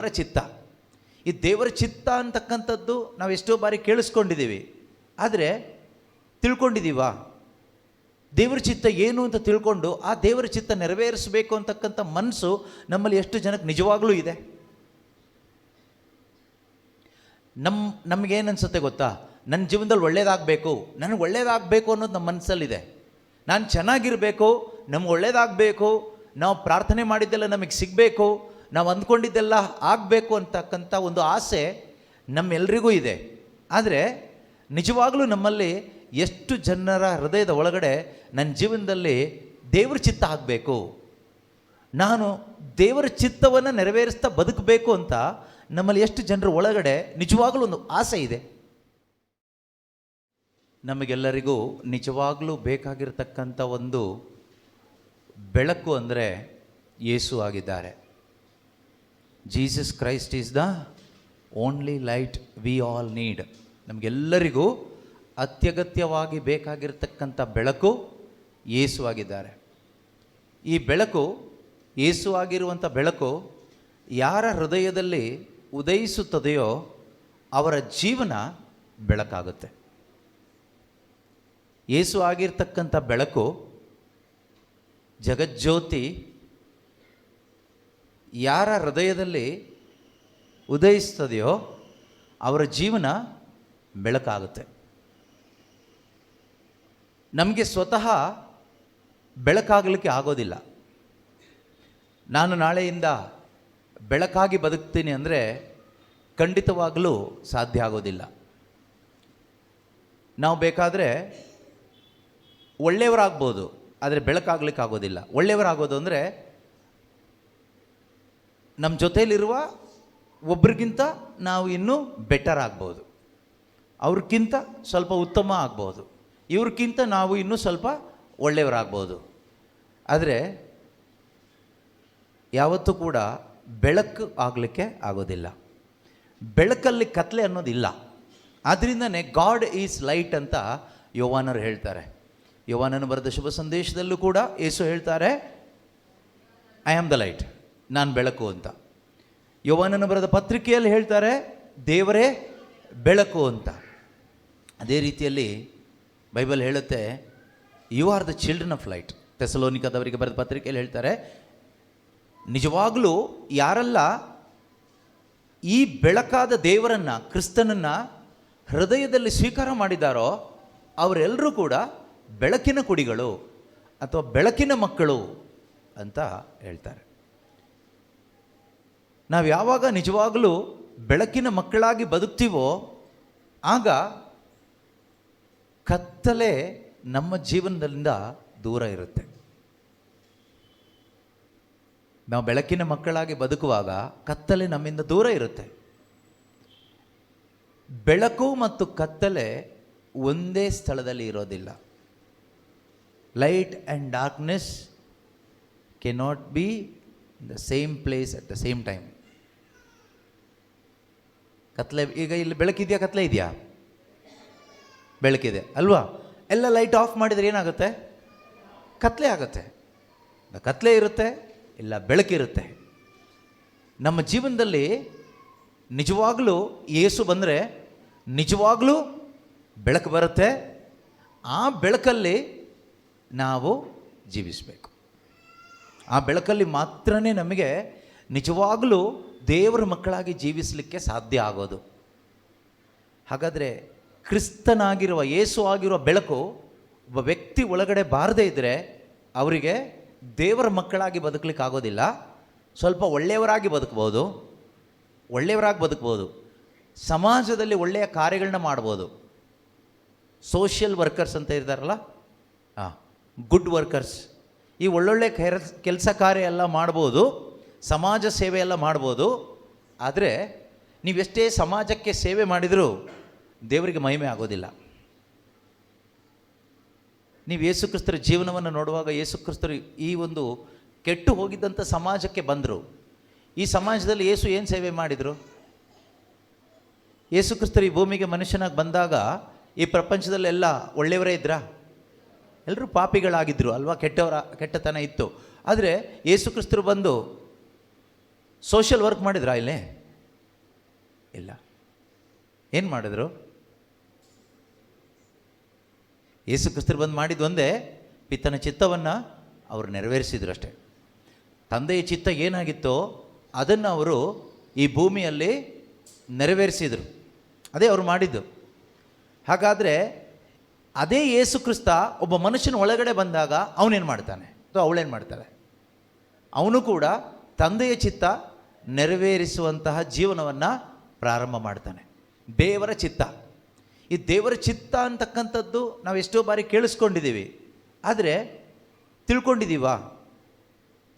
ದೇವರ ಚಿತ್ತ. ಈ ದೇವರ ಚಿತ್ತ ಅಂತಕ್ಕಂಥದ್ದು ನಾವು ಎಷ್ಟೋ ಬಾರಿ ಕೇಳಿಸ್ಕೊಂಡಿದ್ದೀವಿ, ಆದರೆ ತಿಳ್ಕೊಂಡಿದ್ದೀವಾ? ದೇವರ ಚಿತ್ತ ಏನು ಅಂತ ತಿಳ್ಕೊಂಡು ಆ ದೇವರ ಚಿತ್ತ ನೆರವೇರಿಸಬೇಕು ಅಂತಕ್ಕಂಥ ಮನಸ್ಸು ನಮ್ಮಲ್ಲಿ ಎಷ್ಟು ಜನಕ್ಕೆ ನಿಜವಾಗ್ಲೂ ಇದೆ? ನಮಗೇನು ಅನ್ಸುತ್ತೆ ಗೊತ್ತಾ? ನನ್ನ ಜೀವನದಲ್ಲಿ ಒಳ್ಳೇದಾಗಬೇಕು, ನನಗೆ ಒಳ್ಳೇದಾಗಬೇಕು ಅನ್ನೋದು ನಮ್ಮ ಮನಸ್ಸಲ್ಲಿದೆ. ನಾನು ಚೆನ್ನಾಗಿರಬೇಕು, ನಮ್ಗೆ ಒಳ್ಳೇದಾಗಬೇಕು, ನಾವು ಪ್ರಾರ್ಥನೆ ಮಾಡಿದ್ದೆಲ್ಲ ನಮಗೆ ಸಿಗಬೇಕು, ನಾವು ಅಂದ್ಕೊಂಡಿದ್ದೆಲ್ಲ ಆಗಬೇಕು ಅಂತಕ್ಕಂಥ ಒಂದು ಆಸೆ ನಮ್ಮೆಲ್ಲರಿಗೂ ಇದೆ. ಆದರೆ ನಿಜವಾಗಲೂ ನಮ್ಮಲ್ಲಿ ಎಷ್ಟು ಜನರ ಹೃದಯದ ಒಳಗಡೆ ನನ್ನ ಜೀವನದಲ್ಲಿ ದೇವರ ಚಿತ್ತ ಆಗಬೇಕು, ನಾನು ದೇವರ ಚಿತ್ತವನ್ನು ನೆರವೇರಿಸ್ತಾ ಬದುಕಬೇಕು ಅಂತ ನಮ್ಮಲ್ಲಿ ಎಷ್ಟು ಜನರ ಒಳಗಡೆ ನಿಜವಾಗಲೂ ಒಂದು ಆಸೆ ಇದೆ? ನಮಗೆಲ್ಲರಿಗೂ ನಿಜವಾಗಲೂ ಬೇಕಾಗಿರತಕ್ಕಂಥ ಒಂದು ಬೆಳಕು ಅಂದರೆ ಯೇಸು ಆಗಿದ್ದಾರೆ. Jesus Christ is the only light we all need. ನಮಗೆಲ್ಲರಿಗೂ ಅತ್ಯಗತ್ಯವಾಗಿ ಬೇಕಾಗಿರ್ತಕ್ಕಂಥ ಬೆಳಕು ಯೇಸು ಆಗಿದ್ದಾರೆ. ಈ ಬೆಳಕು, ಯೇಸು ಆಗಿರುವಂಥ ಬೆಳಕು ಯಾರ ಹೃದಯದಲ್ಲಿ ಉದಯಿಸುತ್ತದೆಯೋ ಅವರ ಜೀವನ ಬೆಳಕಾಗುತ್ತೆ. ಯೇಸು ಆಗಿರ್ತಕ್ಕಂಥ ಬೆಳಕು, ಜಗಜ್ಯೋತಿ ಯಾರ ಹೃದಯದಲ್ಲಿ ಉದಯಿಸ್ತದೆಯೋ ಅವರ ಜೀವನ ಬೆಳಕಾಗುತ್ತೆ. ನಮಗೆ ಸ್ವತಃ ಬೆಳಕಾಗಲಿಕ್ಕೆ ಆಗೋದಿಲ್ಲ. ನಾನು ನಾಳೆಯಿಂದ ಬೆಳಕಾಗಿ ಬದುಕ್ತೀನಿ ಅಂದರೆ ಖಂಡಿತವಾಗಲೂ ಸಾಧ್ಯ ಆಗೋದಿಲ್ಲ. ನಾವು ಬೇಕಾದರೆ ಒಳ್ಳೆಯವರಾಗ್ಬೋದು, ಆದರೆ ಬೆಳಕಾಗಲಿಕ್ಕೆ ಆಗೋದಿಲ್ಲ. ಒಳ್ಳೆಯವರಾಗೋದು ಅಂದರೆ ನಮ್ಮ ಜೊತೆಯಲ್ಲಿರುವ ಒಬ್ರಿಗಿಂತ ನಾವು ಇನ್ನೂ ಬೆಟರ್ ಆಗ್ಬೋದು, ಅವ್ರಿಗಿಂತ ಸ್ವಲ್ಪ ಉತ್ತಮ ಆಗ್ಬೋದು, ಇವ್ರಿಗಿಂತ ನಾವು ಇನ್ನೂ ಸ್ವಲ್ಪ ಒಳ್ಳೆಯವರಾಗ್ಬೋದು. ಆದರೆ ಯಾವತ್ತೂ ಕೂಡ ಬೆಳಕು ಆಗಲಿಕ್ಕೆ ಆಗೋದಿಲ್ಲ. ಬೆಳಕಲ್ಲಿ ಕತ್ಲೆ ಅನ್ನೋದಿಲ್ಲ. ಆದ್ದರಿಂದನೇ ಗಾಡ್ ಈಸ್ ಲೈಟ್ ಅಂತ ಯೋವಾನರು ಹೇಳ್ತಾರೆ. ಯೋವಾನನು ಬರೆದ ಶುಭ ಸಂದೇಶದಲ್ಲೂ ಕೂಡ ಯೇಸು ಹೇಳ್ತಾರೆ, ಐ ಆಮ್ ದ ಲೈಟ್, ನಾನು ಬೆಳಕು ಅಂತ. ಯೋವಾನನು ಬರೆದ ಪತ್ರಿಕೆಯಲ್ಲಿ ಹೇಳ್ತಾರೆ, ದೇವರೇ ಬೆಳಕು ಅಂತ. ಅದೇ ರೀತಿಯಲ್ಲಿ ಬೈಬಲ್ ಹೇಳುತ್ತೆ, you are the children of light. ಥೆಸಲೋನಿಕದವರಿಗೆ ಬರೆದ ಪತ್ರಿಕೆಯಲ್ಲಿ ಹೇಳ್ತಾರೆ, ನಿಜವಾಗಲೂ ಯಾರೆಲ್ಲ ಈ ಬೆಳಕಾದ ದೇವರನ್ನು, ಕ್ರಿಸ್ತನನ್ನು ಹೃದಯದಲ್ಲಿ ಸ್ವೀಕಾರ ಮಾಡಿದಾರೋ ಅವರೆಲ್ಲರೂ ಕೂಡ ಬೆಳಕಿನ ಕುಡಿಗಳು ಅಥವಾ ಬೆಳಕಿನ ಮಕ್ಕಳು ಅಂತ ಹೇಳ್ತಾರೆ. ನಾವು ಯಾವಾಗ ನಿಜವಾಗಲೂ ಬೆಳಕಿನ ಮಕ್ಕಳಾಗಿ ಬದುಕ್ತೀವೋ ಆಗ ಕತ್ತಲೆ ನಮ್ಮ ಜೀವನದಿಂದ ದೂರ ಇರುತ್ತೆ. ನಾವು ಬೆಳಕಿನ ಮಕ್ಕಳಾಗಿ ಬದುಕುವಾಗ ಕತ್ತಲೆ ನಮ್ಮಿಂದ ದೂರ ಇರುತ್ತೆ. ಬೆಳಕು ಮತ್ತು ಕತ್ತಲೆ ಒಂದೇ ಸ್ಥಳದಲ್ಲಿ ಇರೋದಿಲ್ಲ. Light and darkness cannot be in the same place at the same time. ಕತ್ಲೆ, ಈಗ ಇಲ್ಲಿ ಬೆಳಕಿದೆಯಾ, ಕತ್ಲೆ ಇದೆಯಾ? ಬೆಳಕಿದೆ ಅಲ್ವಾ? ಎಲ್ಲ ಲೈಟ್ ಆಫ್ ಮಾಡಿದರೆ ಏನಾಗುತ್ತೆ? ಕತ್ಲೆ ಆಗುತ್ತೆ. ಕತ್ಲೆ ಇರುತ್ತೆ, ಇಲ್ಲ ಬೆಳಕಿರುತ್ತೆ. ನಮ್ಮ ಜೀವನದಲ್ಲಿ ನಿಜವಾಗಲೂ ಯೇಸು ಬಂದರೆ ನಿಜವಾಗಲೂ ಬೆಳಕು ಬರುತ್ತೆ. ಆ ಬೆಳಕಲ್ಲಿ ನಾವು ಜೀವಿಸಬೇಕು. ಆ ಬೆಳಕಲ್ಲಿ ಮಾತ್ರನೇ ನಮಗೆ ನಿಜವಾಗಲೂ ದೇವರ ಮಕ್ಕಳಾಗಿ ಜೀವಿಸಲಿಕ್ಕೆ ಸಾಧ್ಯ ಆಗೋದು. ಹಾಗಾದರೆ ಕ್ರಿಸ್ತನಾಗಿರುವ, ಯೇಸು ಆಗಿರುವ ಬೆಳಕು ಒಬ್ಬ ವ್ಯಕ್ತಿ ಒಳಗಡೆ ಬಾರದೇ ಇದ್ದರೆ ಅವರಿಗೆ ದೇವರ ಮಕ್ಕಳಾಗಿ ಬದುಕಲಿಕ್ಕೆ ಆಗೋದಿಲ್ಲ. ಸ್ವಲ್ಪ ಒಳ್ಳೆಯವರಾಗಿ ಬದುಕ್ಬೋದು, ಸಮಾಜದಲ್ಲಿ ಒಳ್ಳೆಯ ಕಾರ್ಯಗಳನ್ನ ಮಾಡ್ಬೋದು. ಸೋಷಿಯಲ್ ವರ್ಕರ್ಸ್ ಅಂತ ಇರ್ತಾರಲ್ಲ, ಗುಡ್ ವರ್ಕರ್ಸ್, ಈ ಒಳ್ಳೊಳ್ಳೆ ಕೆಲಸ ಕಾರ್ಯ ಎಲ್ಲ ಮಾಡ್ಬೋದು, ಸಮಾಜ ಸೇವೆ ಎಲ್ಲ ಮಾಡ್ಬೋದು. ಆದರೆ ನೀವೆಷ್ಟೇ ಸಮಾಜಕ್ಕೆ ಸೇವೆ ಮಾಡಿದರೂ ದೇವರಿಗೆ ಮಹಿಮೆ ಆಗೋದಿಲ್ಲ. ನೀವು ಯೇಸು ಕ್ರಿಸ್ತರ ಜೀವನವನ್ನು ನೋಡುವಾಗ, ಯೇಸು ಕ್ರಿಸ್ತರು ಈ ಒಂದು ಕೆಟ್ಟು ಹೋಗಿದ್ದಂಥ ಸಮಾಜಕ್ಕೆ ಬಂದರು. ಈ ಸಮಾಜದಲ್ಲಿ ಯೇಸು ಏನು ಸೇವೆ ಮಾಡಿದರು? ಯೇಸು ಕ್ರಿಸ್ತರು ಈ ಭೂಮಿಗೆ ಮನುಷ್ಯನಾಗಿ ಬಂದಾಗ ಈ ಪ್ರಪಂಚದಲ್ಲೆಲ್ಲ ಒಳ್ಳೆಯವರೇ ಇದ್ರಾ? ಎಲ್ಲರೂ ಪಾಪಿಗಳಾಗಿದ್ದರು ಅಲ್ವಾ? ಕೆಟ್ಟತನ ಇತ್ತು. ಆದರೆ ಯೇಸು ಕ್ರಿಸ್ತರು ಬಂದು ಸೋಷಿಯಲ್ ವರ್ಕ್ ಮಾಡಿದ್ರಾ ಇಲ್ಲೇ? ಇಲ್ಲ. ಏನು ಮಾಡಿದ್ರು? ಯೇಸು ಕ್ರಿಸ್ತರು ಬಂದು ಮಾಡಿದ್ದು ಒಂದೇ, ಪಿತನ ಚಿತ್ತವನ್ನು ಅವರು ನೆರವೇರಿಸಿದ್ರು ಅಷ್ಟೇ. ತಂದೆಯ ಚಿತ್ತ ಏನಾಗಿತ್ತೋ ಅದನ್ನು ಅವರು ಈ ಭೂಮಿಯಲ್ಲಿ ನೆರವೇರಿಸಿದರು. ಅದೇ ಅವರು ಮಾಡಿದ್ದು. ಹಾಗಾದರೆ ಅದೇ ಯೇಸು ಕ್ರಿಸ್ತ ಒಬ್ಬ ಮನುಷ್ಯನ ಒಳಗಡೆ ಬಂದಾಗ ಅವನೇನು ಮಾಡ್ತಾನೆ ಅಥವಾ ಅವಳೇನು ಮಾಡ್ತಾಳೆ? ಅವನು ಕೂಡ ತಂದೆಯ ಚಿತ್ತ ನೆರವೇರಿಸುವಂತಹ ಜೀವನವನ್ನು ಪ್ರಾರಂಭ ಮಾಡ್ತಾನೆ. ದೇವರ ಚಿತ್ತ. ಈ ದೇವರ ಚಿತ್ತ ಅಂತಕ್ಕಂಥದ್ದು ನಾವು ಎಷ್ಟೋ ಬಾರಿ ಕೇಳಿಸ್ಕೊಂಡಿದ್ದೀವಿ, ಆದರೆ ತಿಳ್ಕೊಂಡಿದ್ದೀವಾ?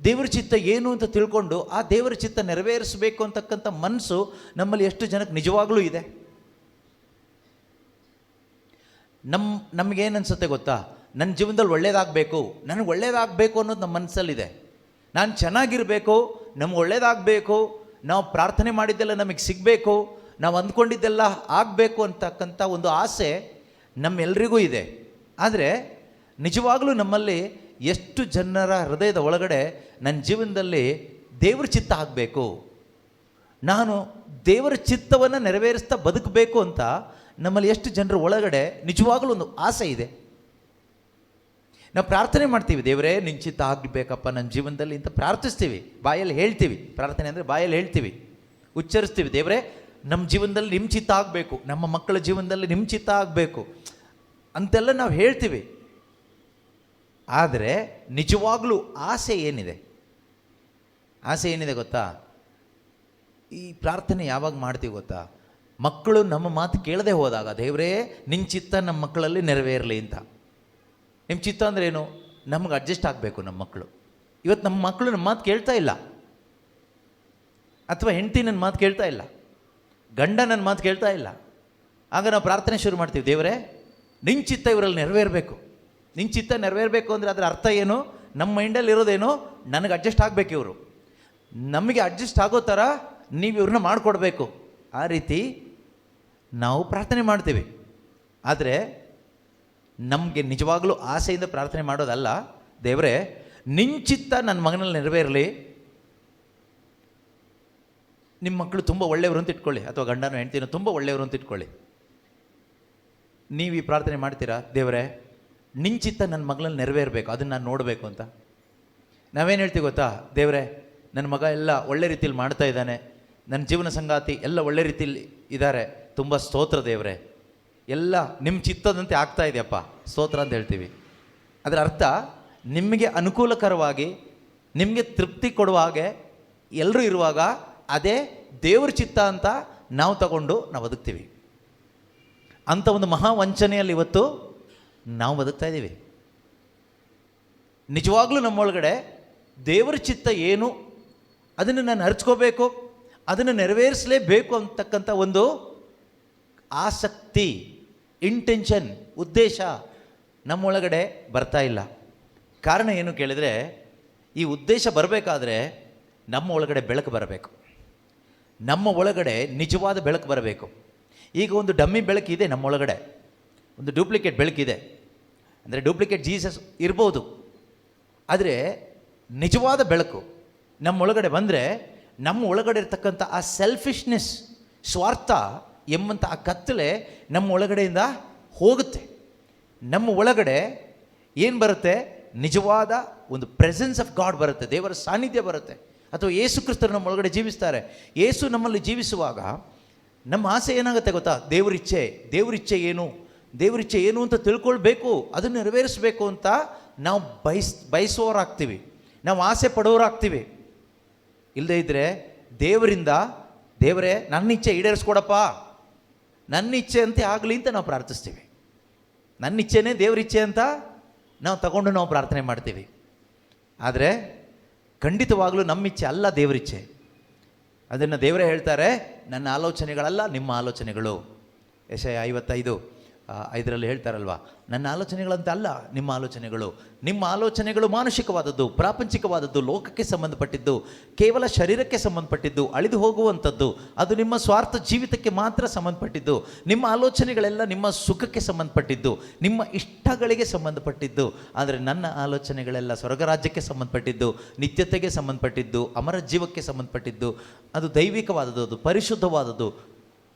ದೇವರ ಚಿತ್ತ ಏನು ಅಂತ ತಿಳ್ಕೊಂಡು ಆ ದೇವರ ಚಿತ್ತ ನೆರವೇರಿಸಬೇಕು ಅಂತಕ್ಕಂಥ ಮನಸ್ಸು ನಮ್ಮಲ್ಲಿ ಎಷ್ಟು ಜನಕ್ಕೆ ನಿಜವಾಗ್ಲೂ ಇದೆ? ನಮಗೇನು ಅನಿಸುತ್ತೆ ಗೊತ್ತಾ? ನನ್ನ ಜೀವನದಲ್ಲಿ ಒಳ್ಳೇದಾಗಬೇಕು, ನನಗೆ ಒಳ್ಳೇದಾಗಬೇಕು ಅನ್ನೋದು ನಮ್ಮ ಮನಸ್ಸಲ್ಲಿದೆ. ನಾನು ಚೆನ್ನಾಗಿರಬೇಕು, ನಮ್ಗೆ ಒಳ್ಳೇದಾಗಬೇಕು, ನಾವು ಪ್ರಾರ್ಥನೆ ಮಾಡಿದ್ದೆಲ್ಲ ನಮಗೆ ಸಿಗಬೇಕು, ನಾವು ಅಂದ್ಕೊಂಡಿದ್ದೆಲ್ಲ ಆಗಬೇಕು ಅಂತಕ್ಕಂಥ ಒಂದು ಆಸೆ ನಮ್ಮೆಲ್ಲರಿಗೂ ಇದೆ. ಆದರೆ ನಿಜವಾಗಲೂ ನಮ್ಮಲ್ಲಿ ಎಷ್ಟು ಜನರ ಹೃದಯದ ಒಳಗಡೆ ನನ್ನ ಜೀವನದಲ್ಲಿ ದೇವರ ಚಿತ್ತ ಆಗಬೇಕು, ನಾನು ದೇವರ ಚಿತ್ತವನ್ನು ನೆರವೇರಿಸ್ತಾ ಬದುಕಬೇಕು ಅಂತ ನಮ್ಮಲ್ಲಿ ಎಷ್ಟು ಜನರ ಒಳಗಡೆ ನಿಜವಾಗಲೂ ಒಂದು ಆಸೆ ಇದೆ? ನಾವು ಪ್ರಾರ್ಥನೆ ಮಾಡ್ತೀವಿ, ದೇವರೇ ನಿನ್ನ ಚಿತ್ತ ಆಗಬೇಕಪ್ಪ ನನ್ನ ಜೀವನದಲ್ಲಿ ಅಂತ ಪ್ರಾರ್ಥಿಸ್ತೀವಿ, ಬಾಯಲ್ಲಿ ಹೇಳ್ತೀವಿ. ಪ್ರಾರ್ಥನೆ ಅಂದರೆ ಬಾಯಲ್ಲಿ ಹೇಳ್ತೀವಿ, ಉಚ್ಚರಿಸ್ತೀವಿ, ದೇವರೇ ನಮ್ಮ ಜೀವನದಲ್ಲಿ ನಿಮ್ಮ ಚಿತ್ತ ಆಗಬೇಕು, ನಮ್ಮ ಮಕ್ಕಳ ಜೀವನದಲ್ಲಿ ನಿಮ್ಮ ಚಿತ್ತ ಆಗಬೇಕು ಅಂತೆಲ್ಲ ನಾವು ಹೇಳ್ತೀವಿ. ಆದರೆ ನಿಜವಾಗ್ಲೂ ಆಸೆ ಏನಿದೆ? ಆಸೆ ಏನಿದೆ ಗೊತ್ತಾ? ಈ ಪ್ರಾರ್ಥನೆ ಯಾವಾಗ ಮಾಡ್ತೀವಿ ಗೊತ್ತಾ? ಮಕ್ಕಳು ನಮ್ಮ ಮಾತು ಕೇಳದೆ ಹೋದಾಗ, ದೇವರೇ ನಿನ್ನ ಚಿತ್ತ ನಮ್ಮ ಮಕ್ಕಳಲ್ಲಿ ನೆರವೇರಲಿ ಅಂತ. ನಿಮ್ಮ ಚಿತ್ತ ಅಂದರೆ ಏನು? ನಮಗೆ ಅಡ್ಜಸ್ಟ್ ಆಗಬೇಕು ನಮ್ಮ ಮಕ್ಕಳು. ಇವತ್ತು ನಮ್ಮ ಮಕ್ಕಳು ನಮ್ಮ ಮಾತು ಕೇಳ್ತಾ ಇಲ್ಲ, ಅಥವಾ ಹೆಂಡತಿ ನನ್ನ ಮಾತು ಕೇಳ್ತಾ ಇಲ್ಲ, ಗಂಡ ನನ್ನ ಮಾತು ಕೇಳ್ತಾ ಇಲ್ಲ. ಆಗ ನಾವು ಪ್ರಾರ್ಥನೆ ಶುರು ಮಾಡ್ತೀವಿ, ದೇವರೇ ನಿನ್ನ ಚಿತ್ತ ಇವರಲ್ಲಿ ನೆರವೇರಬೇಕು. ನಿನ್ನ ಚಿತ್ತ ನೆರವೇರಬೇಕು ಅಂದರೆ ಅದರ ಅರ್ಥ ಏನು? ನಮ್ಮ ಮೈಂಡಲ್ಲಿ ಇರೋದೇನು? ನನಗೆ ಅಡ್ಜಸ್ಟ್ ಆಗಬೇಕು, ಇವರು ನಮಗೆ ಅಡ್ಜಸ್ಟ್ ಆಗೋ ಥರ ನೀವು ಇವ್ರನ್ನ ಮಾಡಿಕೊಡ್ಬೇಕು. ಆ ರೀತಿ ನಾವು ಪ್ರಾರ್ಥನೆ ಮಾಡ್ತೀವಿ. ಆದರೆ ನಮಗೆ ನಿಜವಾಗಲೂ ಆಸೆಯಿಂದ ಪ್ರಾರ್ಥನೆ ಮಾಡೋದಲ್ಲ, ದೇವರೇ ನಿನ್ನ ಚಿತ್ತ ನನ್ನ ಮಗನಲ್ಲಿ ನೆರವೇರಲಿ. ನಿಮ್ಮ ಮಕ್ಕಳು ತುಂಬ ಒಳ್ಳೆಯವರು ಅಂತ ಇಟ್ಕೊಳ್ಳಿ, ಅಥವಾ ಗಂಡನೋ ಹೆಂಡ್ತಿನೋ ತುಂಬ ಒಳ್ಳೆಯವರು ಅಂತ ಇಟ್ಕೊಳ್ಳಿ. ನೀವು ಈ ಪ್ರಾರ್ಥನೆ ಮಾಡ್ತೀರಾ, ದೇವರೇ ನಿನ್ನ ಚಿತ್ತ ನನ್ನ ಮಗಳಲ್ಲಿ ನೆರವೇರಬೇಕು, ಅದನ್ನು ನಾನು ನೋಡಬೇಕು ಅಂತ. ನಾವೇನು ಹೇಳ್ತೀವಿ ಗೊತ್ತಾ? ದೇವರೇ ನನ್ನ ಮಗ ಎಲ್ಲ ಒಳ್ಳೆ ರೀತಿಯಲ್ಲಿ ಮಾಡ್ತಾ ಇದ್ದಾನೆ, ನನ್ನ ಜೀವನ ಸಂಗಾತಿ ಎಲ್ಲ ಒಳ್ಳೆ ರೀತಿಯಲ್ಲಿ ಇದ್ದಾರೆ, ತುಂಬ ಸ್ತೋತ್ರ ದೇವರೇ, ಎಲ್ಲ ನಿಮ್ಮ ಚಿತ್ತದಂತೆ ಆಗ್ತಾ ಇದೆಯಪ್ಪ, ಸ್ತೋತ್ರ ಅಂತ ಹೇಳ್ತೀವಿ. ಅದರ ಅರ್ಥ ನಿಮಗೆ ಅನುಕೂಲಕರವಾಗಿ, ನಿಮಗೆ ತೃಪ್ತಿ ಕೊಡುವ ಹಾಗೆ ಎಲ್ಲರೂ ಇರುವಾಗ ಅದೇ ದೇವ್ರ ಚಿತ್ತ ಅಂತ ನಾವು ತಗೊಂಡು ನಾವು ಬದುಕ್ತೀವಿ. ಅಂಥ ಒಂದು ಮಹಾ ವಂಚನೆಯಲ್ಲಿ ಇವತ್ತು ನಾವು ಬದುಕ್ತಾ ಇದ್ದೀವಿ. ನಿಜವಾಗ್ಲೂ ನಮ್ಮೊಳಗಡೆ ದೇವರ ಚಿತ್ತ ಏನು ಅದನ್ನು ನಾನು ಅರಿಸ್ಕೋಬೇಕು, ಅದನ್ನು ನೆರವೇರಿಸಲೇಬೇಕು ಅಂತಕ್ಕಂಥ ಒಂದು ಆಸಕ್ತಿ, ಇಂಟೆನ್ಷನ್, ಉದ್ದೇಶ ನಮ್ಮೊಳಗಡೆ ಬರ್ತಾ ಇಲ್ಲ. ಕಾರಣ ಏನು ಕೇಳಿದರೆ, ಈ ಉದ್ದೇಶ ಬರಬೇಕಾದ್ರೆ ನಮ್ಮ ಒಳಗಡೆ ಬೆಳಕು ಬರಬೇಕು, ನಮ್ಮ ಒಳಗಡೆ ನಿಜವಾದ ಬೆಳಕು ಬರಬೇಕು. ಈಗ ಒಂದು ಡಮ್ಮಿ ಬೆಳಕಿದೆ ನಮ್ಮೊಳಗಡೆ, ಒಂದು ಡೂಪ್ಲಿಕೇಟ್ ಬೆಳಕಿದೆ. ಅಂದರೆ ಡೂಪ್ಲಿಕೇಟ್ ಜೀಸಸ್ ಇರ್ಬೋದು, ಆದರೆ ನಿಜವಾದ ಬೆಳಕು ನಮ್ಮೊಳಗಡೆ ಬಂದರೆ ನಮ್ಮ ಒಳಗಡೆ ಇರ್ತಕ್ಕಂಥ ಆ ಸೆಲ್ಫಿಶ್ನೆಸ್, ಸ್ವಾರ್ಥ ಎಂಬಂಥ ಆ ಕತ್ತಲೆ ನಮ್ಮ ಒಳಗಡೆಯಿಂದ ಹೋಗುತ್ತೆ. ನಮ್ಮ ಒಳಗಡೆ ಏನು ಬರುತ್ತೆ? ನಿಜವಾದ ಒಂದು ಪ್ರೆಸೆನ್ಸ್ ಆಫ್ ಗಾಡ್ ಬರುತ್ತೆ, ದೇವರ ಸಾನ್ನಿಧ್ಯ ಬರುತ್ತೆ. ಅಥವಾ ಯೇಸು ಕ್ರಿಸ್ತರು ನಮ್ಮ ಒಳಗಡೆ ಜೀವಿಸ್ತಾರೆ. ಯೇಸು ನಮ್ಮಲ್ಲಿ ಜೀವಿಸುವಾಗ ನಮ್ಮ ಆಸೆ ಏನಾಗುತ್ತೆ ಗೊತ್ತಾ? ದೇವರಿಚ್ಛೆ ಏನು, ದೇವರಿಚ್ಛೆ ಏನು ಅಂತ ತಿಳ್ಕೊಳ್ಬೇಕು, ಅದನ್ನು ನೆರವೇರಿಸಬೇಕು ಅಂತ ನಾವು ಬಯಸೋರಾಗ್ತೀವಿ, ನಾವು ಆಸೆ ಪಡೋರಾಗ್ತೀವಿ. ಇಲ್ಲದೇ ಇದ್ದರೆ ದೇವರಿಂದ, ದೇವರೇ ನನ್ನ ಇಚ್ಛೆ ಈಡೇರಿಸ್ಕೊಡಪ್ಪ, ನನ್ನ ಇಚ್ಛೆ ಅಂತೆ ಆಗಲಿ ಅಂತ ನಾವು ಪ್ರಾರ್ಥಿಸ್ತೀವಿ. ನನ್ನ ಇಚ್ಛೆನೇ ದೇವರಿಚ್ಛೆ ಅಂತ ನಾವು ತಗೊಂಡು ನಾವು ಪ್ರಾರ್ಥನೆ ಮಾಡ್ತೀವಿ. ಆದರೆ ಖಂಡಿತವಾಗಲೂ ನಮ್ಮ ಇಚ್ಛೆ ಅಲ್ಲ ದೇವರಿಚ್ಛೆ. ಅದನ್ನು ದೇವರೇ ಹೇಳ್ತಾರೆ, ನನ್ನ ಆಲೋಚನೆಗಳಲ್ಲ ನಿಮ್ಮ ಆಲೋಚನೆಗಳು. ಯೆಶಾಯ 55 ಇದರಲ್ಲಿ ಹೇಳ್ತಾರಲ್ವ, ನನ್ನ ಆಲೋಚನೆಗಳಂತ ಅಲ್ಲ ನಿಮ್ಮ ಆಲೋಚನೆಗಳು. ನಿಮ್ಮ ಆಲೋಚನೆಗಳು ಮಾನುಷಿಕವಾದದ್ದು, ಪ್ರಾಪಂಚಿಕವಾದದ್ದು, ಲೋಕಕ್ಕೆ ಸಂಬಂಧಪಟ್ಟಿದ್ದು, ಕೇವಲ ಶರೀರಕ್ಕೆ ಸಂಬಂಧಪಟ್ಟಿದ್ದು, ಅಳಿದು ಹೋಗುವಂಥದ್ದು. ಅದು ನಿಮ್ಮ ಸ್ವಾರ್ಥ ಜೀವಿತಕ್ಕೆ ಮಾತ್ರ ಸಂಬಂಧಪಟ್ಟಿದ್ದು. ನಿಮ್ಮ ಆಲೋಚನೆಗಳೆಲ್ಲ ನಿಮ್ಮ ಸುಖಕ್ಕೆ ಸಂಬಂಧಪಟ್ಟಿದ್ದು, ನಿಮ್ಮ ಇಷ್ಟಗಳಿಗೆ ಸಂಬಂಧಪಟ್ಟಿದ್ದು. ಆದರೆ ನನ್ನ ಆಲೋಚನೆಗಳೆಲ್ಲ ಸ್ವರ್ಗರಾಜ್ಯಕ್ಕೆ ಸಂಬಂಧಪಟ್ಟಿದ್ದು, ನಿತ್ಯತೆಗೆ ಸಂಬಂಧಪಟ್ಟಿದ್ದು, ಅಮರ ಜೀವಕ್ಕೆ ಸಂಬಂಧಪಟ್ಟಿದ್ದು. ಅದು ದೈವಿಕವಾದದ್ದು, ಅದು ಪರಿಶುದ್ಧವಾದದ್ದು.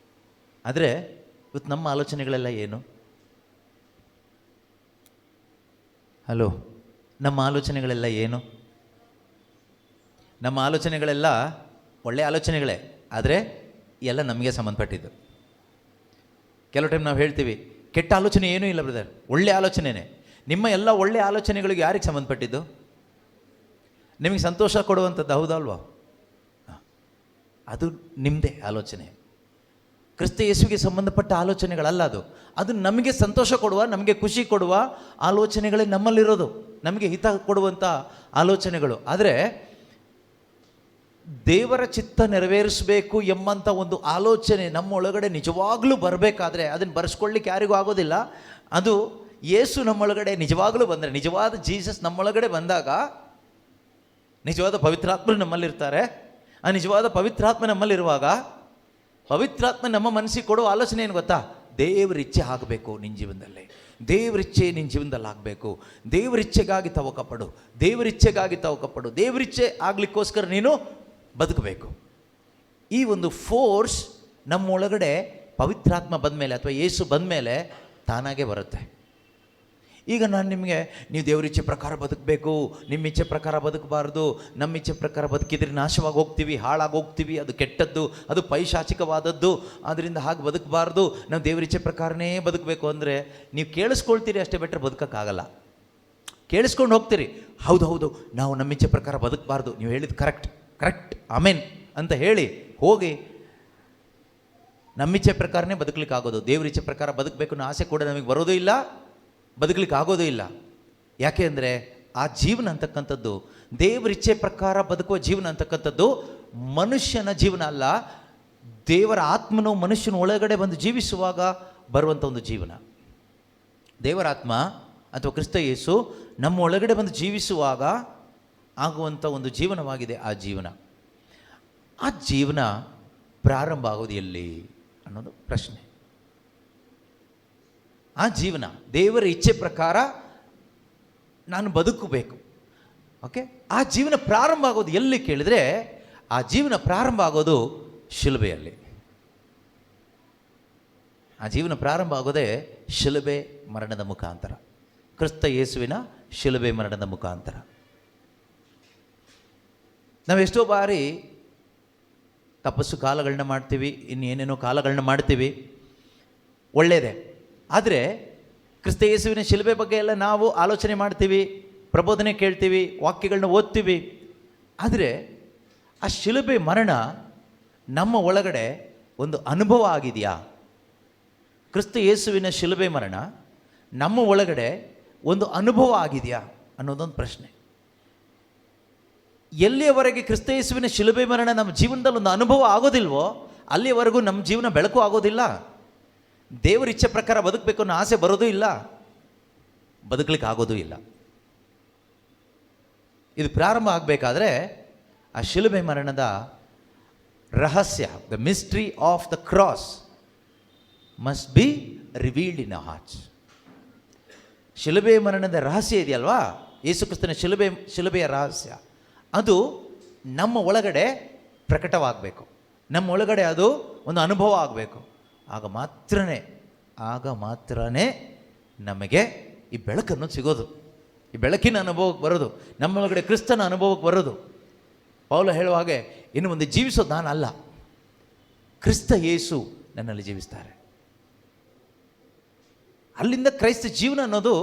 ಆದರೆ ಇವತ್ತು ನಮ್ಮ ಆಲೋಚನೆಗಳೆಲ್ಲ ಏನು? ಹಲೋ, ನಮ್ಮ ಆಲೋಚನೆಗಳೆಲ್ಲ ಏನು? ನಮ್ಮ ಆಲೋಚನೆಗಳೆಲ್ಲ ಒಳ್ಳೆಯ ಆಲೋಚನೆಗಳೇ, ಆದರೆ ಎಲ್ಲ ನಮಗೆ ಸಂಬಂಧಪಟ್ಟಿದ್ದು. ಕೆಲವು ಟೈಮ್ ನಾವು ಹೇಳ್ತೀವಿ ಕೆಟ್ಟ ಆಲೋಚನೆ ಏನೂ ಇಲ್ಲ ಬ್ರದರ್, ಒಳ್ಳೆಯ ಆಲೋಚನೆಯೇ. ನಿಮ್ಮ ಎಲ್ಲ ಒಳ್ಳೆಯ ಆಲೋಚನೆಗಳಿಗೆ ಯಾರಿಗೆ ಸಂಬಂಧಪಟ್ಟಿದ್ದು? ನಿಮಗೆ ಸಂತೋಷ ಕೊಡುವಂಥದ್ದು, ಹೌದಲ್ವಾ? ಅದು ನಿಮ್ಮದೇ ಆಲೋಚನೆ. ಕ್ರಿಸ್ತ ಯೇಸುವಿಗೆ ಸಂಬಂಧಪಟ್ಟ ಆಲೋಚನೆಗಳಲ್ಲ ಅದು. ಅದು ನಮಗೆ ಸಂತೋಷ ಕೊಡುವ, ನಮಗೆ ಖುಷಿ ಕೊಡುವ ಆಲೋಚನೆಗಳೇ ನಮ್ಮಲ್ಲಿರೋದು, ನಮಗೆ ಹಿತ ಕೊಡುವಂಥ ಆಲೋಚನೆಗಳು. ಆದರೆ ದೇವರ ಚಿತ್ತ ನೆರವೇರಿಸಬೇಕು ಎಂಬಂಥ ಒಂದು ಆಲೋಚನೆ ನಮ್ಮೊಳಗಡೆ ನಿಜವಾಗ್ಲೂ ಬರಬೇಕಾದ್ರೆ ಅದನ್ನು ಬರೆಸ್ಕೊಳ್ಳಿಕ್ಕೆ ಯಾರಿಗೂ ಆಗೋದಿಲ್ಲ. ಅದು ಯೇಸು ನಮ್ಮೊಳಗಡೆ ನಿಜವಾಗಲೂ ಬಂದರೆ, ನಿಜವಾದ ಜೀಸಸ್ ನಮ್ಮೊಳಗಡೆ ಬಂದಾಗ ನಿಜವಾದ ಪವಿತ್ರಾತ್ಮರು ನಮ್ಮಲ್ಲಿರ್ತಾರೆ. ಆ ನಿಜವಾದ ಪವಿತ್ರಾತ್ಮ ನಮ್ಮಲ್ಲಿರುವಾಗ ಪವಿತ್ರಾತ್ಮ ನಮ್ಮ ಮನಸ್ಸಿಗೆ ಕೊಡೋ ಆಲೋಚನೆ ಏನು ಗೊತ್ತಾ? ದೇವರ ಇಚ್ಛೆ ಆಗಬೇಕು ನಿನ್ನ ಜೀವನದಲ್ಲಿ, ದೇವರ ಇಚ್ಛೆ ನಿನ್ನ ಜೀವನದಲ್ಲಿ ಆಗಬೇಕು. ದೇವರ ಇಚ್ಛೆಗಾಗಿ ತವಕಪಡು, ದೇವರ ಇಚ್ಛೆಗಾಗಿ ತವಕಪಡು. ದೇವರ ಇಚ್ಛೆ ಆಗಲಿಕ್ಕೋಸ್ಕರ ನೀನು ಬದುಕಬೇಕು. ಈ ಒಂದು ಫೋರ್ಸ್ ನಮ್ಮೊಳಗಡೆ ಪವಿತ್ರಾತ್ಮ ಬಂದ ಮೇಲೆ ಅಥವಾ ಯೇಸು ಬಂದ ಮೇಲೆ ತಾನಾಗೇ ಬರುತ್ತೆ. ಈಗ ನಾನು ನಿಮಗೆ ನೀವು ದೇವ್ರ ಇಚ್ಛೆ ಪ್ರಕಾರ ಬದುಕಬೇಕು, ನಿಮ್ಮ ಇಚ್ಛೆ ಪ್ರಕಾರ ಬದುಕಬಾರ್ದು, ನಮ್ಮ ಇಚ್ಛೆ ಪ್ರಕಾರ ಬದುಕಿದ್ರೆ ನಾಶವಾಗಿ ಹೋಗ್ತೀವಿ, ಹಾಳಾಗಿ ಹೋಗ್ತೀವಿ, ಅದು ಕೆಟ್ಟದ್ದು, ಅದು ಪೈಶಾಚಿಕವಾದದ್ದು, ಆದ್ದರಿಂದ ಹಾಗೆ ಬದುಕಬಾರ್ದು, ನಾವು ದೇವ್ರ ಇಚ್ಛೆ ಪ್ರಕಾರನೇ ಬದುಕಬೇಕು ಅಂದರೆ ನೀವು ಕೇಳಿಸ್ಕೊಳ್ತೀರಿ ಅಷ್ಟೇ, ಬೆಟ್ರೆ ಬದುಕೋಕ್ಕಾಗಲ್ಲ. ಕೇಳಿಸ್ಕೊಂಡು ಹೋಗ್ತೀರಿ, ಹೌದು ಹೌದು ನಾವು ನಮ್ಮ ಇಚ್ಛೆ ಪ್ರಕಾರ ಬದುಕಬಾರ್ದು, ನೀವು ಹೇಳಿದ್ದು ಕರೆಕ್ಟ್ ಕರೆಕ್ಟ್ ಆಮೇನ್ ಅಂತ ಹೇಳಿ ಹೋಗಿ ನಮ್ಮ ಇಚ್ಛೆ ಪ್ರಕಾರನೇ ಬದುಕಲಿಕ್ಕೆ ಆಗೋದು. ದೇವ್ರ ಇಚ್ಛೆ ಪ್ರಕಾರ ಬದುಕಬೇಕು ಅನ್ನೋ ಆಸೆ ಕೂಡ ನಮಗೆ ಬರೋದು ಇಲ್ಲ, ಬದುಕಲಿಕ್ಕೆ ಆಗೋದು ಇಲ್ಲ. ಯಾಕೆ ಅಂದರೆ ಆ ಜೀವನ ಅಂತಕ್ಕಂಥದ್ದು, ದೇವರ ಇಚ್ಛೆ ಪ್ರಕಾರ ಬದುಕುವ ಜೀವನ ಅಂತಕ್ಕಂಥದ್ದು ಮನುಷ್ಯನ ಜೀವನ ಅಲ್ಲ, ದೇವರ ಆತ್ಮನು ಮನುಷ್ಯನ ಒಳಗಡೆ ಬಂದು ಜೀವಿಸುವಾಗ ಬರುವಂಥ ಒಂದು ಜೀವನ. ದೇವರ ಆತ್ಮ ಅಥವಾ ಕ್ರಿಸ್ತ ಯೇಸು ನಮ್ಮ ಒಳಗಡೆ ಬಂದು ಜೀವಿಸುವಾಗ ಆಗುವಂಥ ಒಂದು ಜೀವನವಾಗಿದೆ ಆ ಜೀವನ. ಆ ಜೀವನ ಪ್ರಾರಂಭ ಆಗೋದು ಎಲ್ಲಿ ಅನ್ನೋದು ಪ್ರಶ್ನೆ. ಆ ಜೀವನ ದೇವರ ಇಚ್ಛೆ ಪ್ರಕಾರ ನಾನು ಬದುಕಬೇಕು. ಓಕೆ, ಆ ಜೀವನ ಪ್ರಾರಂಭ ಆಗೋದು ಎಲ್ಲಿ ಕೇಳಿದರೆ, ಆ ಜೀವನ ಪ್ರಾರಂಭ ಆಗೋದು ಶಿಲುಬೆಯಲ್ಲಿ. ಆ ಜೀವನ ಪ್ರಾರಂಭ ಆಗೋದೇ ಶಿಲುಬೆ ಮರಣದ ಮುಖಾಂತರ, ಕ್ರಿಸ್ತ ಯೇಸುವಿನ ಶಿಲುಬೆ ಮರಣದ ಮುಖಾಂತರ. ನಾವೆಷ್ಟೋ ಬಾರಿ ತಪಸ್ಸು ಕಾಲಗಳನ್ನ ಮಾಡ್ತೀವಿ, ಇನ್ನೇನೇನೋ ಕಾಲಗಳನ್ನ ಮಾಡ್ತೀವಿ, ಒಳ್ಳೆಯದೇ. ಆದರೆ ಕ್ರಿಸ್ತ ಯೇಸುವಿನ ಶಿಲುಬೆ ಬಗ್ಗೆ ಎಲ್ಲ ನಾವು ಆಲೋಚನೆ ಮಾಡ್ತೀವಿ, ಪ್ರಬೋಧನೆ ಕೇಳ್ತೀವಿ, ವಾಕ್ಯಗಳನ್ನ ಓದ್ತೀವಿ. ಆದರೆ ಆ ಶಿಲುಬೆ ಮರಣ ನಮ್ಮ ಒಳಗಡೆ ಒಂದು ಅನುಭವ ಆಗಿದೆಯಾ? ಕ್ರಿಸ್ತ ಯೇಸುವಿನ ಶಿಲುಬೆ ಮರಣ ನಮ್ಮ ಒಳಗಡೆ ಒಂದು ಅನುಭವ ಆಗಿದೆಯಾ ಅನ್ನೋದೊಂದು ಪ್ರಶ್ನೆ. ಎಲ್ಲಿಯವರೆಗೆ ಕ್ರಿಸ್ತ ಯೇಸುವಿನ ಶಿಲುಬೆ ಮರಣ ನಮ್ಮ ಜೀವನದಲ್ಲಿ ಒಂದು ಅನುಭವ ಆಗೋದಿಲ್ವೋ ಅಲ್ಲಿಯವರೆಗೂ ನಮ್ಮ ಜೀವನ ಬೆಳಕು ಆಗೋದಿಲ್ಲ. ದೇವರ ಇಚ್ಛೆ ಪ್ರಕಾರ ಬದುಕಬೇಕು ಅನ್ನೋ ಆಸೆ ಬರೋದೂ ಇಲ್ಲ, ಬದುಕಲಿಕ್ಕೆ ಆಗೋದೂ ಇಲ್ಲ. ಇದು ಪ್ರಾರಂಭ ಆಗಬೇಕಾದ್ರೆ ಆ ಶಿಲುಬೆ ಮರಣದ ರಹಸ್ಯ, the mystery of the cross must be revealed in our hearts. ಶಿಲುಬೆ ಮರಣದ ರಹಸ್ಯ ಇದೆಯಲ್ವಾ, ಯೇಸು ಕ್ರಿಸ್ತನ ಶಿಲುಬೆಯ ರಹಸ್ಯ, ಅದು ನಮ್ಮ ಒಳಗಡೆ ಪ್ರಕಟವಾಗಬೇಕು, ನಮ್ಮ ಒಳಗಡೆ ಅದು ಒಂದು ಅನುಭವ ಆಗಬೇಕು. ಆಗ ಮಾತ್ರನೇ ನಮಗೆ ಈ ಬೆಳಕನ್ನು ಸಿಗೋದು, ಈ ಬೆಳಕಿನ ಅನುಭವಕ್ಕೆ ಬರೋದು, ನಮ್ಮೊಳಗಡೆ ಕ್ರಿಸ್ತನ ಅನುಭವಕ್ಕೆ ಬರೋದು. ಪೌಲ ಹೇಳುವ ಹಾಗೆ, ಇನ್ನು ಮುಂದೆ ಜೀವಿಸೋದು ನಾನು ಅಲ್ಲ, ಕ್ರಿಸ್ತ ಯೇಸು ನನ್ನಲ್ಲಿ ಜೀವಿಸ್ತಾರೆ. ಅಲ್ಲಿಂದ ಕ್ರೈಸ್ತ ಜೀವನ ಅನ್ನೋದು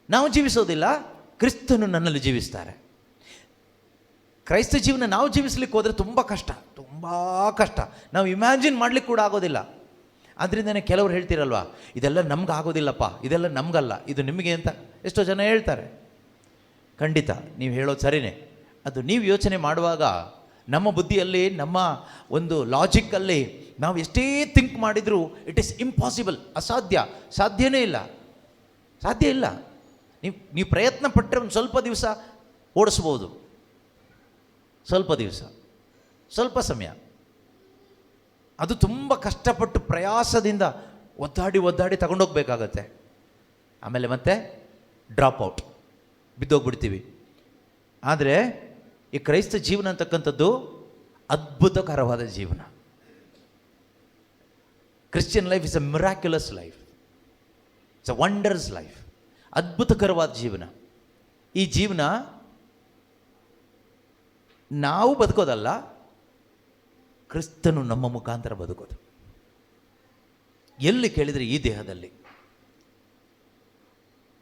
ನಾವು ಜೀವಿಸೋದಿಲ್ಲ, ಕ್ರಿಸ್ತನು ನನ್ನಲ್ಲಿ ಜೀವಿಸ್ತಾರೆ. ಕ್ರೈಸ್ತ ಜೀವನ ನಾವು ಜೀವಿಸ್ಲಿಕ್ಕೆ ಹೋದರೆ ತುಂಬ ಕಷ್ಟ, ನಾವು ಇಮ್ಯಾಜಿನ್ ಮಾಡ್ಲಿಕ್ಕೆ ಕೂಡ ಆಗೋದಿಲ್ಲ. ಆದ್ದರಿಂದನೇ ಕೆಲವರು ಹೇಳ್ತಿರಲ್ವಾ, ಇದೆಲ್ಲ ನಮ್ಗೆ ಆಗೋದಿಲ್ಲಪ್ಪ, ಇದೆಲ್ಲ ನಮಗಲ್ಲ, ಇದು ನಿಮಗೆ ಅಂತ ಎಷ್ಟೋ ಜನ ಹೇಳ್ತಾರೆ. ಖಂಡಿತ ನೀವು ಹೇಳೋದು ಸರಿಯೇ. ಅದು ನೀವು ಯೋಚನೆ ಮಾಡುವಾಗ ನಮ್ಮ ಬುದ್ಧಿಯಲ್ಲಿ, ನಮ್ಮ ಒಂದು ಲಾಜಿಕ್ಕಲ್ಲಿ ನಾವು ಎಷ್ಟೇ ಥಿಂಕ್ ಮಾಡಿದರೂ ಇಟ್ ಈಸ್ ಇಂಪಾಸಿಬಲ್, ಅಸಾಧ್ಯ, ಸಾಧ್ಯನೇ ಇಲ್ಲ, ಸಾಧ್ಯ ಇಲ್ಲ. ನೀವು ಪ್ರಯತ್ನ ಪಟ್ಟರೆ ಒಂದು ಸ್ವಲ್ಪ ದಿವಸ ಓಡಿಸ್ಬೋದು, ಸ್ವಲ್ಪ ದಿವಸ, ಸ್ವಲ್ಪ ಸಮಯ. ಅದು ತುಂಬ ಕಷ್ಟಪಟ್ಟು ಪ್ರಯಾಸದಿಂದ ಒದ್ದಾಡಿ ತಗೊಂಡೋಗ್ಬೇಕಾಗತ್ತೆ. ಆಮೇಲೆ ಮತ್ತೆ ಡ್ರಾಪ್ ಔಟ್, ಬಿದ್ದೋಗ್ಬಿಡ್ತೀವಿ. ಆದರೆ ಈ ಕ್ರೈಸ್ತ ಜೀವನ ಅಂತಕ್ಕಂಥದ್ದು ಅದ್ಭುತಕರವಾದ ಜೀವನ. Christian life is a miraculous life, it's a wonders life. ಅದ್ಭುತಕರವಾದ ಜೀವನ. ಈ ಜೀವನ ನಾವು ಬದುಕೋದಲ್ಲ, ಕ್ರಿಸ್ತನು ನಮ್ಮ ಮುಖಾಂತರ ಬದುಕೋದು. ಎಲ್ಲಿ ಕೇಳಿದರೆ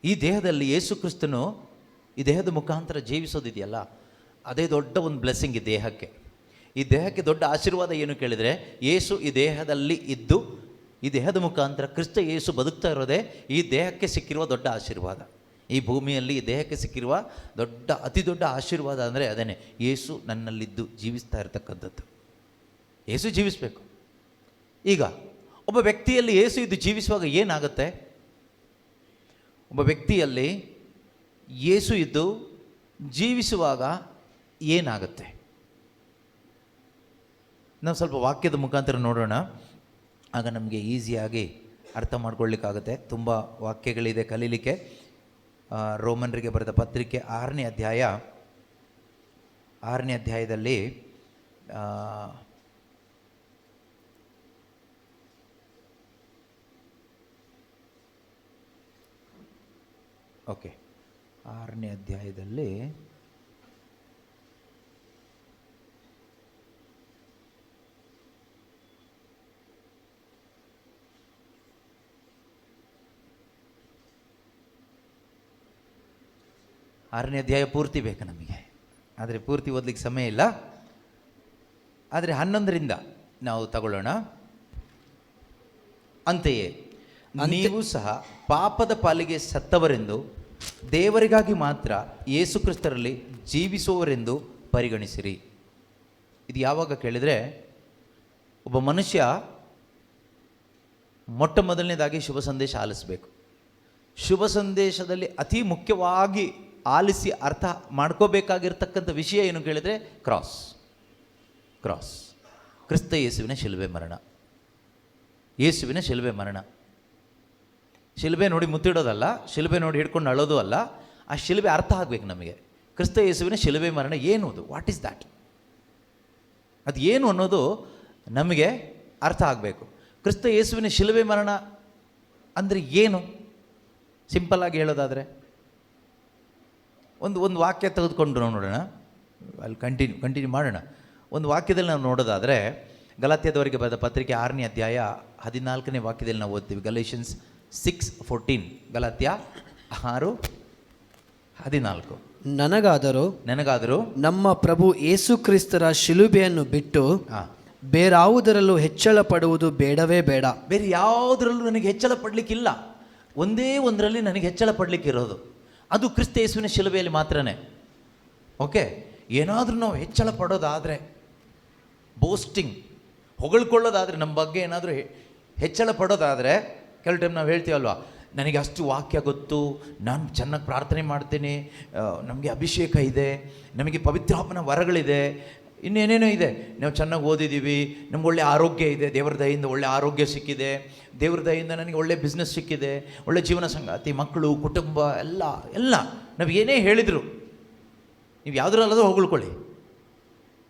ಈ ದೇಹದಲ್ಲಿ ಯೇಸು ಕ್ರಿಸ್ತನು ಈ ದೇಹದ ಮುಖಾಂತರ ಜೀವಿಸೋದಿದೆಯಲ್ಲ, ಅದೇ ದೊಡ್ಡ ಒಂದು ಬ್ಲೆಸ್ಸಿಂಗ್ ಈ ದೇಹಕ್ಕೆ. ಈ ದೇಹಕ್ಕೆ ದೊಡ್ಡ ಆಶೀರ್ವಾದ ಏನು ಕೇಳಿದರೆ, ಯೇಸು ಈ ದೇಹದಲ್ಲಿ ಇದ್ದು ಈ ದೇಹದ ಮುಖಾಂತರ ಕ್ರಿಸ್ತ ಯೇಸು ಬದುಕ್ತಾ ಇರೋದೇ ಈ ದೇಹಕ್ಕೆ ಸಿಕ್ಕಿರುವ ದೊಡ್ಡ ಆಶೀರ್ವಾದ. ಈ ಭೂಮಿಯಲ್ಲಿ ಈ ದೇಹಕ್ಕೆ ಸಿಕ್ಕಿರುವ ಅತಿ ದೊಡ್ಡ ಆಶೀರ್ವಾದ ಅಂದರೆ ಅದೇನೆ, ಯೇಸು ನನ್ನಲ್ಲಿದ್ದು ಜೀವಿಸ್ತಾ ಇರತಕ್ಕಂಥದ್ದು. ಯೇಸು ಜೀವಿಸಬೇಕು. ಈಗ ಒಬ್ಬ ವ್ಯಕ್ತಿಯಲ್ಲಿ ಯೇಸು ಇದ್ದು ಜೀವಿಸುವಾಗ ಏನಾಗುತ್ತೆ? ಒಬ್ಬ ವ್ಯಕ್ತಿಯಲ್ಲಿ ಯೇಸು ಇದ್ದು ಜೀವಿಸುವಾಗ ಏನಾಗುತ್ತೆ? ನಾವು ಸ್ವಲ್ಪ ವಾಕ್ಯದ ಮುಖಾಂತರ ನೋಡೋಣ, ಆಗ ನಮಗೆ ಈಸಿಯಾಗಿ ಅರ್ಥ ಮಾಡ್ಕೊಳ್ಳಿಕ್ಕಾಗುತ್ತೆ. ತುಂಬ ವಾಕ್ಯಗಳಿದೆ ಕಲೀಲಿಕ್ಕೆ. ರೋಮನ್ರಿಗೆ ಬರೆದ ಪತ್ರಿಕೆ 6ನೇ ಅಧ್ಯಾಯದಲ್ಲಿ ಓಕೆ 6ನೇ ಅಧ್ಯಾಯದಲ್ಲಿ ಆರನೇ ಅಧ್ಯಾಯ ಪೂರ್ತಿ ಬೇಕು ನಮಗೆ, ಆದರೆ ಪೂರ್ತಿ ಓದಲಿಕ್ಕೆ ಸಮಯ ಇಲ್ಲ. ಆದರೆ 11ರಿಂದ ನಾವು ತಗೊಳ್ಳೋಣ. ಅಂತೆಯೇ ನೀವು ಸಹ ಪಾಪದ ಪಾಲಿಗೆ ಸತ್ತವರೆಂದು ದೇವರಿಗಾಗಿ ಮಾತ್ರ ಯೇಸು ಕ್ರಿಸ್ತರಲ್ಲಿ ಜೀವಿಸುವವರೆಂದು ಪರಿಗಣಿಸಿರಿ. ಇದು ಯಾವಾಗ ಕೇಳಿದರೆ, ಒಬ್ಬ ಮನುಷ್ಯ ಮೊಟ್ಟ ಮೊದಲನೇದಾಗಿ ಶುಭ ಸಂದೇಶ ಆಲಿಸಬೇಕು. ಶುಭ ಸಂದೇಶದಲ್ಲಿ ಅತಿ ಮುಖ್ಯವಾಗಿ ಆಲಿಸಿ ಅರ್ಥ ಮಾಡ್ಕೋಬೇಕಾಗಿರ್ತಕ್ಕಂಥ ವಿಷಯ ಏನು ಕೇಳಿದರೆ, ಕ್ರಾಸ್, ಕ್ರಿಸ್ತ ಯೇಸುವಿನ ಶಿಲುಬೆ ಮರಣ. ಯೇಸುವಿನ ಶಿಲುಬೆ ಮರಣ. ಶಿಲುಬೆ ನೋಡಿ ಮುತ್ತಿಡೋದಲ್ಲ, ಶಿಲುಬೆ ನೋಡಿ ಹಿಡ್ಕೊಂಡು ಅಳೋದು ಅಲ್ಲ. ಆ ಶಿಲುಬೆ ಅರ್ಥ ಆಗಬೇಕು ನಮಗೆ. ಕ್ರಿಸ್ತ ಯೇಸುವಿನ ಶಿಲುಬೆ ಮರಣ ಏನು, ಅದು ವಾಟ್ ಈಸ್ ದ್ಯಾಟ್, ಅದು ಏನು ಅನ್ನೋದು ನಮಗೆ ಅರ್ಥ ಆಗಬೇಕು. ಕ್ರಿಸ್ತ ಯೇಸುವಿನ ಶಿಲುಬೆ ಮರಣ ಅಂದರೆ ಏನು? ಸಿಂಪಲ್ಲಾಗಿ ಹೇಳೋದಾದರೆ ಒಂದು ವಾಕ್ಯ ತೆಗೆದುಕೊಂಡು ನಾವು ನೋಡೋಣ. ಅಲ್ಲಿ ಕಂಟಿನ್ಯೂ ಮಾಡೋಣ. ಒಂದು ವಾಕ್ಯದಲ್ಲಿ ನಾವು ನೋಡೋದಾದರೆ, ಗಲಾತ್ಯದವರಿಗೆ ಬರೆದ ಪತ್ರಿಕೆ 6ನೇ ಅಧ್ಯಾಯ 14ನೇ ವಾಕ್ಯದಲ್ಲಿ ನಾವು ಓದ್ತೀವಿ. ಗಲೇಷಿಯನ್ಸ್ 6:14. ಗಲಾತ್ಯ 6:14. ನನಗಾದರೂ ನಮ್ಮ ಪ್ರಭು ಯೇಸು ಕ್ರಿಸ್ತರ ಶಿಲುಬೆಯನ್ನು ಬಿಟ್ಟು ಬೇರಾವುದರಲ್ಲೂ ಹೆಚ್ಚಳ ಪಡುವುದು ಬೇಡವೇ ಬೇಡ. ಬೇರೆ ಯಾವುದರಲ್ಲೂ ನನಗೆ ಹೆಚ್ಚಳ ಪಡಲಿಕ್ಕಿಲ್ಲ. ಒಂದೇ ಒಂದರಲ್ಲಿ ನನಗೆ ಹೆಚ್ಚಳ ಪಡಲಿಕ್ಕಿರೋದು, ಅದು ಕ್ರಿಸ್ತ ಯೇಸುವಿನ ಶಿಲುಬೆಯಲ್ಲಿ ಮಾತ್ರನೇ. ಓಕೆ, ಏನಾದರೂ ನಾವು ಹೆಚ್ಚಳ ಪಡೋದಾದರೆ, ಬೋಸ್ಟಿಂಗ್, ಹೊಗಳ್ಕೊಳ್ಳೋದಾದರೆ, ನಮ್ಮ ಬಗ್ಗೆ ಏನಾದರೂ ಹೆಚ್ಚಳ ಪಡೋದಾದರೆ, ಕೆಲವು ಟೈಮ್ ನಾವು ಹೇಳ್ತೀವಲ್ವ, ನನಗೆ ಅಷ್ಟು ವಾಕ್ಯ ಗೊತ್ತು, ನಾನು ಚೆನ್ನಾಗಿ ಪ್ರಾರ್ಥನೆ ಮಾಡ್ತೀನಿ, ನಮಗೆ ಅಭಿಷೇಕ ಇದೆ, ನಮಗೆ ಪವಿತ್ರಾತ್ಮನ ವರಗಳಿದೆ, ಇನ್ನೇನೇನೋ ಇದೆ, ನಾವು ಚೆನ್ನಾಗಿ ಓದಿದ್ದೀವಿ, ನಮ್ಗೆ ಒಳ್ಳೆ ಆರೋಗ್ಯ ಇದೆ, ದೇವರ ದಯೆಯಿಂದ ಒಳ್ಳೆ ಆರೋಗ್ಯ ಸಿಕ್ಕಿದೆ, ದೇವ್ರ ದಯೆಯಿಂದ ನನಗೆ ಒಳ್ಳೆ ಬಿಸ್ನೆಸ್ ಸಿಕ್ಕಿದೆ, ಒಳ್ಳೆ ಜೀವನ ಸಂಗಾತಿ, ಮಕ್ಕಳು, ಕುಟುಂಬ ಎಲ್ಲ ನಾವು ಏನೇ ಹೇಳಿದರು, ನೀವು ಯಾವುದ್ರಲ್ಲಾದರೂ ಹೊಗಳ್ಕೊಳ್ಳಿ.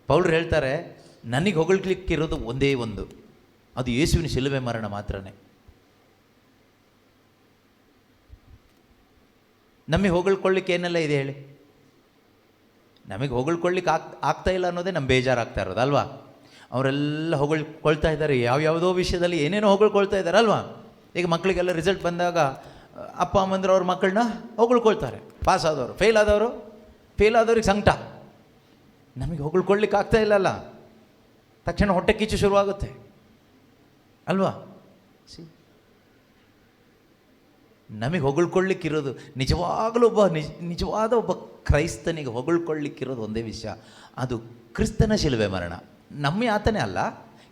ಪೌಲರು ಹೇಳ್ತಾರೆ, ನನಗೆ ಹೊಗಳ್ಲಿಕ್ಕಿರೋದು ಒಂದೇ ಒಂದು, ಅದು ಯೇಸುವಿನ ಶಿಲುಬೆ ಮರಣ ಮಾತ್ರನೇ. ನಮಗೆ ಹೊಗಳ್ಕೊಳ್ಳಿಕ್ಕೆ ಏನೆಲ್ಲ ಇದೆ ಹೇಳಿ? ನಮಗೆ ಹೊಗಳ್ಕೊಳ್ಳಿಕ್ಕೆ ಆಗ್ತಾ ಇಲ್ಲ ಅನ್ನೋದೇ ನಮ್ಮ ಬೇಜಾರಾಗ್ತಾ ಇರೋದು ಅಲ್ವಾ? ಅವರೆಲ್ಲ ಹೊಗಳ್ಕೊಳ್ತಾ ಇದ್ದಾರೆ, ಯಾವ್ಯಾವುದೋ ವಿಷಯದಲ್ಲಿ ಏನೇನೋ ಹೊಗಳ್ಕೊಳ್ತಾ ಇದ್ದಾರೆ ಅಲ್ವಾ? ಈಗ ಮಕ್ಕಳಿಗೆಲ್ಲ ರಿಸಲ್ಟ್ ಬಂದಾಗ ಅಪ್ಪ ಅಮ್ಮಂದ್ರೆ ಅವ್ರ ಮಕ್ಕಳನ್ನ ಹೊಗಳ್ಕೊಳ್ತಾರೆ. ಪಾಸ್ ಆದವರು, ಫೇಲ್ ಆದವ್ರಿಗೆ ಸಂಕಟ. ನಮಗೆ ಹೊಗಳ್ಕೊಳ್ಳಿಕ್ಕೆ ಆಗ್ತಾ ಇಲ್ಲಲ್ಲ, ತಕ್ಷಣ ಹೊಟ್ಟೆ ಕಿಚ್ಚು ಶುರುವಾಗುತ್ತೆ ಅಲ್ವಾ? ನಮಗೆ ಹೊಗಳ್ಕೊಳ್ಳಿಕ್ಕಿರೋದು ನಿಜವಾಗಲೂ ನಿಜವಾದ ಒಬ್ಬ ಕ್ರೈಸ್ತನಿಗೆ ಹೊಗಳ್ಕೊಳ್ಳಿಕ್ಕಿರೋದು ಒಂದೇ ವಿಷಯ, ಅದು ಕ್ರಿಸ್ತನ ಶಿಲುಬೆ ಮರಣ. ನಮ್ಮ ಯಾತನೆ ಅಲ್ಲ.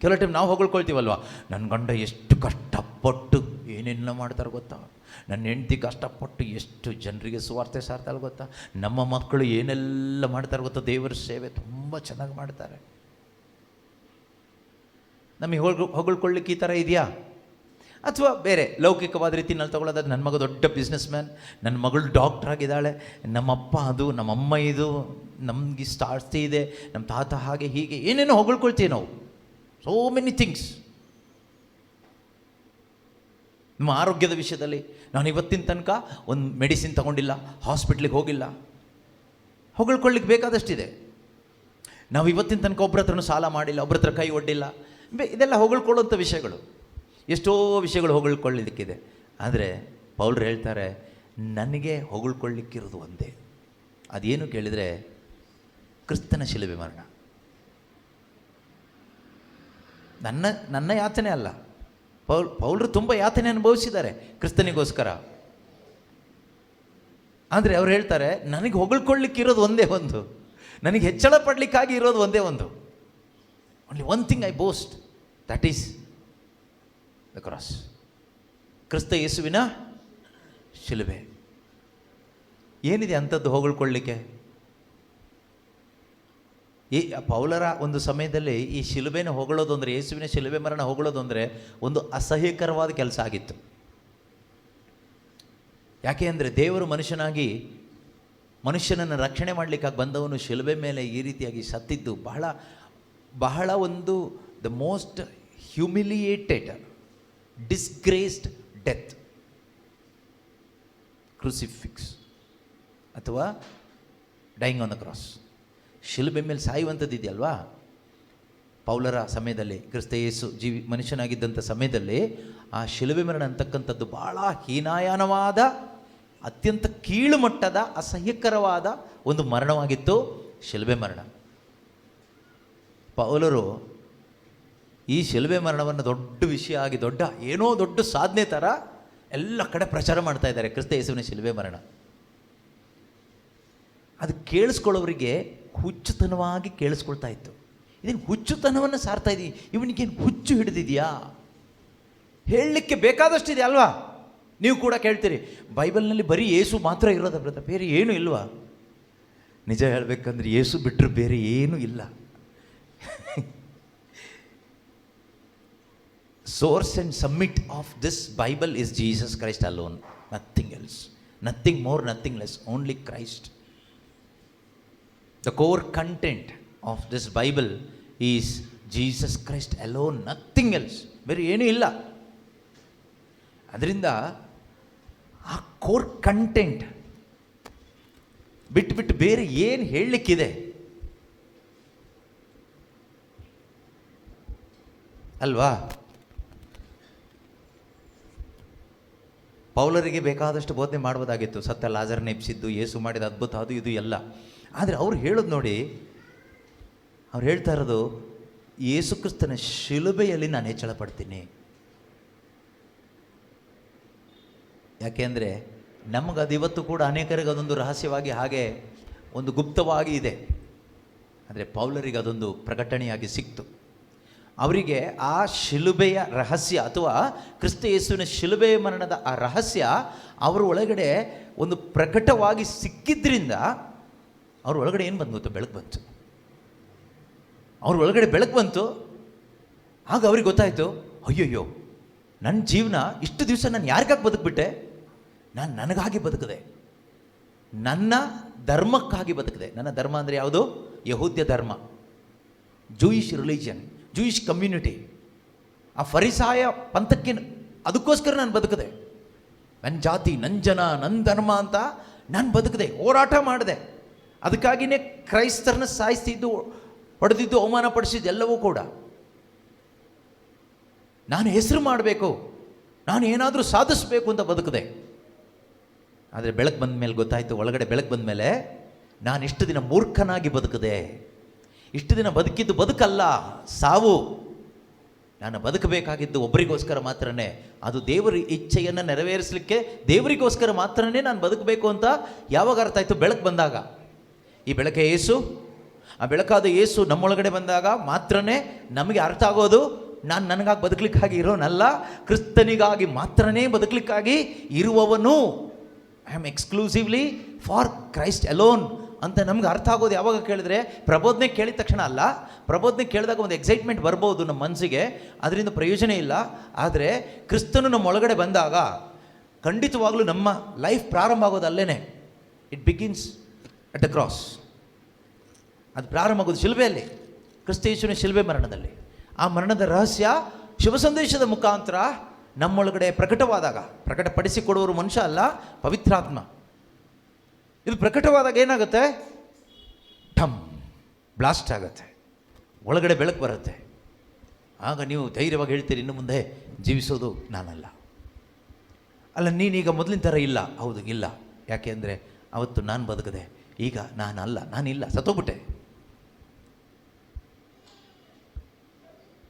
ಕೆಲವು ಟೈಮ್ ನಾವು ಹೊಗಳ್ಕೊಳ್ತೀವಲ್ವ, ನನ್ನ ಗಂಡ ಎಷ್ಟು ಕಷ್ಟಪಟ್ಟು ಏನೆಲ್ಲ ಮಾಡ್ತಾರೆ ಗೊತ್ತಾ, ನನ್ನ ಹೆಂಡತಿ ಕಷ್ಟಪಟ್ಟು ಎಷ್ಟು ಜನರಿಗೆ ಸುವಾರ್ತೆ ಸಾರ್ತಾರೆ ಗೊತ್ತಾ, ನಮ್ಮ ಮಕ್ಕಳು ಏನೆಲ್ಲ ಮಾಡ್ತಾರೆ ಗೊತ್ತಾ, ದೇವರ ಸೇವೆ ತುಂಬ ಚೆನ್ನಾಗಿ ಮಾಡ್ತಾರೆ. ನಮಗೆ ಹೊಗಳ್ಕೊಳ್ಳಿಕ್ಕೆ ಈ ಥರ ಇದೆಯಾ? ಅಥವಾ ಬೇರೆ ಲೌಕಿಕವಾದ ರೀತಿಯಲ್ಲಿ ತಗೊಳ್ಳೋದಾದ್ರೆ, ನನ್ನ ಮಗ ದೊಡ್ಡ ಬಿಸ್ನೆಸ್ ಮ್ಯಾನ್, ನನ್ನ ಮಗಳು ಡಾಕ್ಟರ್ ಆಗಿದ್ದಾಳೆ, ನಮ್ಮಪ್ಪ ಅದು, ನಮ್ಮಮ್ಮ ಇದು, ನಮ್ಗೆ ಇಷ್ಟು ಆಸ್ತಿ ಇದೆ, ನಮ್ಮ ತಾತ ಹಾಗೆ ಹೀಗೆ ಏನೇನೋ ಹೊಗಳ್ಕೊಳ್ತೀವಿ ನಾವು. So many things. ನಮ್ಮ ಆರೋಗ್ಯದ ವಿಷಯದಲ್ಲಿ ನಾನು ಇವತ್ತಿನ ತನಕ ಒಂದು ಮೆಡಿಸಿನ್ ತಗೊಂಡಿಲ್ಲ, ಹಾಸ್ಪಿಟ್ಲಿಗೆ ಹೋಗಿಲ್ಲ, ಹೊಗಳ್ಕೊಳ್ಳಿಕ್ಕೆ ಬೇಕಾದಷ್ಟಿದೆ. ನಾವು ಇವತ್ತಿನ ತನಕ ಒಬ್ಬರ ಹತ್ರನೂ ಸಾಲ ಮಾಡಿಲ್ಲ, ಒಬ್ಬರ ಹತ್ರ ಕೈ ಒಡ್ಡಿಲ್ಲ, ಇದೆಲ್ಲ ಹೊಗಳ್ಕೊಳ್ಳೋಂಥ ವಿಷಯಗಳು. ಎಷ್ಟೋ ವಿಷಯಗಳು ಹೊಗಳ್ಕೊಳ್ಳಿಕ್ಕಿದೆ. ಆದರೆ ಪೌಲ್ರು ಹೇಳ್ತಾರೆ, ನನಗೆ ಹೊಗಳ್ಕೊಳ್ಳಿಕ್ಕಿರೋದು ಒಂದೇ. ಅದೇನು ಕೇಳಿದರೆ ಕ್ರಿಸ್ತನ ಶಿಲುಬೆ ಮರಣ. ನನ್ನ ಯಾತನೆ ಅಲ್ಲ. ಪೌಲ್ರು ತುಂಬ ಯಾತನೆ ಅನುಭವಿಸಿದ್ದಾರೆ ಕ್ರಿಸ್ತನಿಗೋಸ್ಕರ. ಆದರೆ ಅವ್ರು ಹೇಳ್ತಾರೆ, ನನಗೆ ಹೊಗಳ್ಕೊಳ್ಳಿಕ್ಕಿರೋದು ಒಂದೇ ಒಂದು, ನನಗೆ ಹೆಚ್ಚಳ ಪಡಲಿಕ್ಕಾಗಿ ಇರೋದು ಒಂದೇ ಒಂದು. Only one thing I boast, that is the cross. ಕ್ರಿಸ್ತ ಯೇಸುವಿನ ಶಿಲುಬೆ. ಏನಿದೆ ಅಂಥದ್ದು ಹೊಗಳ್ಕೊಳ್ಳಿಕ್ಕೆ? ಈ ಪೌಲರ ಒಂದು ಸಮಯದಲ್ಲಿ ಈ ಶಿಲುಬೆನ ಹೊಗಳೋದು ಅಂದರೆ, ಯೇಸುವಿನ ಶಿಲುಬೆ ಮರಣ ಹೊಗಳೋದು ಅಂದರೆ ಒಂದು ಅಸಹ್ಯಕರವಾದ ಕೆಲಸ ಆಗಿತ್ತು. ಯಾಕೆ ಅಂದರೆ, ದೇವರು ಮನುಷ್ಯನನ್ನು ರಕ್ಷಣೆ ಮಾಡಲಿಕ್ಕಾಗಿ ಬಂದವನು ಶಿಲುಬೆ ಮೇಲೆ ಈ ರೀತಿಯಾಗಿ ಸತ್ತಿದ್ದು ಬಹಳ ಒಂದು ದ ಮೋಸ್ಟ್ ಹ್ಯೂಮಿಲಿಯೇಟೆಡ್, ಡಿಸ್ಗ್ರೇಸ್ಡ್ ಡೆತ್, ಕ್ರೂಸಿಫಿಕ್ಸ್ ಅಥವಾ ಡೈಯಿಂಗ್ ಆನ್ ದ ಕ್ರಾಸ್. ಶಿಲುಬೆ ಮೇಲೆ ಸಾಯುವಂಥದ್ದು ಇದೆಯಲ್ವಾ, ಪೌಲರ ಸಮಯದಲ್ಲಿ, ಕ್ರಿಸ್ತ ಯೇಸು ಮನುಷ್ಯನಾಗಿದ್ದಂಥ ಸಮಯದಲ್ಲಿ ಆ ಶಿಲುಬೆ ಮರಣ ಅಂತಕ್ಕಂಥದ್ದು ಭಾಳ ಹೀನಾಯಾನವಾದ, ಅತ್ಯಂತ ಕೀಳು ಮಟ್ಟದ, ಅಸಹ್ಯಕರವಾದ ಒಂದು ಮರಣವಾಗಿತ್ತು ಶಿಲುಬೆ ಮರಣ. ಪೌಲರು ಈ ಶಿಲುಬೆ ಮರಣವನ್ನು ದೊಡ್ಡ ವಿಷಯ ಆಗಿ, ದೊಡ್ಡ ಸಾಧನೆ ಥರ ಎಲ್ಲ ಕಡೆ ಪ್ರಚಾರ ಮಾಡ್ತಾ ಇದ್ದಾರೆ, ಕ್ರಿಸ್ತ ಯೇಸುವಿನ ಶಿಲುಬೆ ಮರಣ. ಅದು ಕೇಳಿಸ್ಕೊಳ್ಳೋರಿಗೆ ಹುಚ್ಚುತನವಾಗಿ ಕೇಳಿಸ್ಕೊಳ್ತಾ ಇತ್ತು. ಇದೇನು ಹುಚ್ಚುತನವನ್ನು ಸಾರ್ತಾ ಇದ್ದೀವಿ, ಇವನಿಗೇನು ಹುಚ್ಚು ಹಿಡಿದಿದೆಯಾ? ಹೇಳಲಿಕ್ಕೆ ಬೇಕಾದಷ್ಟಿದೆ ಅಲ್ವಾ? ನೀವು ಕೂಡ ಕೇಳ್ತೀರಿ, ಬೈಬಲ್ನಲ್ಲಿ ಬರೀ ಯೇಸು ಮಾತ್ರ ಇರೋದ ಬ್ರದರ್, ಬೇರೆ ಏನೂ ಇಲ್ವಾ? ನಿಜ ಹೇಳಬೇಕಂದ್ರೆ ಯೇಸು ಬಿಟ್ಟರೆ ಬೇರೆ ಏನೂ ಇಲ್ಲ. Source and summit of this Bible is Jesus Christ alone, nothing else, nothing more, nothing less, only Christ. The core content of this Bible is Jesus Christ alone, nothing else, ಬೇರೆ ಏನೂ ಇಲ್ಲ. ಅದರಿಂದ ಆ ಕೋರ್ ಕಂಟೆಂಟ್ ಬಿಟ್ಟು ಬೇರೆ ಏನು ಹೇಳಲಿಕ್ಕಿದೆ ಅಲ್ವಾ? ಪೌಲರಿಗೆ ಬೇಕಾದಷ್ಟು ಬೋಧನೆ ಮಾಡ್ಬೋದಾಗಿತ್ತು, ಸತ್ತ ಲಾಜರ್ನ ಎಬ್ಸಿದ್ದು, ಯೇಸು ಮಾಡಿದ ಅದ್ಭುತ, ಅದು ಇದು ಎಲ್ಲ. ಆದರೆ ಅವ್ರು ಹೇಳೋದು ನೋಡಿ, ಅವ್ರು ಹೇಳ್ತಾ ಇರೋದು, ಯೇಸು ಕ್ರಿಸ್ತನ ಶಿಲುಬೆಯಲ್ಲಿ ನಾನು ಹೆಚ್ಚಳ ಪಡ್ತೀನಿ. ಯಾಕೆಂದರೆ ನಮಗದು ಇವತ್ತು ಕೂಡ ಅನೇಕರಿಗೆ ಅದೊಂದು ರಹಸ್ಯವಾಗಿ, ಹಾಗೆ ಒಂದು ಗುಪ್ತವಾಗಿ ಇದೆ. ಆದರೆ ಪೌಲರಿಗೆ ಅದೊಂದು ಪ್ರಕಟಣೆಯಾಗಿ ಸಿಕ್ತು. ಅವರಿಗೆ ಆ ಶಿಲುಬೆಯ ರಹಸ್ಯ, ಅಥವಾ ಕ್ರಿಸ್ತ ಯೇಸುವಿನ ಶಿಲುಬೆಯ ಮರಣದ ಆ ರಹಸ್ಯ ಅವರ ಒಳಗಡೆ ಒಂದು ಪ್ರಕಟವಾಗಿ ಸಿಕ್ಕಿದ್ರಿಂದ ಅವ್ರ ಒಳಗಡೆ ಏನು ಬಂತು? ಬೆಳಕು ಬಂತು. ಅವ್ರ ಒಳಗಡೆ ಬೆಳಕು ಬಂತು. ಆಗ ಅವ್ರಿಗೆ ಗೊತ್ತಾಯಿತು, ಅಯ್ಯಯ್ಯೋ, ನನ್ನ ಜೀವನ ಇಷ್ಟು ದಿವಸ ನಾನು ಯಾರಿಗಾಗಿ ಬದುಕಿಬಿಟ್ಟೆ? ನಾನು ನನಗಾಗಿ ಬದುಕಿದೆ, ನನ್ನ ಧರ್ಮಕ್ಕಾಗಿ ಬದುಕಿದೆ. ನನ್ನ ಧರ್ಮ ಅಂದರೆ ಯಾವುದು? ಯಹೂದ್ಯ ಧರ್ಮ, ಜೂಯಿಷ್ ರಿಲಿಜನ್, ಜೂಯಿಷ್ ಕಮ್ಯುನಿಟಿ, ಆ ಫರಿಸಾಯ ಪಂಥಕ್ಕೆ, ಅದಕ್ಕೋಸ್ಕರ ನಾನು ಬದುಕಿದೆ. ನನ್ನ ಜಾತಿ, ನನ್ನ ಜನ, ನನ್ನ ಧರ್ಮ ಅಂತ ನಾನು ಬದುಕಿದೆ, ಹೋರಾಟ ಮಾಡಿದೆ. ಅದಕ್ಕಾಗಿಯೇ ಕ್ರೈಸ್ತರನ್ನ ಸಾಯಿಸ್ತಿದ್ದು, ಹೊಡೆದಿದ್ದು, ಅವಮಾನ ಪಡಿಸಿದ್ದು ಎಲ್ಲವೂ ಕೂಡ ನಾನು ಹೆಸರು ಮಾಡಬೇಕು, ನಾನು ಏನಾದರೂ ಸಾಧಿಸಬೇಕು ಅಂತ ಬದುಕಿದೆ. ಆದರೆ ಬೆಳಕು ಬಂದ ಮೇಲೆ ಗೊತ್ತಾಯಿತು, ಒಳಗಡೆ ಬೆಳಕು ಬಂದ ಮೇಲೆ, ನಾನು ಇಷ್ಟು ದಿನ ಮೂರ್ಖನಾಗಿ ಬದುಕಿದೆ, ಇಷ್ಟು ದಿನ ಬದುಕಿದ್ದು ಬದುಕಲ್ಲ, ಸಾವು. ನಾನು ಬದುಕಬೇಕಾಗಿದ್ದು ಒಬ್ಬರಿಗೋಸ್ಕರ ಮಾತ್ರನೇ, ಅದು ದೇವರ ಇಚ್ಛೆಯನ್ನು ನೆರವೇರಿಸಲಿಕ್ಕೆ ದೇವರಿಗೋಸ್ಕರ ಮಾತ್ರನೇ ನಾನು ಬದುಕಬೇಕು ಅಂತ ಯಾವಾಗ ಅರ್ಥ ಆಯಿತು? ಬೆಳಕು ಬಂದಾಗ. ಈ ಬೆಳಕೆ ಯೇಸು, ಆ ಬೆಳಕಾದ ಯೇಸು ನಮ್ಮೊಳಗಡೆ ಬಂದಾಗ ಮಾತ್ರನೇ ನಮಗೆ ಅರ್ಥ ಆಗೋದು, ನಾನು ನನಗಾಗಿ ಬದುಕಲಿಕ್ಕಾಗಿ ಇರೋನಲ್ಲ, ಕ್ರಿಸ್ತನಿಗಾಗಿ ಮಾತ್ರನೇ ಬದುಕಲಿಕ್ಕಾಗಿ ಇರುವವನು. I am exclusively for Christ alone ಅಂತ ನಮ್ಗೆ ಅರ್ಥ ಆಗೋದು ಯಾವಾಗ ಕೇಳಿದ್ರೆ, ಪ್ರಬೋಧನೆ ಕೇಳಿದ ತಕ್ಷಣ ಅಲ್ಲ. ಪ್ರಬೋಧನೆ ಕೇಳಿದಾಗ ಒಂದು ಎಕ್ಸೈಟ್ಮೆಂಟ್ ಬರ್ಬೋದು ನಮ್ಮ ಮನಸ್ಸಿಗೆ, ಅದರಿಂದ ಪ್ರಯೋಜನ ಇಲ್ಲ. ಆದರೆ ಕ್ರಿಸ್ತನು ನಮ್ಮ ಒಳಗಡೆ ಬಂದಾಗ ಖಂಡಿತವಾಗ್ಲೂ ನಮ್ಮ ಲೈಫ್ ಪ್ರಾರಂಭ ಆಗೋದು ಅಲ್ಲೇ. It begins at the cross. ಅದು ಪ್ರಾರಂಭ ಆಗೋದು ಶಿಲುಬೆಯಲ್ಲಿ, ಕ್ರಿಸ್ತ ಯೇಸುವಿನ ಶಿಲುಬೆ ಮರಣದಲ್ಲಿ. ಆ ಮರಣದ ರಹಸ್ಯ ಶುಭ ಸಂದೇಶದ ಮುಖಾಂತರ ನಮ್ಮೊಳಗಡೆ ಪ್ರಕಟವಾದಾಗ, ಪ್ರಕಟಪಡಿಸಿಕೊಡುವರು ಮನುಷ್ಯ ಅಲ್ಲ, ಪವಿತ್ರಾತ್ಮ. ಇದು ಪ್ರಕಟವಾದಾಗ ಏನಾಗುತ್ತೆ? ಠಮ್ ಬ್ಲಾಸ್ಟ್ ಆಗುತ್ತೆ, ಒಳಗಡೆ ಬೆಳಕು ಬರುತ್ತೆ. ಆಗ ನೀವು ಧೈರ್ಯವಾಗಿ ಹೇಳ್ತೀರಿ, ಇನ್ನು ಮುಂದೆ ಜೀವಿಸೋದು ನಾನಲ್ಲ. ಅಲ್ಲ, ನೀನೀಗ ಮೊದಲಿನ ಥರ ಇಲ್ಲ. ಹೌದು, ಇಲ್ಲ. ಯಾಕೆ ಅಂದರೆ ಅವತ್ತು ನಾನು ಬದುಕದೆ, ಈಗ ನಾನಲ್ಲ, ನಾನಿಲ್ಲ, ಸತ್ತೋಗ್ಬಿಟ್ಟೆ.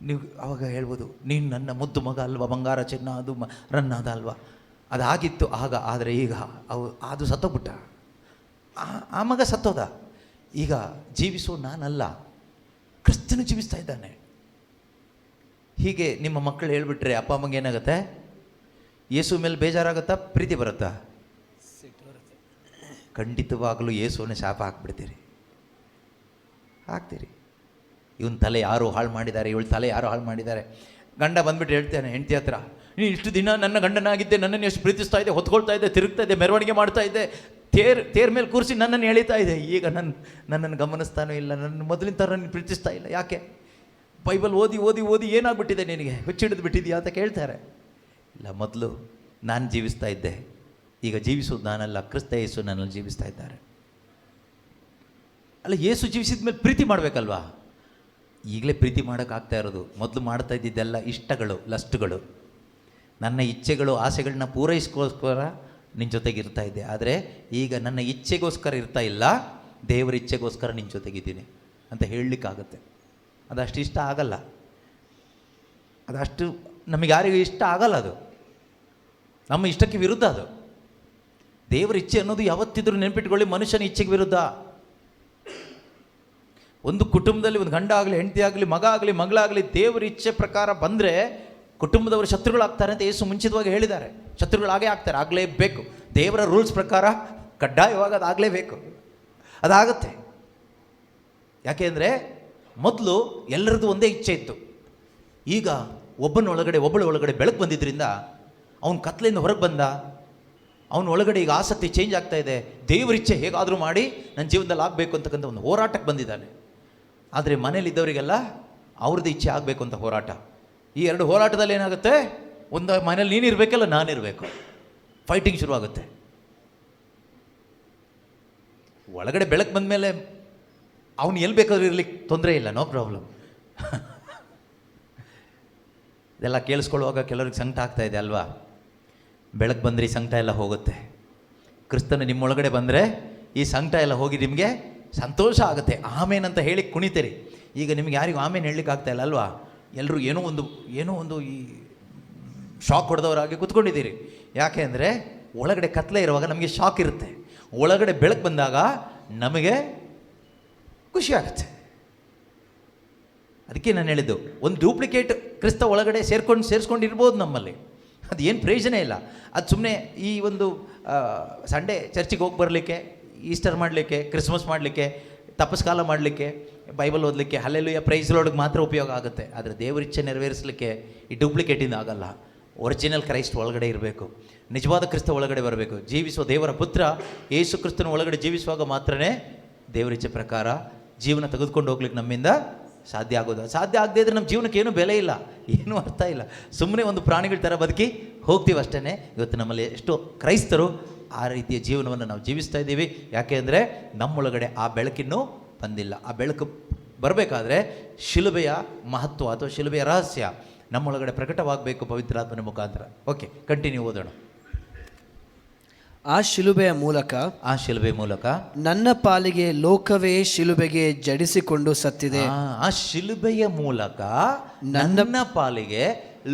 ನೀವು ಆವಾಗ ಹೇಳ್ಬೋದು, ನೀನು ನನ್ನ ಮುದ್ದು ಮಗ ಅಲ್ವಾ, ಬಂಗಾರ ಚಿನ್ನ ಅದು ರನ್ನಾದ ಅಲ್ವಾ, ಅದಾಗಿತ್ತು ಆಗ. ಆದರೆ ಈಗ ಅದು ಸತ್ತೋಗ್ಬಿಟ್ಟ. ಆ ಮಗ ಸತ್ತೋದ. ಈಗ ಜೀವಿಸೋ ನಾನಲ್ಲ, ಕ್ರಿಸ್ತನು ಜೀವಿಸ್ತಾ ಇದ್ದಾನೆ. ಹೀಗೆ ನಿಮ್ಮ ಮಕ್ಕಳು ಹೇಳ್ಬಿಟ್ರೆ ಅಪ್ಪ ಅಮ್ಮಗೆ ಏನಾಗುತ್ತೆ? ಯೇಸು ಮೇಲೆ ಬೇಜಾರಾಗುತ್ತಾ, ಪ್ರೀತಿ ಬರುತ್ತಾ? ಖಂಡಿತವಾಗಲೂ ಯೇಸುವನ್ನೇ ಶಾಪ ಹಾಕ್ಬಿಡ್ತೀರಿ, ಹಾಕ್ತೀರಿ. ಇವನ ತಲೆ ಯಾರು ಹಾಳು ಮಾಡಿದ್ದಾರೆ, ಇವಳು ತಲೆ ಯಾರು ಹಾಳು ಮಾಡಿದ್ದಾರೆ. ಗಂಡ ಬಂದ್ಬಿಟ್ಟು ಹೇಳ್ತಾನೆ ಹೆಂಡತಿ ಹತ್ರ, ನೀನು ಇಷ್ಟು ದಿನ ನನ್ನ ಗಂಡನಾಗಿದ್ದೆ, ನನ್ನನ್ನು ಎಷ್ಟು ಪ್ರೀತಿಸ್ತಾ ಇದ್ದೆ, ಹೊತ್ಕೊಳ್ತಾ ಇದ್ದೆ, ತಿರುಗ್ತಾ ಇದ್ದೆ, ಮೆರವಣಿಗೆ ಮಾಡ್ತಾ ಇದ್ದೆ, ತೇರ್ ಮೇಲೆ ಕೂರಿಸಿ ನನ್ನನ್ನು ಎಳಿತಾ ಇದೆ. ಈಗ ನನ್ನನ್ನು ಗಮನಿಸ್ತಾನೂ ಇಲ್ಲ, ನನ್ನ ಮೊದಲಿನ ಥರ ನನ್ನ ಪ್ರೀತಿಸ್ತಾ ಇಲ್ಲ. ಯಾಕೆ? ಬೈಬಲ್ ಓದಿ ಓದಿ ಓದಿ ಏನಾಗ್ಬಿಟ್ಟಿದೆ ನಿನಗೆ, ಹುಚ್ಚಿಡಿದು ಬಿಟ್ಟಿದೆಯಾ ಅಂತ ಕೇಳ್ತಾರೆ. ಇಲ್ಲ, ಮೊದಲು ನಾನು ಜೀವಿಸ್ತಾ ಇದ್ದೆ, ಈಗ ಜೀವಿಸೋದು ನಾನಲ್ಲ, ಕ್ರಿಸ್ತ ಯೇಸು ನನ್ನಲ್ಲಿ ಜೀವಿಸ್ತಾ ಇದ್ದಾರೆ. ಅಲ್ಲ, ಯೇಸು ಜೀವಿಸಿದ ಮೇಲೆ ಪ್ರೀತಿ ಮಾಡಬೇಕಲ್ವಾ? ಈಗಲೇ ಪ್ರೀತಿ ಮಾಡೋಕ್ಕಾಗ್ತಾ ಇರೋದು. ಮೊದಲು ಮಾಡ್ತಾ ಇದ್ದಿದ್ದೆಲ್ಲ ಇಷ್ಟಗಳು, ಲಸ್ಟ್ಗಳು, ನನ್ನ ಇಚ್ಛೆಗಳು, ಆಸೆಗಳನ್ನ ಪೂರೈಸ್ಕೋಸ್ಕರ ನಿನ್ನ ಜೊತೆಗೆ ಇರ್ತಾ ಇದ್ದೆ. ಆದರೆ ಈಗ ನನ್ನ ಇಚ್ಛೆಗೋಸ್ಕರ ಇರ್ತಾ ಇಲ್ಲ, ದೇವರ ಇಚ್ಛೆಗೋಸ್ಕರ ನಿನ್ನ ಜೊತೆಗಿದ್ದೀನಿ ಅಂತ ಹೇಳಲಿಕ್ಕಾಗತ್ತೆ. ಅದಷ್ಟು ಇಷ್ಟ ಆಗಲ್ಲ, ಅದಷ್ಟು ನಮಗೆ ಯಾರಿಗೂ ಇಷ್ಟ ಆಗಲ್ಲ. ಅದು ನಮ್ಮ ಇಷ್ಟಕ್ಕೆ ವಿರುದ್ಧ. ಅದು ದೇವರ ಇಚ್ಛೆ ಅನ್ನೋದು ಯಾವತ್ತಿದ್ರೂ ನೆನಪಿಟ್ಕೊಳ್ಳಿ, ಮನುಷ್ಯನ ಇಚ್ಛೆಗೆ ವಿರುದ್ಧ. ಒಂದು ಕುಟುಂಬದಲ್ಲಿ ಒಂದು ಗಂಡ ಆಗಲಿ, ಹೆಂಡತಿ ಆಗಲಿ, ಮಗ ಆಗಲಿ, ಮಗಳಾಗಲಿ ದೇವರ ಇಚ್ಛೆ ಪ್ರಕಾರ ಬಂದರೆ ಕುಟುಂಬದವರು ಶತ್ರುಗಳಾಗ್ತಾರೆ ಅಂತ ಯೇಸು ಮುಂಚಿತವಾಗಿ ಹೇಳಿದ್ದಾರೆ. ಶತ್ರುಗಳಾಗೇ ಆಗ್ತಾರೆ, ಆಗಲೇಬೇಕು. ದೇವರ ರೂಲ್ಸ್ ಪ್ರಕಾರ ಕಡ್ಡಾಯವಾಗಿ ಅದಾಗಲೇಬೇಕು, ಅದಾಗುತ್ತೆ. ಯಾಕೆ ಅಂದರೆ ಮೊದಲು ಎಲ್ಲರದ್ದು ಒಂದೇ ಇಚ್ಛೆ ಇತ್ತು. ಈಗ ಒಬ್ಬಳ ಒಳಗಡೆ ಬೆಳಕು ಬಂದಿದ್ದರಿಂದ ಅವನ ಕತ್ಲೆಯಿಂದ ಹೊರಗೆ ಬಂದ. ಅವನ ಒಳಗಡೆ ಈಗ ಆಸಕ್ತಿ ಚೇಂಜ್ ಆಗ್ತಾ ಇದೆ. ದೇವರ ಇಚ್ಛೆ ಹೇಗಾದರೂ ಮಾಡಿ ನನ್ನ ಜೀವನದಲ್ಲಿ ಆಗಬೇಕು ಅಂತಕ್ಕಂಥ ಒಂದು ಹೋರಾಟಕ್ಕೆ ಬಂದಿದ್ದಾನೆ. ಆದರೆ ಮನೇಲಿದ್ದವರಿಗೆಲ್ಲ ಅವ್ರದ್ದು ಇಚ್ಛೆ ಆಗಬೇಕು ಅಂತ ಹೋರಾಟ. ಈ ಎರಡು ಹೋರಾಟದಲ್ಲಿ ಏನಾಗುತ್ತೆ? ಒಂದು ಮನೇಲಿ ನೀನಿರಬೇಕಲ್ಲ, ನಾನಿರಬೇಕು, ಫೈಟಿಂಗ್ ಶುರುವಾಗುತ್ತೆ. ಒಳಗಡೆ ಬೆಳಕು ಬಂದ ಮೇಲೆ ಅವನು ಎಲ್ಲಿ ಬೇಕಾದ್ರೂ ಇರಲಿಕ್ಕೆ ತೊಂದರೆ ಇಲ್ಲ, ನೋ ಪ್ರಾಬ್ಲಮ್. ಇದೆಲ್ಲ ಕೇಳಿಸ್ಕೊಳ್ಳುವಾಗ ಕೆಲವ್ರಿಗೆ ಸಂಕಟ ಆಗ್ತಾ ಇದೆ ಅಲ್ವಾ? ಬೆಳಕು ಬಂದರೆ ಈ ಸಂಕಟ ಎಲ್ಲ ಹೋಗುತ್ತೆ. ಕ್ರಿಸ್ತನು ನಿಮ್ಮೊಳಗಡೆ ಬಂದರೆ ಈ ಸಂಕಟ ಎಲ್ಲ ಹೋಗಿ ನಿಮಗೆ ಸಂತೋಷ ಆಗುತ್ತೆ. ಆಮೇನಂತ ಹೇಳಿ ಕುಣಿತೀರಿ. ಈಗ ನಿಮ್ಗೆ ಯಾರಿಗೂ ಆಮೇಲೆ ಹೇಳಲಿಕ್ಕೆ ಆಗ್ತಾ ಇಲ್ಲ ಅಲ್ವಾ? ಎಲ್ಲರೂ ಏನೋ ಒಂದು ಈ ಶಾಕ್ ಹೊಡೆದವರಾಗಿ ಕೂತ್ಕೊಂಡಿದ್ದೀರಿ. ಯಾಕೆ ಅಂದರೆ ಒಳಗಡೆ ಕತ್ಲೆ ಇರುವಾಗ ನಮಗೆ ಶಾಕ್ ಇರುತ್ತೆ, ಒಳಗಡೆ ಬೆಳಕು ಬಂದಾಗ ನಮಗೆ ಖುಷಿ ಆಗುತ್ತೆ. ಅದಕ್ಕೆ ನಾನು ಹೇಳಿದ್ದು, ಒಂದು ಡೂಪ್ಲಿಕೇಟ್ ಕ್ರಿಸ್ತ ಒಳಗಡೆ ಸೇರಿಸ್ಕೊಂಡಿರ್ಬೋದು ನಮ್ಮಲ್ಲಿ, ಅದು ಏನು ಪ್ರಯೋಜನ ಇಲ್ಲ. ಅದು ಸುಮ್ಮನೆ ಈ ಒಂದು ಸಂಡೇ ಚರ್ಚಿಗೆ ಹೋಗಿ ಬರಲಿಕ್ಕೆ, ಈಸ್ಟರ್ ಮಾಡಲಿಕ್ಕೆ, ಕ್ರಿಸ್ಮಸ್ ಮಾಡಲಿಕ್ಕೆ, ತಪಸ್ಕಾಲ ಮಾಡಲಿಕ್ಕೆ, ಬೈಬಲ್ ಓದಲಿಕ್ಕೆ, ಹಲ್ಲೆಲೂಯಾ ಪ್ರೈಸ್ ಲಾರ್ಡ್ಗೆ ಮಾತ್ರ ಉಪಯೋಗ ಆಗುತ್ತೆ. ಆದರೆ ದೇವರಿಚ್ಛೆ ನೆರವೇರಿಸಲಿಕ್ಕೆ ಈ ಡೂಪ್ಲಿಕೇಟಿಂದ ಆಗಲ್ಲ. ಒರಿಜಿನಲ್ ಕ್ರೈಸ್ಟ್ ಒಳಗಡೆ ಇರಬೇಕು, ನಿಜವಾದ ಕ್ರಿಸ್ತ ಒಳಗಡೆ ಬರಬೇಕು. ಜೀವಿಸುವ ದೇವರ ಪುತ್ರ ಯೇಸು ಕ್ರಿಸ್ತನ ಒಳಗಡೆ ಜೀವಿಸುವಾಗ ಮಾತ್ರನೇ ದೇವರಿಚ್ಛೆ ಪ್ರಕಾರ ಜೀವನ ತೆಗೆದುಕೊಂಡು ಹೋಗ್ಲಿಕ್ಕೆ ನಮ್ಮಿಂದ ಸಾಧ್ಯ ಆಗೋದು. ಸಾಧ್ಯ ಆಗದೇ ಇದ್ರೆ ನಮ್ಮ ಜೀವನಕ್ಕೆ ಏನೂ ಬೆಲೆ ಇಲ್ಲ, ಏನೂ ಅರ್ಥ ಇಲ್ಲ. ಸುಮ್ಮನೆ ಒಂದು ಪ್ರಾಣಿಗಳ ಥರ ಬದುಕಿ ಹೋಗ್ತೀವಿ ಅಷ್ಟೇ. ಇವತ್ತು ನಮ್ಮಲ್ಲಿ ಎಷ್ಟೋ ಕ್ರೈಸ್ತರು ಆ ರೀತಿಯ ಜೀವನವನ್ನು ನಾವು ಜೀವಿಸ್ತಾ ಇದ್ದೀವಿ. ಯಾಕೆ ಅಂದರೆ ನಮ್ಮೊಳಗಡೆ ಆ ಬೆಳಕಿನ್ನೂ ಬಂದಿಲ್ಲ. ಆ ಬೆಳಕು ಬರಬೇಕಾದ್ರೆ ಶಿಲುಬೆಯ ಮಹತ್ವ ಅಥವಾ ಶಿಲುಬೆಯ ರಹಸ್ಯ ನಮ್ಮೊಳಗಡೆ ಪ್ರಕಟವಾಗಬೇಕು ಪವಿತ್ರಾತ್ಮನ ಮುಖಾಂತರ. ಓಕೆ, ಕಂಟಿನ್ಯೂ ಓದೋಣ. ಆ ಶಿಲುಬೆಯ ಮೂಲಕ ಆ ಶಿಲುಬೆ ಮೂಲಕ ನನ್ನ ಪಾಲಿಗೆ ಲೋಕವೇ ಶಿಲುಬೆಗೆ ಜಡಿಸಿಕೊಂಡು ಸತ್ತಿದೆ. ಆ ಶಿಲುಬೆಯ ಮೂಲಕ ನನ್ನ ಪಾಲಿಗೆ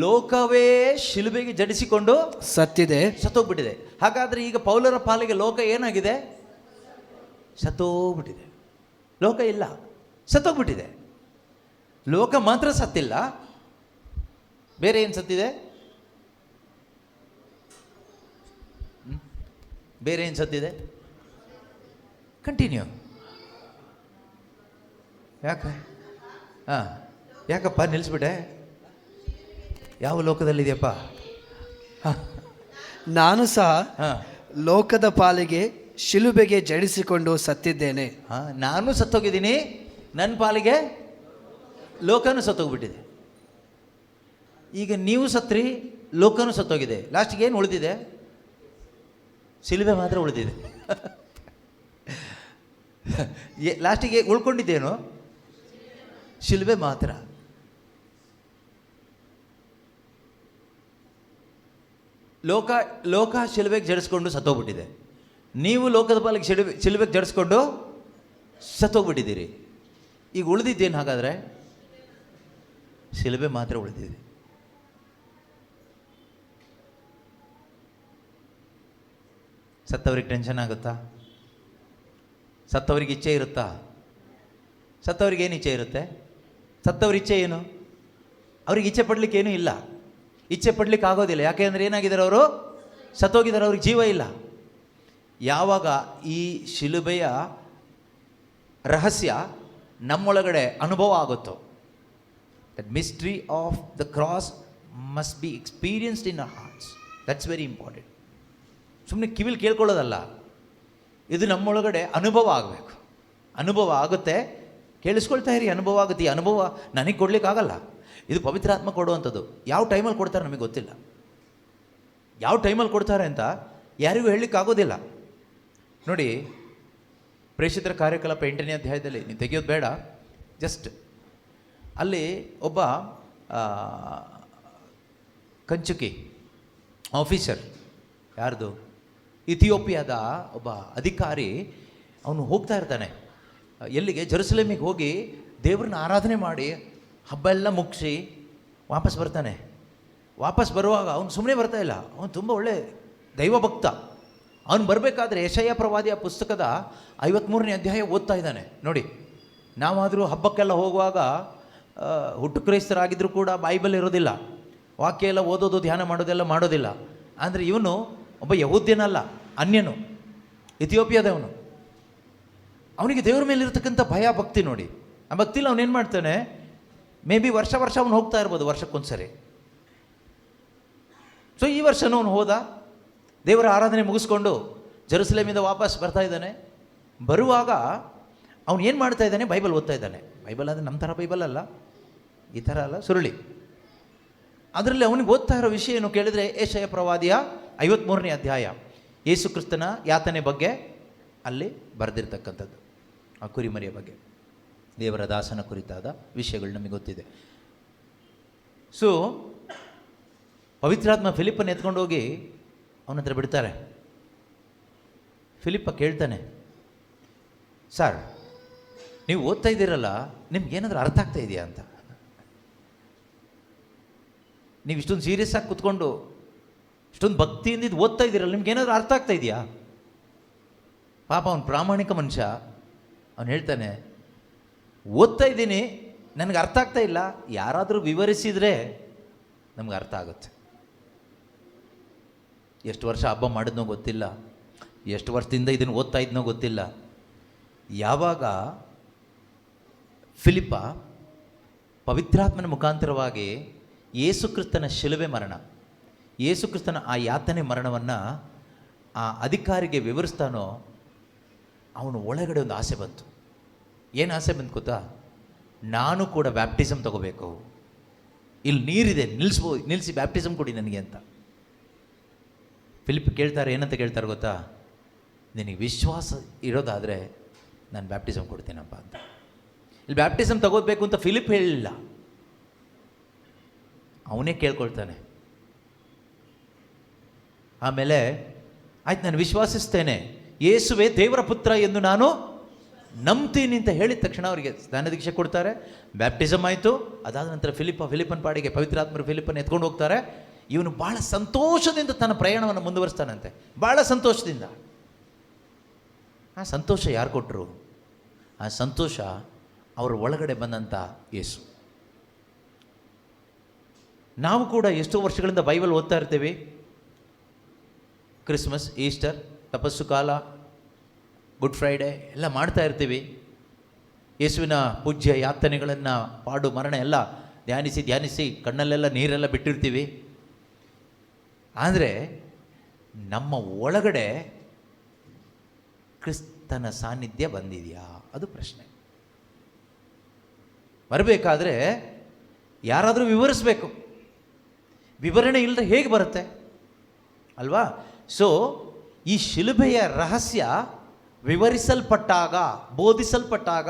ಲೋಕವೇ ಶಿಲುಬೆಗೆ ಜಡಿಸಿಕೊಂಡು ಸತ್ತಿದೆ. ಸತ್ತೋಗ್ಬಿಟ್ಟಿದೆ. ಹಾಗಾದ್ರೆ ಈಗ ಪೌಲರ ಪಾಲಿಗೆ ಲೋಕ ಏನಾಗಿದೆ? ಸತ್ತೋಗ್ಬಿಟ್ಟಿದೆ. ಲೋಕ ಇಲ್ಲ, ಸತ್ತೋಗ್ಬಿಟ್ಟಿದೆ. ಲೋಕ ಮಾತ್ರ ಸತ್ತಿಲ್ಲ, ಬೇರೆ ಏನು ಸತ್ತಿದೆ? ಬೇರೆ ಏನು ಸತ್ತಿದೆ? ಕಂಟಿನ್ಯೂ. ಯಾಕೆ? ಯಾಕಪ್ಪ ನಿಲ್ಲಿಸ್ಬಿಟ್ಟೆ? ಯಾವ ಲೋಕದಲ್ಲಿದೆಯಪ್ಪ? ನಾನು ಸಹ ಹಾಂ, ಲೋಕದ ಪಾಲಿಗೆ ಶಿಲುಬೆಗೆ ಜಡಿಸಿಕೊಂಡು ಸತ್ತಿದ್ದೇನೆ. ನಾನು ಸತ್ತೋಗಿದ್ದೀನಿ, ನನ್ನ ಪಾಲಿಗೆ ಲೋಕನೂ ಸತ್ತೋಗ್ಬಿಟ್ಟಿದೆ. ಈಗ ನೀವು ಸತ್ರಿ, ಲೋಕನೂ ಸತ್ತೋಗಿದೆ. ಲಾಸ್ಟಿಗೆ ಏನು ಉಳಿದಿದೆ? ಶಿಲುಬೆ ಮಾತ್ರ ಉಳಿದಿದೆ. ಲಾಸ್ಟಿಗೆ ಉಳ್ಕೊಂಡಿದ್ದೇನು? ಶಿಲುಬೆ ಮಾತ್ರ. ಲೋಕ ಶಿಲುಬೆಗೆ ಜಡಿಸ್ಕೊಂಡು ಸತ್ತೋಗ್ಬಿಟ್ಟಿದೆ. ನೀವು ಲೋಕದ ಪಾಲಿಗೆ ಶಿಲುಬೆಗೆ ಜಡಿಸ್ಕೊಂಡು ಸತ್ತೋಗ್ಬಿಟ್ಟಿದ್ದೀರಿ. ಈಗ ಉಳಿದಿದ್ದೇನು? ಹಾಗಾದರೆ ಶಿಲುಬೆ ಮಾತ್ರ ಉಳಿದಿದೆ. ಸತ್ತವ್ರಿಗೆ ಟೆನ್ಷನ್ ಆಗುತ್ತಾ? ಸತ್ತವ್ರಿಗೆ ಇಚ್ಛೆ ಇರುತ್ತಾ? ಸತ್ತವ್ರಿಗೆ ಏನು ಇಚ್ಛೆ ಇರುತ್ತೆ? ಸತ್ತವ್ರ ಇಚ್ಛೆ ಏನು? ಅವ್ರಿಗೆ ಇಚ್ಛೆ ಪಡ್ಲಿಕ್ಕೆ ಏನೂ ಇಲ್ಲ, ಇಚ್ಛೆ ಪಡ್ಲಿಕ್ಕೆ ಆಗೋದಿಲ್ಲ. ಯಾಕೆ ಅಂದರೆ ಏನಾಗಿದ್ದಾರೆ ಅವರು? ಸತ್ತೋಗಿದ್ದಾರೆ, ಅವ್ರಿಗೆ ಜೀವ ಇಲ್ಲ. ಯಾವಾಗ ಈ ಶಿಲುಬೆಯ ರಹಸ್ಯ ನಮ್ಮೊಳಗಡೆ ಅನುಭವ ಆಗುತ್ತೋ, that mystery of the cross must B experienced in our arts. That's very important. ಸುಮ್ಮನೆ ಕಿವಿಲಿ ಕೇಳ್ಕೊಳ್ಳೋದಲ್ಲ, ಇದು ನಮ್ಮೊಳಗಡೆ ಅನುಭವ ಆಗಬೇಕು. ಅನುಭವ ಆಗುತ್ತೆ, ಕೇಳಿಸ್ಕೊಳ್ತಾ ಇರಿ. ಅನುಭವ ಆಗುತ್ತೆ. ಈ ಅನುಭವ ನನಗೆ ಕೊಡ್ಲಿಕ್ಕಾಗಲ್ಲ, ಇದು ಪವಿತ್ರಾತ್ಮ ಕೊಡುವಂಥದ್ದು. ಯಾವ ಟೈಮಲ್ಲಿ ಕೊಡ್ತಾರೆ ನಮಗೆ ಗೊತ್ತಿಲ್ಲ. ಯಾವ ಟೈಮಲ್ಲಿ ಕೊಡ್ತಾರೆ ಅಂತ ಯಾರಿಗೂ ಹೇಳಲಿಕ್ಕಾಗೋದಿಲ್ಲ. ನೋಡಿ, ಪ್ರೇಷಿತರ ಕಾರ್ಯಕಲಾಪ 8ನೇ ಅಧ್ಯಾಯದಲ್ಲಿ, ನೀವು ತೆಗೆಯೋದು ಬೇಡ, ಜಸ್ಟ್ ಅಲ್ಲಿ ಒಬ್ಬ ಕಂಚುಕಿ ಆಫೀಸರ್, ಯಾರ್ದು? ಇಥಿಯೋಪಿಯಾದ ಒಬ್ಬ ಅಧಿಕಾರಿ. ಅವನು ಹೋಗ್ತಾ ಇರ್ತಾನೆ ಎಲ್ಲಿಗೆ? ಜೆರುಸಲೇಮಿಗೆ ಹೋಗಿ ದೇವ್ರನ್ನ ಆರಾಧನೆ ಮಾಡಿ ಹಬ್ಬ ಎಲ್ಲ ಮುಗಿಸಿ ವಾಪಸ್ ಬರ್ತಾನೆ. ವಾಪಸ್ ಬರುವಾಗ ಅವನು ಸುಮ್ಮನೆ ಬರ್ತಾ ಇಲ್ಲ, ಅವನು ತುಂಬ ಒಳ್ಳೆ ದೈವಭಕ್ತ. ಅವನು ಬರಬೇಕಾದ್ರೆ ಯೆಶಾಯ ಪ್ರವಾದಿಯ ಪುಸ್ತಕದ 53ನೇ ಅಧ್ಯಾಯ ಓದ್ತಾ ಇದ್ದಾನೆ. ನೋಡಿ, ನಾವಾದರೂ ಹಬ್ಬಕ್ಕೆಲ್ಲ ಹೋಗುವಾಗ ಹುಟ್ಟು ಕ್ರೈಸ್ತರಾಗಿದ್ದರೂ ಕೂಡ ಬೈಬಲ್ ಇರೋದಿಲ್ಲ, ವಾಕ್ಯ ಎಲ್ಲ ಓದೋದು ಧ್ಯಾನ ಮಾಡೋದೆಲ್ಲ ಮಾಡೋದಿಲ್ಲ. ಅಂದರೆ ಇವನು ಒಬ್ಬ ಯಹೂದ್ಯನಲ್ಲ, ಅನ್ಯನು, ಇಥಿಯೋಪಿಯಾದವನು. ಅವನಿಗೆ ದೇವ್ರ ಮೇಲೆ ಇರತಕ್ಕಂಥ ಭಯ ಭಕ್ತಿ ನೋಡಿ. ಆ ಭಕ್ತಿಲಿ ಅವನೇನು ಮಾಡ್ತಾನೆ? ಮೇ ಬಿ ವರ್ಷ ಅವನು ಹೋಗ್ತಾ ಇರ್ಬೋದು, ವರ್ಷಕ್ಕೊಂದ್ಸರಿ. ಸೊ ಈ ವರ್ಷನೂ ಅವನು ಹೋದ, ದೇವರ ಆರಾಧನೆ ಮುಗಿಸ್ಕೊಂಡು ಜೆರುಸಲೇಮಿಂದ ವಾಪಸ್ ಬರ್ತಾ ಇದ್ದಾನೆ. ಬರುವಾಗ ಅವನು ಏನು ಮಾಡ್ತಾ ಇದ್ದಾನೆ? ಬೈಬಲ್ ಓದ್ತಾ ಇದ್ದಾನೆ. ಬೈಬಲ್ ಅಂದರೆ ನಮ್ಮ ಥರ ಬೈಬಲ್ ಅಲ್ಲ, ಈ ಥರ ಅಲ್ಲ, ಸುರುಳಿ. ಅದರಲ್ಲಿ ಅವನಿಗೆ ಓದ್ತಾ ಇರೋ ವಿಷಯ ಏನು ಕೇಳಿದರೆ, ಯೆಶಾಯ ಪ್ರವಾದಿಯ 53ನೇ ಅಧ್ಯಾಯ, ಯೇಸು ಕ್ರಿಸ್ತನ ಯಾತನೆ ಬಗ್ಗೆ ಅಲ್ಲಿ ಬರೆದಿರ್ತಕ್ಕಂಥದ್ದು. ಆ ಕುರಿಮರಿಯ ಬಗ್ಗೆ, ದೇವರ ದಾಸನ ಕುರಿತಾದ ವಿಷಯಗಳು ನಮಗೆ ಗೊತ್ತಿದೆ. ಸೊ ಪವಿತ್ರಾತ್ಮ ಫಿಲಿಪ್ಪನ್ನು ಎತ್ಕೊಂಡು ಹೋಗಿ ಅವನ ಹತ್ರ ಬಿಡ್ತಾರೆ. ಫಿಲಿಪ್ಪ ಕೇಳ್ತಾನೆ, ಸರ್ ನೀವು ಓದ್ತಾ ಇದ್ದೀರಲ್ಲ, ನಿಮ್ಗೇನಾದರೂ ಅರ್ಥ ಆಗ್ತಾ ಇದೆಯಾ ಅಂತ. ನೀವು ಇಷ್ಟೊಂದು ಸೀರಿಯಸ್ ಆಗಿ ಕೂತ್ಕೊಂಡು ಇಷ್ಟೊಂದು ಭಕ್ತಿಯಿಂದ ಇದು ಓದ್ತಾ ಇದ್ದೀರಲ್ಲ, ನಿಮ್ಗೇನಾದರೂ ಅರ್ಥ ಆಗ್ತಾ ಇದೆಯಾ? ಪಾಪ ಅವನು ಪ್ರಾಮಾಣಿಕ ಮನುಷ್ಯ. ಅವನು ಹೇಳ್ತಾನೆ, ಓದ್ತಾ ಇದ್ದೀನಿ, ನನಗೆ ಅರ್ಥ ಆಗ್ತಾ ಇಲ್ಲ, ಯಾರಾದರೂ ವಿವರಿಸಿದರೆ ನಮ್ಗೆ ಅರ್ಥ ಆಗುತ್ತೆ. ಎಷ್ಟು ವರ್ಷ ಹಬ್ಬ ಮಾಡಿದ್ನೋ ಗೊತ್ತಿಲ್ಲ, ಎಷ್ಟು ವರ್ಷದಿಂದ ಇದನ್ನು ಓದ್ತಾ ಇದ್ನೋ ಗೊತ್ತಿಲ್ಲ. ಯಾವಾಗ ಫಿಲಿಪ್ಪ ಪವಿತ್ರಾತ್ಮನ ಮುಖಾಂತರವಾಗಿ ಯೇಸುಕ್ರಿಸ್ತನ ಶಿಲುಬೆ ಮರಣ, ಯೇಸುಕ್ರಿಸ್ತನ ಆ ಯಾತನೆ ಮರಣವನ್ನು ಆ ಅಧಿಕಾರಿಗೆ ವಿವರಿಸ್ತಾನೋ, ಅವನು ಒಳಗಡೆ ಒಂದು ಆಸೆ ಬಂತು. ಏನು ಆಸೆ ಬಂತು ಗೊತ್ತಾ? ನಾನು ಕೂಡ ಬ್ಯಾಪ್ಟಿಸಮ್ ತಗೋಬೇಕು, ಇಲ್ಲಿ ನೀರಿದೆ, ನಿಲ್ಲಿಸಿ ಬ್ಯಾಪ್ಟಿಸಮ್ ಕೊಡಿ ನನಗೆ ಅಂತ. ಫಿಲಿಪ್ ಕೇಳ್ತಾರೆ, ಏನಂತ ಕೇಳ್ತಾರೆ ಗೊತ್ತಾ? ನಿನಗೆ ವಿಶ್ವಾಸ ಇರೋದಾದರೆ ನಾನು ಬ್ಯಾಪ್ಟಿಸಮ್ ಕೊಡ್ತೀನಪ್ಪ ಅಂತ. ಇಲ್ಲಿ ಬ್ಯಾಪ್ಟಿಸಮ್ ತಗೋಬೇಕು ಅಂತ ಫಿಲಿಪ್ ಹೇಳಲಿಲ್ಲ, ಅವನೇ ಕೇಳ್ಕೊಳ್ತಾನೆ. ಆಮೇಲೆ ಆಯ್ತು, ನಾನು ವಿಶ್ವಾಸಿಸ್ತೇನೆ, ಯೇಸುವೇ ದೇವರ ಪುತ್ರ ಎಂದು ನಾನು ನಂಬ್ತೀನಿ ಅಂತ ಹೇಳಿದ ತಕ್ಷಣ ಅವರಿಗೆ ಸ್ನಾನ ದೀಕ್ಷೆ ಕೊಡ್ತಾರೆ. ಬ್ಯಾಪ್ಟಿಸಮ್ ಆಯಿತು. ಅದಾದ ನಂತರ ಫಿಲಿಪ್ಪನ ಪಾಡಿಗೆ ಪವಿತ್ರಾತ್ಮರು ಫಿಲಿಪ್ಪನ ಎತ್ಕೊಂಡು ಹೋಗ್ತಾರೆ. ಇವನು ಭಾಳ ಸಂತೋಷದಿಂದ ತನ್ನ ಪ್ರಯಾಣವನ್ನು ಮುಂದುವರಿಸ್ತಾನಂತೆ, ಭಾಳ ಸಂತೋಷದಿಂದ. ಆ ಸಂತೋಷ ಯಾರು ಕೊಟ್ಟರು? ಆ ಸಂತೋಷ ಅವರ ಒಳಗಡೆ ಬಂದಂಥ ಯೇಸು. ನಾವು ಕೂಡ ಎಷ್ಟೋ ವರ್ಷಗಳಿಂದ ಬೈಬಲ್ ಓದ್ತಾ ಇರ್ತೀವಿ. ಕ್ರಿಸ್ಮಸ್, ಈಸ್ಟರ್, ತಪಸ್ಸು ಕಾಲ, ಗುಡ್ ಫ್ರೈಡೇ ಎಲ್ಲ ಮಾಡ್ತಾ ಇರ್ತೀವಿ. ಯೇಸುವಿನ ಪೂಜ್ಯ ಯಾತನೆಗಳನ್ನು, ಪಾಡು ಮರಣ ಎಲ್ಲ ಧ್ಯಾನಿಸಿ ಕಣ್ಣಲ್ಲೆಲ್ಲ ನೀರೆಲ್ಲ ಬಿಟ್ಟಿರ್ತೀವಿ. ಆದರೆ ನಮ್ಮ ಒಳಗಡೆ ಕ್ರಿಸ್ತನ ಸಾನ್ನಿಧ್ಯ ಬಂದಿದೆಯಾ? ಅದು ಪ್ರಶ್ನೆ. ಬರಬೇಕಾದ್ರೆ ಯಾರಾದರೂ ವಿವರಿಸಬೇಕು. ವಿವರಣೆ ಇಲ್ಲದೆ ಹೇಗೆ ಬರುತ್ತೆ ಅಲ್ವಾ? ಸೊ ಈ ಶಿಲುಬೆಯ ರಹಸ್ಯ ವಿವರಿಸಲ್ಪಟ್ಟಾಗ, ಬೋಧಿಸಲ್ಪಟ್ಟಾಗ,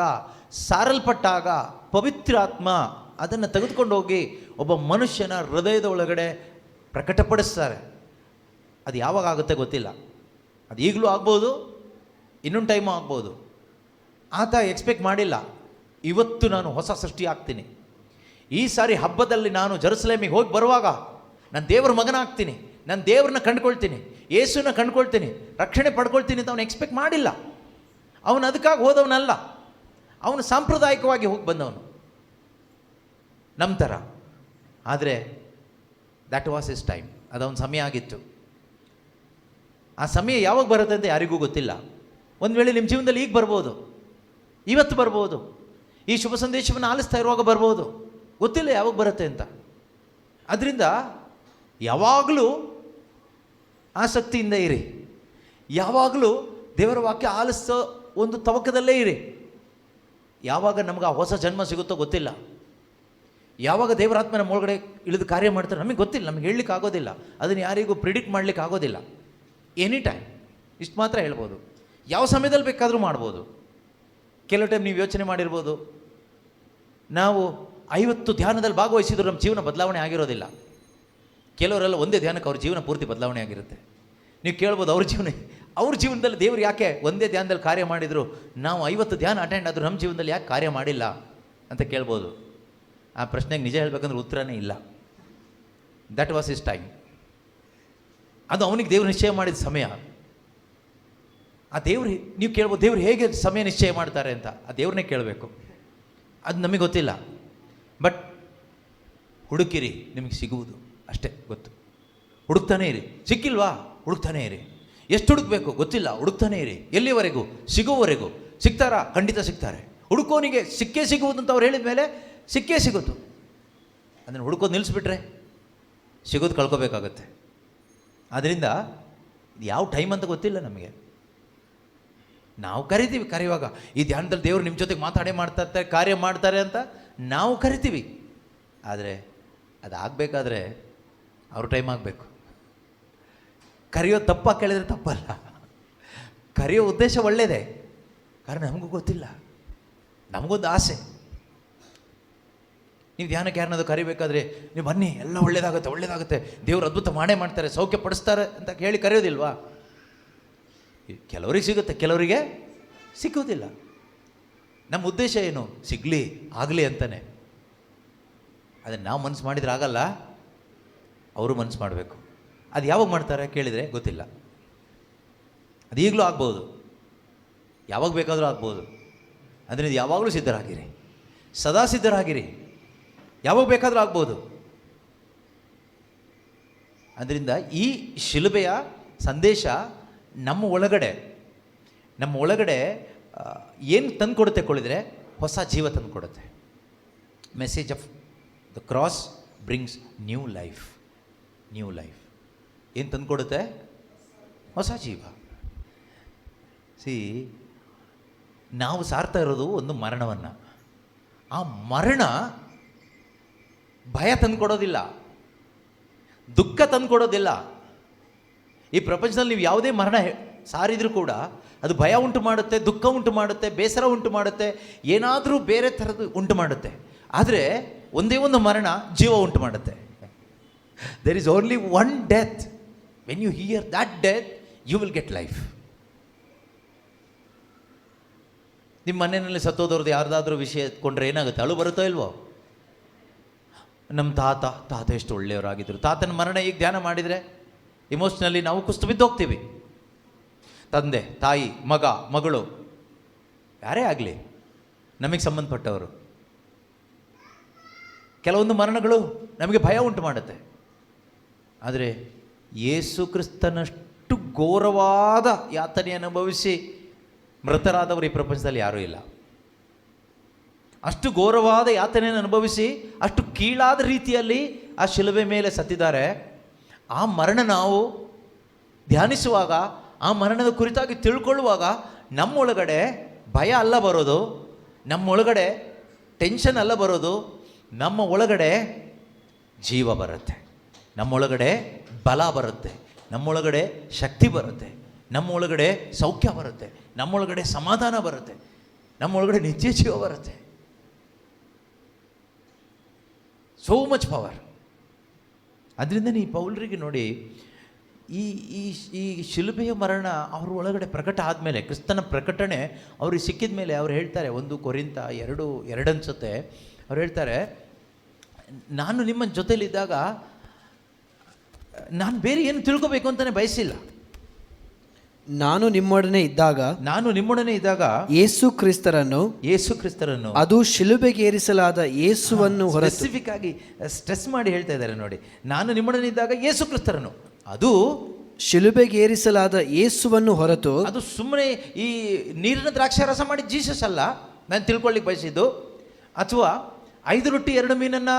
ಸಾರಲ್ಪಟ್ಟಾಗ ಪವಿತ್ರಾತ್ಮ ಅದನ್ನು ತೆಗೆದುಕೊಂಡು ಹೋಗಿ ಒಬ್ಬ ಮನುಷ್ಯನ ಹೃದಯದ ಒಳಗಡೆ ಪ್ರಕಟಪಡಿಸ್ತಾರೆ. ಅದು ಯಾವಾಗ ಆಗುತ್ತೆ ಗೊತ್ತಿಲ್ಲ. ಅದು ಈಗಲೂ ಆಗ್ಬೋದು, ಇನ್ನೊಂದು ಟೈಮು ಆಗ್ಬೋದು. ಆತ ಎಕ್ಸ್ಪೆಕ್ಟ್ ಮಾಡಿಲ್ಲ, ಇವತ್ತು ನಾನು ಹೊಸ ಸೃಷ್ಟಿ ಆಗ್ತೀನಿ, ಈ ಸಾರಿ ಹಬ್ಬದಲ್ಲಿ ನಾನು ಜೆರುಸಲೇಮಿಗೆ ಹೋಗಿ ಬರುವಾಗ ನಾನು ದೇವರ ಮಗನ ಆಗ್ತೀನಿ, ನಾನು ದೇವ್ರನ್ನ ಕಂಡುಕೊಳ್ತೀನಿ, ಯೇಸುನ ಕಂಡುಕೊಳ್ತೀನಿ, ರಕ್ಷಣೆ ಪಡ್ಕೊಳ್ತೀನಿ ಅಂತ ಅವನು ಎಕ್ಸ್ಪೆಕ್ಟ್ ಮಾಡಿಲ್ಲ. ಅವನು ಅದಕ್ಕಾಗಿ ಹೋದವನಲ್ಲ, ಅವನು ಸಾಂಪ್ರದಾಯಿಕವಾಗಿ ಹೋಗಿ ಬಂದವನು ನಮ್ಮ ಥರ. ಆದರೆ ದ್ಯಾಟ್ ವಾಸ್ ಇಸ್ ಟೈಮ್. ಅದೊಂದು ಸಮಯ ಆಗಿತ್ತು. ಆ ಸಮಯ ಯಾವಾಗ ಬರುತ್ತೆ ಅಂತ ಯಾರಿಗೂ ಗೊತ್ತಿಲ್ಲ. ಒಂದು ವೇಳೆ ನಿಮ್ಮ ಜೀವನದಲ್ಲಿ ಈಗ ಬರ್ಬೋದು, ಇವತ್ತು ಬರ್ಬೋದು, ಈ ಶುಭ ಸಂದೇಶವನ್ನು ಆಲಿಸ್ತಾ ಇರುವಾಗ ಬರ್ಬೋದು, ಗೊತ್ತಿಲ್ಲ ಯಾವಾಗ ಬರುತ್ತೆ ಅಂತ. ಅದರಿಂದ ಯಾವಾಗಲೂ ಆಸಕ್ತಿಯಿಂದ ಇರಿ, ಯಾವಾಗಲೂ ದೇವರ ವಾಕ್ಯ ಆಲಿಸೋ ಒಂದು ತವಕದಲ್ಲೇ ಇರಿ. ಯಾವಾಗ ನಮ್ಗೆ ಆ ಹೊಸ ಜನ್ಮ ಸಿಗುತ್ತೋ ಗೊತ್ತಿಲ್ಲ, ಯಾವಾಗ ದೇವರಾತ್ಮ ನಮ್ಮ ಒಳಗಡೆ ಇಳಿದು ಕಾರ್ಯ ಮಾಡ್ತಾರೆ ನಮಗೆ ಗೊತ್ತಿಲ್ಲ, ನಮಗೆ ಹೇಳಲಿಕ್ಕೆ ಆಗೋದಿಲ್ಲ, ಅದನ್ನು ಯಾರಿಗೂ ಪ್ರಿಡಿಕ್ಟ್ ಮಾಡಲಿಕ್ಕೆ ಆಗೋದಿಲ್ಲ. ಎನಿ ಟೈಮ್ ಇಷ್ಟು ಮಾತ್ರ ಹೇಳ್ಬೋದು, ಯಾವ ಸಮಯದಲ್ಲಿ ಬೇಕಾದರೂ ಮಾಡ್ಬೋದು. ಕೆಲವು ಟೈಮ್ ನೀವು ಯೋಚನೆ ಮಾಡಿರ್ಬೋದು, ನಾವು 50 ಧ್ಯಾನದಲ್ಲಿ ಭಾಗವಹಿಸಿದ್ರು ನಮ್ಮ ಜೀವನ ಬದಲಾವಣೆ ಆಗಿರೋದಿಲ್ಲ. ಕೆಲವರೆಲ್ಲ ಒಂದೇ ಧ್ಯಾನಕ್ಕೆ ಅವ್ರ ಜೀವನ ಪೂರ್ತಿ ಬದಲಾವಣೆ ಆಗಿರುತ್ತೆ. ನೀವು ಕೇಳ್ಬೋದು, ಅವ್ರ ಜೀವನದಲ್ಲಿ ದೇವರು ಯಾಕೆ ಒಂದೇ ಧ್ಯಾನದಲ್ಲಿ ಕಾರ್ಯ ಮಾಡಿದರು, ನಾವು 50 ಧ್ಯಾನ ಅಟೆಂಡ್ ಆದರೂ ನಮ್ಮ ಜೀವನದಲ್ಲಿ ಯಾಕೆ ಕಾರ್ಯ ಮಾಡಿಲ್ಲ ಅಂತ ಕೇಳ್ಬೋದು. ಆ ಪ್ರಶ್ನೆಗೆ ನಿಜ ಹೇಳಬೇಕಂದ್ರೆ ಉತ್ತರನೇ ಇಲ್ಲ. That was is time. ಅದು ಅವನಿಗೆ ದೇವರು ನಿಶ್ಚಯ ಮಾಡಿದ ಸಮಯ. ಆ ದೇವ್ರು, ನೀವು ಕೇಳ್ಬೋದು ದೇವ್ರು ಹೇಗೆ ಸಮಯ ನಿಶ್ಚಯ ಮಾಡ್ತಾರೆ ಅಂತ, ಆ ದೇವ್ರನ್ನೇ ಕೇಳಬೇಕು. ಅದು ನಮಗೆ ಗೊತ್ತಿಲ್ಲ. ಬಟ್ ಹುಡುಕಿರಿ, ನಿಮಗೆ ಸಿಗುವುದು ಅಷ್ಟೇ ಗೊತ್ತು. ಹುಡುಕ್ತಾನೇ ಇರಿ. ಸಿಕ್ಕಿಲ್ವಾ? ಹುಡುಕ್ತಾನೇ ಇರಿ. ಎಷ್ಟು ಹುಡುಕಬೇಕು ಗೊತ್ತಿಲ್ಲ, ಹುಡುಕ್ತಾನೇ ಇರಿ. ಎಲ್ಲಿವರೆಗೂ? ಸಿಗುವವರೆಗೂ. ಸಿಗ್ತಾರಾ? ಖಂಡಿತ ಸಿಗ್ತಾರೆ. ಹುಡುಕೋನಿಗೆ ಸಿಕ್ಕೇ ಸಿಗುವುದು ಅಂತ ಅವ್ರು ಹೇಳಿದ ಮೇಲೆ ಸಿಕ್ಕೇ ಸಿಗೋದು. ಅದನ್ನು ಹುಡುಕೋದು ನಿಲ್ಲಿಸ್ಬಿಟ್ರೆ ಸಿಗೋದು ಕಳ್ಕೊಬೇಕಾಗತ್ತೆ. ಆದ್ದರಿಂದ ಯಾವ ಟೈಮ್ ಅಂತ ಗೊತ್ತಿಲ್ಲ ನಮಗೆ. ನಾವು ಕರಿತೀವಿ, ಕರೆಯುವಾಗ ಈ ಧ್ಯಾನದಲ್ಲಿ ದೇವರು ನಿಮ್ಮ ಜೊತೆಗೆ ಮಾಡ್ತಾರೆ, ಕಾರ್ಯ ಮಾಡ್ತಾರೆ ಅಂತ ನಾವು ಕರಿತೀವಿ. ಆದರೆ ಅದಾಗಬೇಕಾದ್ರೆ ಅವ್ರ ಟೈಮ್ ಆಗಬೇಕು. ಕರೆಯೋ ತಪ್ಪ ಕೇಳಿದ್ರೆ ತಪ್ಪಲ್ಲ, ಕರೆಯೋ ಉದ್ದೇಶ ಒಳ್ಳೆಯದೇ. ಕಾರಣ ನಮಗೂ ಗೊತ್ತಿಲ್ಲ, ನಮಗೊಂದು ಆಸೆ. ನೀವು ಧ್ಯಾನಕ್ಕೆ ಯಾರನ್ನಾದ್ರು ಕರಿಬೇಕಾದ್ರೆ ನೀವು ಬನ್ನಿ, ಎಲ್ಲ ಒಳ್ಳೇದಾಗುತ್ತೆ, ದೇವರು ಅದ್ಭುತ ಮಾಡೇ ಮಾಡ್ತಾರೆ, ಸೌಖ್ಯ ಪಡಿಸ್ತಾರೆ ಅಂತ ಹೇಳಿ ಕರೆಯೋದಿಲ್ವಾ? ಕೆಲವರಿಗೆ ಸಿಗುತ್ತೆ, ಕೆಲವರಿಗೆ ಸಿಗೋದಿಲ್ಲ. ನಮ್ಮ ಉದ್ದೇಶ ಏನು? ಆಗಲಿ ಅಂತಾನೆ. ಅದನ್ನು ನಾವು ಮನಸ್ಸು ಮಾಡಿದ್ರೆ ಆಗಲ್ಲ, ಅವರು ಮನಸ್ಸು ಮಾಡಬೇಕು. ಅದು ಯಾವಾಗ ಮಾಡ್ತಾರೆ ಕೇಳಿದರೆ ಗೊತ್ತಿಲ್ಲ. ಅದು ಈಗಲೂ ಆಗ್ಬೋದು, ಯಾವಾಗ ಬೇಕಾದರೂ ಆಗ್ಬೋದು. ಅದರಿಂದ ಯಾವಾಗಲೂ ಸಿದ್ಧರಾಗಿರಿ, ಸದಾ ಸಿದ್ಧರಾಗಿರಿ. ಯಾವಾಗ ಬೇಕಾದರೂ ಆಗ್ಬೋದು. ಅದರಿಂದ ಈ ಶಿಲುಬೆಯ ಸಂದೇಶ ನಮ್ಮ ಒಳಗಡೆ ಏನು ತಂದು ಕೊಡುತ್ತೆ ಕೊಳ್ಳಿದರೆ, ಹೊಸ ಜೀವ ತಂದು ಕೊಡುತ್ತೆ. Message of the cross brings new life. ಏನು ತಂದು ಕೊಡುತ್ತೆ? ಹೊಸ ಜೀವ. ನಾವು ಸಾರ್ತಾ ಇರೋದು ಒಂದು ಮರಣವನ್ನು. ಆ ಮರಣ ಭಯ ತಂದುಕೊಡೋದಿಲ್ಲ, ದುಃಖ ತಂದುಕೊಡೋದಿಲ್ಲ. ಈ ಪ್ರಪಂಚದಲ್ಲಿ ನೀವು ಯಾವುದೇ ಮರಣ ಸಾರಿದರೂ ಕೂಡ ಅದು ಭಯ ಉಂಟು ಮಾಡುತ್ತೆ, ದುಃಖ ಉಂಟು ಮಾಡುತ್ತೆ, ಬೇಸರ ಉಂಟು ಮಾಡುತ್ತೆ, ಏನಾದರೂ ಬೇರೆ ಥರದ್ದು ಉಂಟು ಮಾಡುತ್ತೆ. ಆದರೆ ಒಂದೇ ಒಂದು ಮರಣ ಜೀವ ಉಂಟು ಮಾಡುತ್ತೆ. There is only one death. When you hear that death you will get life. ನಿಮ್ಮ ಮನೆಯಲ್ಲಿ ಸತ್ತೋದವ್ರದ್ದು ಯಾರ್ದಾದ್ರೂ ವಿಷಯ ಎತ್ಕೊಂಡ್ರೆ ಏನಾಗುತ್ತೆ? ಅಳು ಬರುತ್ತೋ ಇಲ್ವೋ? ನಮ್ಮ ತಾತ ಎಷ್ಟು ಒಳ್ಳೆಯವರಾಗಿದ್ದರು. ತಾತನ ಮರಣ ಈಗ ಧ್ಯಾನ ಮಾಡಿದರೆ ಇಮೋಷ್ನಲಿ ನಾವು ಕುಸ್ತು ಬಿದ್ದೋಗ್ತೀವಿ. ತಂದೆ, ತಾಯಿ, ಮಗ, ಮಗಳು, ಯಾರೇ ಆಗಲಿ ನಮಗೆ ಸಂಬಂಧಪಟ್ಟವರು. ಕೆಲವೊಂದು ಮರಣಗಳು ನಮಗೆ ಭಯ ಉಂಟು ಮಾಡುತ್ತೆ. ಆದರೆ ಯೇಸು ಕ್ರಿಸ್ತನಷ್ಟು ಘೋರವಾದ ಯಾತನೆ ಅನುಭವಿಸಿ ಮೃತರಾದವರು ಈ ಪ್ರಪಂಚದಲ್ಲಿ ಯಾರೂ ಇಲ್ಲ. ಅಷ್ಟು ಘೋರವಾದ ಯಾತನೆಯನ್ನು ಅನುಭವಿಸಿ ಅಷ್ಟು ಕೀಳಾದ ರೀತಿಯಲ್ಲಿ ಆ ಶಿಲುಬೆ ಮೇಲೆ ಸತ್ತಿದ್ದಾರೆ. ಆ ಮರಣ ನಾವು ಧ್ಯಾನಿಸುವಾಗ, ಆ ಮರಣದ ಕುರಿತಾಗಿ ತಿಳ್ಕೊಳ್ಳುವಾಗ ನಮ್ಮೊಳಗಡೆ ಭಯ ಅಲ್ಲ ಬರೋದು, ನಮ್ಮೊಳಗಡೆ ಟೆನ್ಷನ್ ಅಲ್ಲ ಬರೋದು, ನಮ್ಮ ಒಳಗಡೆ ಜೀವ ಬರುತ್ತೆ, ನಮ್ಮೊಳಗಡೆ ಬಲ ಬರುತ್ತೆ, ನಮ್ಮೊಳಗಡೆ ಶಕ್ತಿ ಬರುತ್ತೆ, ನಮ್ಮೊಳಗಡೆ ಸೌಖ್ಯ ಬರುತ್ತೆ, ನಮ್ಮೊಳಗಡೆ ಸಮಾಧಾನ ಬರುತ್ತೆ, ನಮ್ಮೊಳಗಡೆ ನಿತ್ಯ ಜೀವ ಬರುತ್ತೆ. So much power. ಅದರಿಂದ ಈ ಪೌಲರಿಗೆ ನೋಡಿ, ಈ ಈ ಈ ಶಿಲುಬೆಯ ಮರಣ ಅವ್ರ ಒಳಗಡೆ ಪ್ರಕಟ ಆದಮೇಲೆ, ಕ್ರಿಸ್ತನ ಪ್ರಕಟಣೆ ಅವ್ರಿಗೆ ಸಿಕ್ಕಿದ ಮೇಲೆ ಅವ್ರು ಹೇಳ್ತಾರೆ, 1 ಕೊರಿಂಥ 2 ಅನ್ಸುತ್ತೆ, ಅವ್ರು ಹೇಳ್ತಾರೆ, ನಾನು ನಿಮ್ಮ ಜೊತೆಲಿದ್ದಾಗ ನಾನು ಬೇರೆ ಏನು ತಿಳ್ಕೋಬೇಕು ಅಂತಲೇ ಬಯಸಿಲ್ಲ. ನಾನು ನಿಮ್ಮೊಡನೆ ಇದ್ದಾಗ ಯೇಸು ಕ್ರಿಸ್ತರನ್ನು ಅದು ಶಿಲುಬೆಗೇರಿಸಲಾದ ಯೇಸುವನ್ನು ಹೊರತು. ಸ್ಪೆಸಿಫಿಕ್ ಆಗಿ ಸ್ಟ್ರೆಸ್ ಮಾಡಿ ಹೇಳ್ತಾ ಇದ್ದಾರೆ ನೋಡಿ, ನಾನು ನಿಮ್ಮೊಡನೆ ಇದ್ದಾಗ ಯೇಸು ಕ್ರಿಸ್ತರನ್ನು, ಅದು ಶಿಲುಬೆಗೇರಿಸಲಾದ ಯೇಸುವನ್ನು ಹೊರತು. ಅದು ಸುಮ್ಮನೆ ಈ ನೀರಿನ ದ್ರಾಕ್ಷಾರಸ ಮಾಡಿ ಜೀಸಸ್ ಅಲ್ಲ ನಾನು ತಿಳ್ಕೊಳ್ಳಿಕ್ಕೆ ಬಯಸಿದ್ದು, ಅಥವಾ 5 ರೊಟ್ಟಿ 2 ಮೀನನ್ನು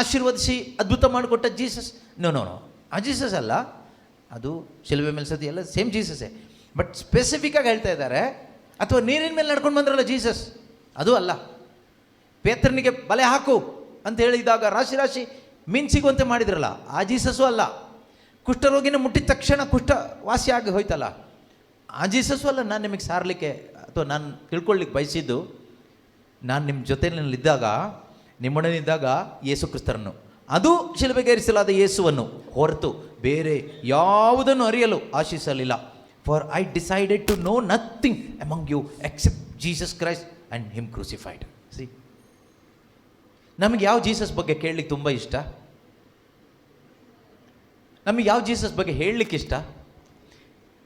ಆಶೀರ್ವದಿಸಿ ಅದ್ಭುತ ಮಾಡಿಕೊಟ್ಟ ಜೀಸಸ್. ನೋ, ಆ ಜೀಸಸ್ ಅಲ್ಲ, ಅದು ಶಿಲುಬೆ ಮೇಲೆ ಸತಿ ಎಲ್ಲ ಸೇಮ್ ಜೀಸಸ್ಸೇ. ಬಟ್ ಸ್ಪೆಸಿಫಿಕ್ಕಾಗಿ ಹೇಳ್ತಾ ಇದ್ದಾರೆ, ಅಥವಾ ನೀರಿನ ಮೇಲೆ ನಡ್ಕೊಂಡು ಬಂದ್ರಲ್ಲ ಜೀಸಸ್, ಅದು ಅಲ್ಲ. ಪೇತ್ರನಿಗೆ ಬಲೆ ಹಾಕು ಅಂತ ಹೇಳಿದಾಗ ರಾಶಿ ಮೀನು ಸಿಗುವಂತೆ ಮಾಡಿದ್ರಲ್ಲ, ಆ ಜೀಸಸ್ಸು ಅಲ್ಲ. ಕುಷ್ಠರೋಗಿನ ಮುಟ್ಟಿದ ತಕ್ಷಣ ಕುಷ್ಠ ವಾಸಿಯಾಗಿ ಹೋಯ್ತಲ್ಲ, ಆ ಜೀಸಸ್ಸು ಅಲ್ಲ ನಾನು ನಿಮಗೆ ಸಾರಲಿಕ್ಕೆ ಅಥವಾ ನಾನು ತಿಳ್ಕೊಳ್ಳಿಕ್ಕೆ ಬಯಸಿದ್ದು. ನಾನು ನಿಮ್ಮ ಜೊತೆಯಲ್ಲಿದ್ದಾಗ, ನಿಮ್ಮೊಡನಿದ್ದಾಗ ಯೇಸು ಕ್ರಿಸ್ತರನ್ನು, ಅದು ಶಿಲುಬೆಗೇರಿಸಲಾದ ಯೇಸುವನ್ನು ಹೊರತು ಬೇರೆ ಯಾವುದನ್ನು ಅರಿಯಲು ಆಶಿಸಲಿಲ್ಲ. For I decided to know nothing among you except Jesus Christ and him crucified. See, ನಮಗೆ ಯಾವ ಜೀಸಸ್ ಬಗ್ಗೆ ಕೇಳಲಿಕ್ಕೆ ತುಂಬ ಇಷ್ಟ? ನಮಗೆ ಯಾವ ಜೀಸಸ್ ಬಗ್ಗೆ ಹೇಳಲಿಕ್ಕೆ ಇಷ್ಟ?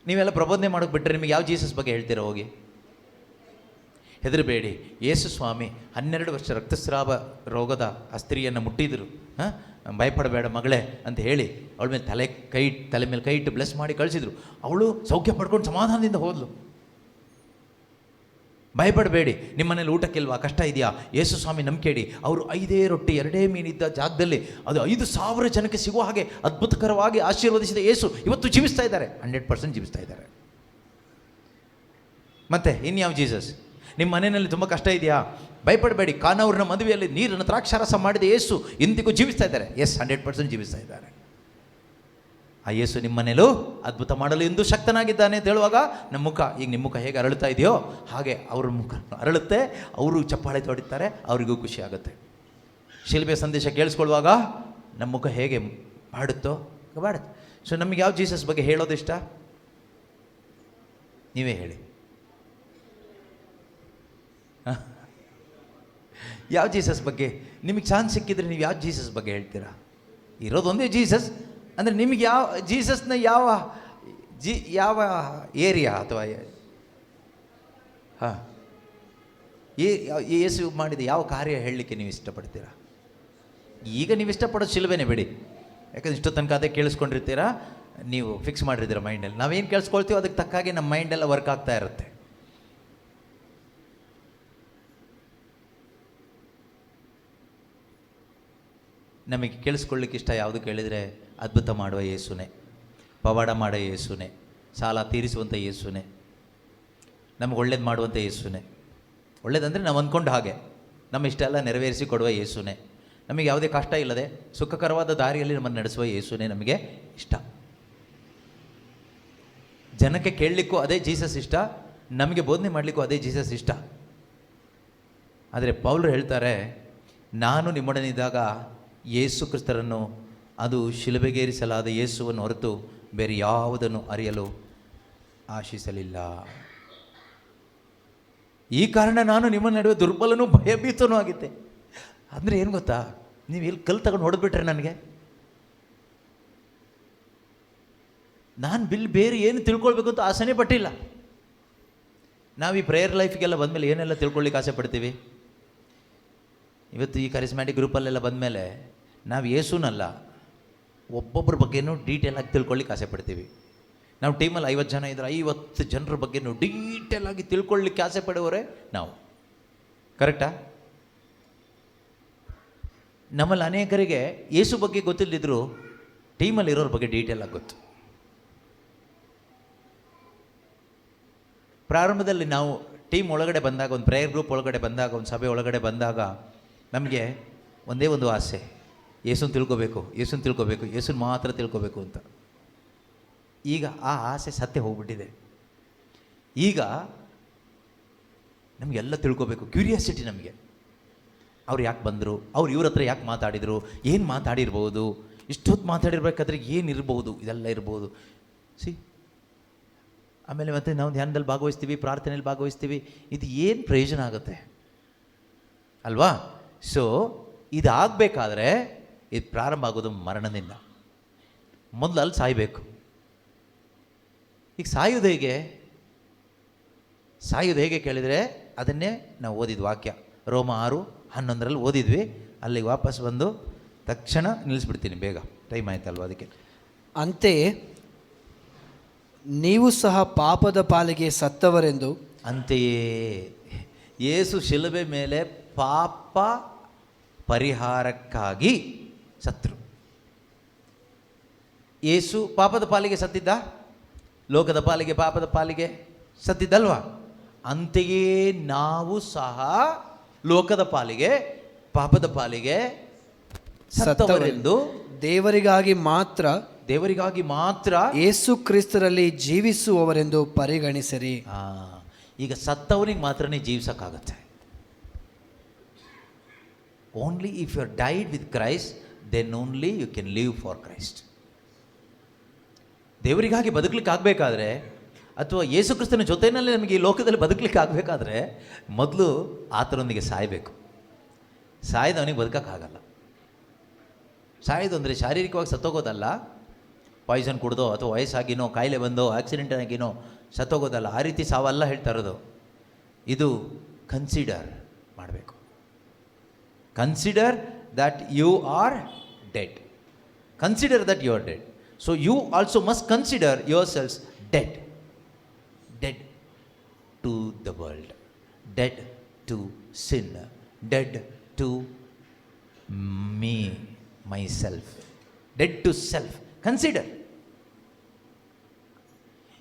ನೀವೆಲ್ಲ ಪ್ರಬೋಧನೆ ಮಾಡೋಕೆ ಬಿಟ್ಟರೆ ನಿಮಗೆ ಯಾವ ಜೀಸಸ್ ಬಗ್ಗೆ ಹೇಳ್ತೀರಾ? ಹೋಗಿ ಹೆದರಬೇಡಿ, ಯೇಸು ಸ್ವಾಮಿ 12 ವರ್ಷ ರಕ್ತಸ್ರಾವ ರೋಗದ ಆ ಸ್ತ್ರೀಯನ್ನು ಮುಟ್ಟಿದ್ರು. ಭಯಪಡಬೇಡ ಮಗಳೇ ಅಂತ ಹೇಳಿ ಅವಳ ಮೇಲೆ ತಲೆ ಮೇಲೆ ಕೈ ಇಟ್ಟು ಬ್ಲೆಸ್ ಮಾಡಿ ಕಳಿಸಿದ್ರು. ಅವಳು ಸೌಖ್ಯ ಪಡ್ಕೊಂಡು ಸಮಾಧಾನದಿಂದ ಹೋದ್ಲು. ಭಯಪಡಬೇಡಿ, ನಿಮ್ಮ ಮನೇಲಿ ಊಟಕ್ಕಿಲ್ವಾ, ಕಷ್ಟ ಇದೆಯಾ, ಯೇಸು ಸ್ವಾಮಿ ನಂಬಿಕೆಡಿ. ಅವರು 5 ರೊಟ್ಟಿ 2 ಮೀನಿದ್ದ ಜಾಗದಲ್ಲಿ ಅದು 5,000 ಜನಕ್ಕೆ ಸಿಗುವ ಹಾಗೆ ಅದ್ಭುತಕರವಾಗಿ ಆಶೀರ್ವದಿಸಿದ ಯೇಸು ಇವತ್ತು ಜೀವಿಸ್ತಾ ಇದ್ದಾರೆ, 100% ಜೀವಿಸ್ತಾ ಇದ್ದಾರೆ. ಮತ್ತೆ ಇನ್ಯಾವ ಜೀಸಸ್? ನಿಮ್ಮ ಮನೆಯಲ್ಲಿ ತುಂಬ ಕಷ್ಟ ಇದೆಯಾ, ಭಯಪಡಬೇಡಿ, ಕಾನಾವ್ರನ ಮದುವೆಯಲ್ಲಿ ನೀರನ್ನು ದ್ರಾಕ್ಷಾರಸ ಮಾಡಿದ ಯೇಸು ಇಂದಿಗೂ ಜೀವಿಸ್ತಾ ಇದ್ದಾರೆ. 100% ಜೀವಿಸ್ತಾ ಇದ್ದಾರೆ. ಆ ಯೇಸು ನಿಮ್ಮ ಮನೇಲೂ ಅದ್ಭುತ ಮಾಡಲು ಇಂದು ಶಕ್ತನಾಗಿದ್ದಾನೆ ಅಂತ ಹೇಳುವಾಗ ನಮ್ಮ ಮುಖ, ಈಗ ನಿಮ್ಮ ಮುಖ ಹೇಗೆ ಅರಳುತ್ತಾ ಇದೆಯೋ ಹಾಗೆ ಅವ್ರ ಮುಖ ಅರಳುತ್ತೆ. ಅವರು ಚಪ್ಪಾಳೆ ತೊಡಿತಾರೆ, ಅವರಿಗೂ ಖುಷಿ ಆಗುತ್ತೆ. ಶಿಲ್ಬೆ ಸಂದೇಶ ಕೇಳಿಸ್ಕೊಳ್ಳುವಾಗ ನಮ್ಮ ಮುಖ ಹೇಗೆ ಮಾಡುತ್ತೋ ಮಾಡುತ್ತೆ. ಸೊ ನಮಗೆ ಯಾವ ಜೀಸಸ್ ಬಗ್ಗೆ ಹೇಳೋದು ಇಷ್ಟ? ನೀವೇ ಹೇಳಿ. ಯಾವ ಜೀಸಸ್ ಬಗ್ಗೆ ನಿಮಗೆ ಚಾನ್ಸ್ ಸಿಕ್ಕಿದ್ರೆ ನೀವು ಯಾವ ಜೀಸಸ್ ಬಗ್ಗೆ ಹೇಳ್ತೀರಾ? ಇರೋದೊಂದೇ ಜೀಸಸ್ ಅಂದರೆ ನಿಮಗೆ ಯಾವ ಜೀಸಸ್ನ ಯಾವ ಏರಿಯಾ ಅಥವಾ ಯೇಸು ಮಾಡಿದ ಯಾವ ಕಾರ್ಯ ಹೇಳಲಿಕ್ಕೆ ನೀವು ಇಷ್ಟಪಡ್ತೀರಾ? ಈಗ ನೀವು ಇಷ್ಟಪಡೋದು ಶಿಲುಬೆನೇ ಬಿಡಿ, ಯಾಕಂದ್ರೆ ಇಷ್ಟೋ ತನಕ ಅದೇ ಕೇಳಿಸ್ಕೊಂಡಿರ್ತೀರಾ, ನೀವು ಫಿಕ್ಸ್ ಮಾಡಿರ್ತೀರ ಮೈಂಡಲ್ಲಿ. ನಾವೇನು ಕೇಳಿಸ್ಕೊಳ್ತೀವೋ ಅದಕ್ಕೆ ತಕ್ಕಾಗಿ ನಮ್ಮ ಮೈಂಡೆಲ್ಲ ವರ್ಕ್ ಆಗ್ತಾ ಇರುತ್ತೆ. ನಮಗೆ ಕೇಳಿಸ್ಕೊಳ್ಳಿಕ್ಕೆ ಇಷ್ಟ ಯಾವುದು ಕೇಳಿದರೆ, ಅದ್ಭುತ ಮಾಡುವ ಯೇಸುನೇ, ಪವಾಡ ಮಾಡೋ ಯೇಸುನೇ, ಸಾಲ ತೀರಿಸುವಂಥ ಯೇಸುನೇ, ನಮಗೆ ಒಳ್ಳೇದು ಮಾಡುವಂಥ ಯೇಸುನೇ. ಒಳ್ಳೇದಂದರೆ ನಾವು ಅಂದ್ಕೊಂಡು ಹಾಗೆ ನಮ್ಮ ಇಷ್ಟ ಎಲ್ಲ ನೆರವೇರಿಸಿ ಕೊಡುವ ಯೇಸುನೇ. ನಮಗೆ ಯಾವುದೇ ಕಷ್ಟ ಇಲ್ಲದೆ ಸುಖಕರವಾದ ದಾರಿಯಲ್ಲಿ ನಮ್ಮನ್ನು ನಡೆಸುವ ಯೇಸುನೇ ನಮಗೆ ಇಷ್ಟ. ಜನಕ್ಕೆ ಕೇಳಲಿಕ್ಕೂ ಅದೇ ಜೀಸಸ್ ಇಷ್ಟ, ನಮಗೆ ಬೋಧನೆ ಮಾಡಲಿಕ್ಕೂ ಅದೇ ಜೀಸಸ್ ಇಷ್ಟ. ಆದರೆ ಪೌಲರು ಹೇಳ್ತಾರೆ, ನಾನು ನಿಮ್ಮೊಡನಿದ್ದಾಗ ಯೇಸು ಕ್ರಿಸ್ತರನ್ನು, ಅದು ಶಿಲುಬೆಗೇರಿಸಲಾದ ಯೇಸುವನ್ನು ಹೊರತು ಬೇರೆ ಯಾವುದನ್ನು ಅರಿಯಲು ಆಶಿಸಲಿಲ್ಲ. ಈ ಕಾರಣ ನಾನು ನಿಮ್ಮ ನಡುವೆ ದುರ್ಬಲನೂ ಭಯಭೀತನೂ ಆಗಿದ್ದೆ. ಅಂದರೆ ಏನು ಗೊತ್ತಾ, ನೀವು ಎಲ್ಲಿ ಕಲ್ಲು ತಗೊಂಡು ಹೊಡೆದ್ಬಿಟ್ರೆ ನನಗೆ, ನಾನು ಬೇರೆ ಏನು ತಿಳ್ಕೊಳ್ಬೇಕು ಅಂತ ಆಸೆನೇ ಪಟ್ಟಿಲ್ಲ. ನಾವು ಈ ಪ್ರೇಯರ್ ಲೈಫಿಗೆಲ್ಲ ಬಂದಮೇಲೆ ಏನೆಲ್ಲ ತಿಳ್ಕೊಳ್ಳಿಕ್ಕೆ ಆಸೆ ಪಡ್ತೀವಿ. ಇವತ್ತು ಈ ಕರಿಸ್ಮ್ಯಾಟಿಕ್ ಗ್ರೂಪಲ್ಲೆಲ್ಲ ಬಂದಮೇಲೆ ನಾವು ಯೇಸುನಲ್ಲ, ಒಬ್ಬೊಬ್ಬರ ಬಗ್ಗೆನೂ ಡೀಟೇಲಾಗಿ ತಿಳ್ಕೊಳ್ಳಿಕ್ಕೆ ಆಸೆ ಪಡ್ತೀವಿ. ನಾವು ಟೀಮಲ್ಲಿ 50 ಜನ ಇದ್ದರೆ 50 ಜನರ ಬಗ್ಗೆನೂ ಡೀಟೇಲಾಗಿ ತಿಳ್ಕೊಳ್ಳಿಕ್ಕೆ ಆಸೆ ಪಡುವವರೇ ನಾವು. ಕರೆಕ್ಟಾ? ನಮ್ಮಲ್ಲಿ ಅನೇಕರಿಗೆ ಯೇಸು ಬಗ್ಗೆ ಗೊತ್ತಿಲ್ಲದಿದ್ರು ಟೀಮಲ್ಲಿ ಇರೋರ ಬಗ್ಗೆ ಡೀಟೇಲಾಗಿ ಗೊತ್ತು. ಪ್ರಾರಂಭದಲ್ಲಿ ನಾವು ಟೀಮ್ ಒಳಗಡೆ ಬಂದಾಗ, ಒಂದು ಪ್ರೇಯರ್ ಗ್ರೂಪ್ ಒಳಗಡೆ ಬಂದಾಗ, ಒಂದು ಸಭೆ ಒಳಗಡೆ ಬಂದಾಗ ನಮಗೆ ಒಂದೇ ಒಂದು ಆಸೆ, ಯೇಸುನ ತಿಳ್ಕೊಬೇಕು, ಯೇಸುನ ತಿಳ್ಕೊಬೇಕು, ಯೇಸುನ ಮಾತ್ರ ತಿಳ್ಕೊಬೇಕು ಅಂತ. ಈಗ ಆ ಆಸೆ ಸತ್ಯ ಹೋಗ್ಬಿಟ್ಟಿದೆ. ಈಗ ನಮಗೆಲ್ಲ ತಿಳ್ಕೊಬೇಕು, ಕ್ಯೂರಿಯಾಸಿಟಿ ನಮಗೆ. ಅವ್ರು ಯಾಕೆ ಬಂದರು, ಅವ್ರು ಇವ್ರ ಹತ್ರ ಯಾಕೆ ಮಾತಾಡಿದರು, ಏನು ಮಾತಾಡಿರ್ಬೋದು, ಇಷ್ಟೊತ್ತು ಮಾತಾಡಿರ್ಬೇಕಾದ್ರೆ ಏನಿರ್ಬೋದು, ಇದೆಲ್ಲ ಇರ್ಬೋದು. ಆಮೇಲೆ ಮತ್ತೆ ನಾವು ಧ್ಯಾನದಲ್ಲಿ ಭಾಗವಹಿಸ್ತೀವಿ, ಪ್ರಾರ್ಥನೆಯಲ್ಲಿ ಭಾಗವಹಿಸ್ತೀವಿ, ಇದು ಏನು ಪ್ರಯೋಜನ ಆಗುತ್ತೆ ಅಲ್ವಾ? ಸೊ ಇದಾಗಬೇಕಾದ್ರೆ ಇದು ಪ್ರಾರಂಭ ಆಗೋದು ಮರಣದಿಂದ. ಮೊದಲು ಅಲ್ಲಿ ಸಾಯಬೇಕು. ಈಗ ಸಾಯೋದು ಹೇಗೆ ಕೇಳಿದರೆ ಅದನ್ನೇ ನಾವು ಓದಿದ ವಾಕ್ಯ ರೋಮ 6:11 ಓದಿದ್ವಿ. ಅಲ್ಲಿಗೆ ವಾಪಸ್ ಬಂದು ತಕ್ಷಣ ನಿಲ್ಲಿಸ್ಬಿಡ್ತೀನಿ, ಬೇಗ ಟೈಮ್ ಆಯ್ತಲ್ವ ಅದಕ್ಕೆ. ಅಂತೆಯೇ ನೀವು ಸಹ ಪಾಪದ ಪಾಲಿಗೆ ಸತ್ತವರೆಂದು. ಅಂತೆಯೇ ಯೇಸು ಶಿಲುಬೆ ಮೇಲೆ ಪಾಪ ಪರಿಹಾರಕ್ಕಾಗಿ ಸತ್ತರು. ಯೇಸು ಪಾಪದ ಪಾಲಿಗೆ ಸತ್ತಿದ್ದ, ಲೋಕದ ಪಾಲಿಗೆ ಪಾಪದ ಪಾಲಿಗೆ ಸತ್ತಿದ್ದಲ್ವಾ? ಅಂತೆಯೇ ನಾವು ಸಹ ಲೋಕದ ಪಾಲಿಗೆ ಪಾಪದ ಪಾಲಿಗೆ ಸತ್ತವರೆಂದು ದೇವರಿಗಾಗಿ ಮಾತ್ರ ಯೇಸು ಕ್ರಿಸ್ತರಲ್ಲಿ ಜೀವಿಸುವವರೆಂದು ಪರಿಗಣಿಸಿರಿ. ಈಗ ಸತ್ತವನಿಗೆ ಮಾತ್ರನೇ ಜೀವಿಸಕ್ಕಾಗತ್ತೆ. Only if you are died with Christ, then only you can live for Christ. ದೇವರಿಗಾಗಿ ಬದುಕಲಿಕ್ಕೆ ಆಗಬೇಕಾದ್ರೆ, ಅಥವಾ ಯೇಸು ಕ್ರಿಸ್ತನ ಜೊತೆಯಲ್ಲಿ ನಮಗೆ ಈ ಲೋಕದಲ್ಲಿ ಬದುಕಲಿಕ್ಕೆ ಆಗಬೇಕಾದ್ರೆ ಮೊದಲು ಆತನೊಂದಿಗೆ ಸಾಯಬೇಕು. ಸಾಯ್ದವನಿಗೆ ಬದುಕೋಕ್ಕಾಗಲ್ಲ. ಸಾಯೋದು ಅಂದರೆ ಶಾರೀರಿಕವಾಗಿ ಸತ್ತೋಗೋದಲ್ಲ, ಪಾಯ್ಸನ್ ಕುಡ್ದೋ ಅಥವಾ ವಯಸ್ಸಾಗಿನೋ ಕಾಯಿಲೆ ಬಂದೋ ಆಕ್ಸಿಡೆಂಟ್ ಆಗಿನೋ ಸತ್ತೋಗೋದಲ್ಲ. ಆ ರೀತಿ ಸಾವಲ್ಲ ಹೇಳ್ತಾ ಇರೋದು. ಇದು ಕನ್ಸಿಡರ್ ಮಾಡಬೇಕು. Consider that you are dead. Consider that you are dead. So you also must consider yourselves dead. Dead to the world, dead to sin, dead to me myself, dead to self. Consider.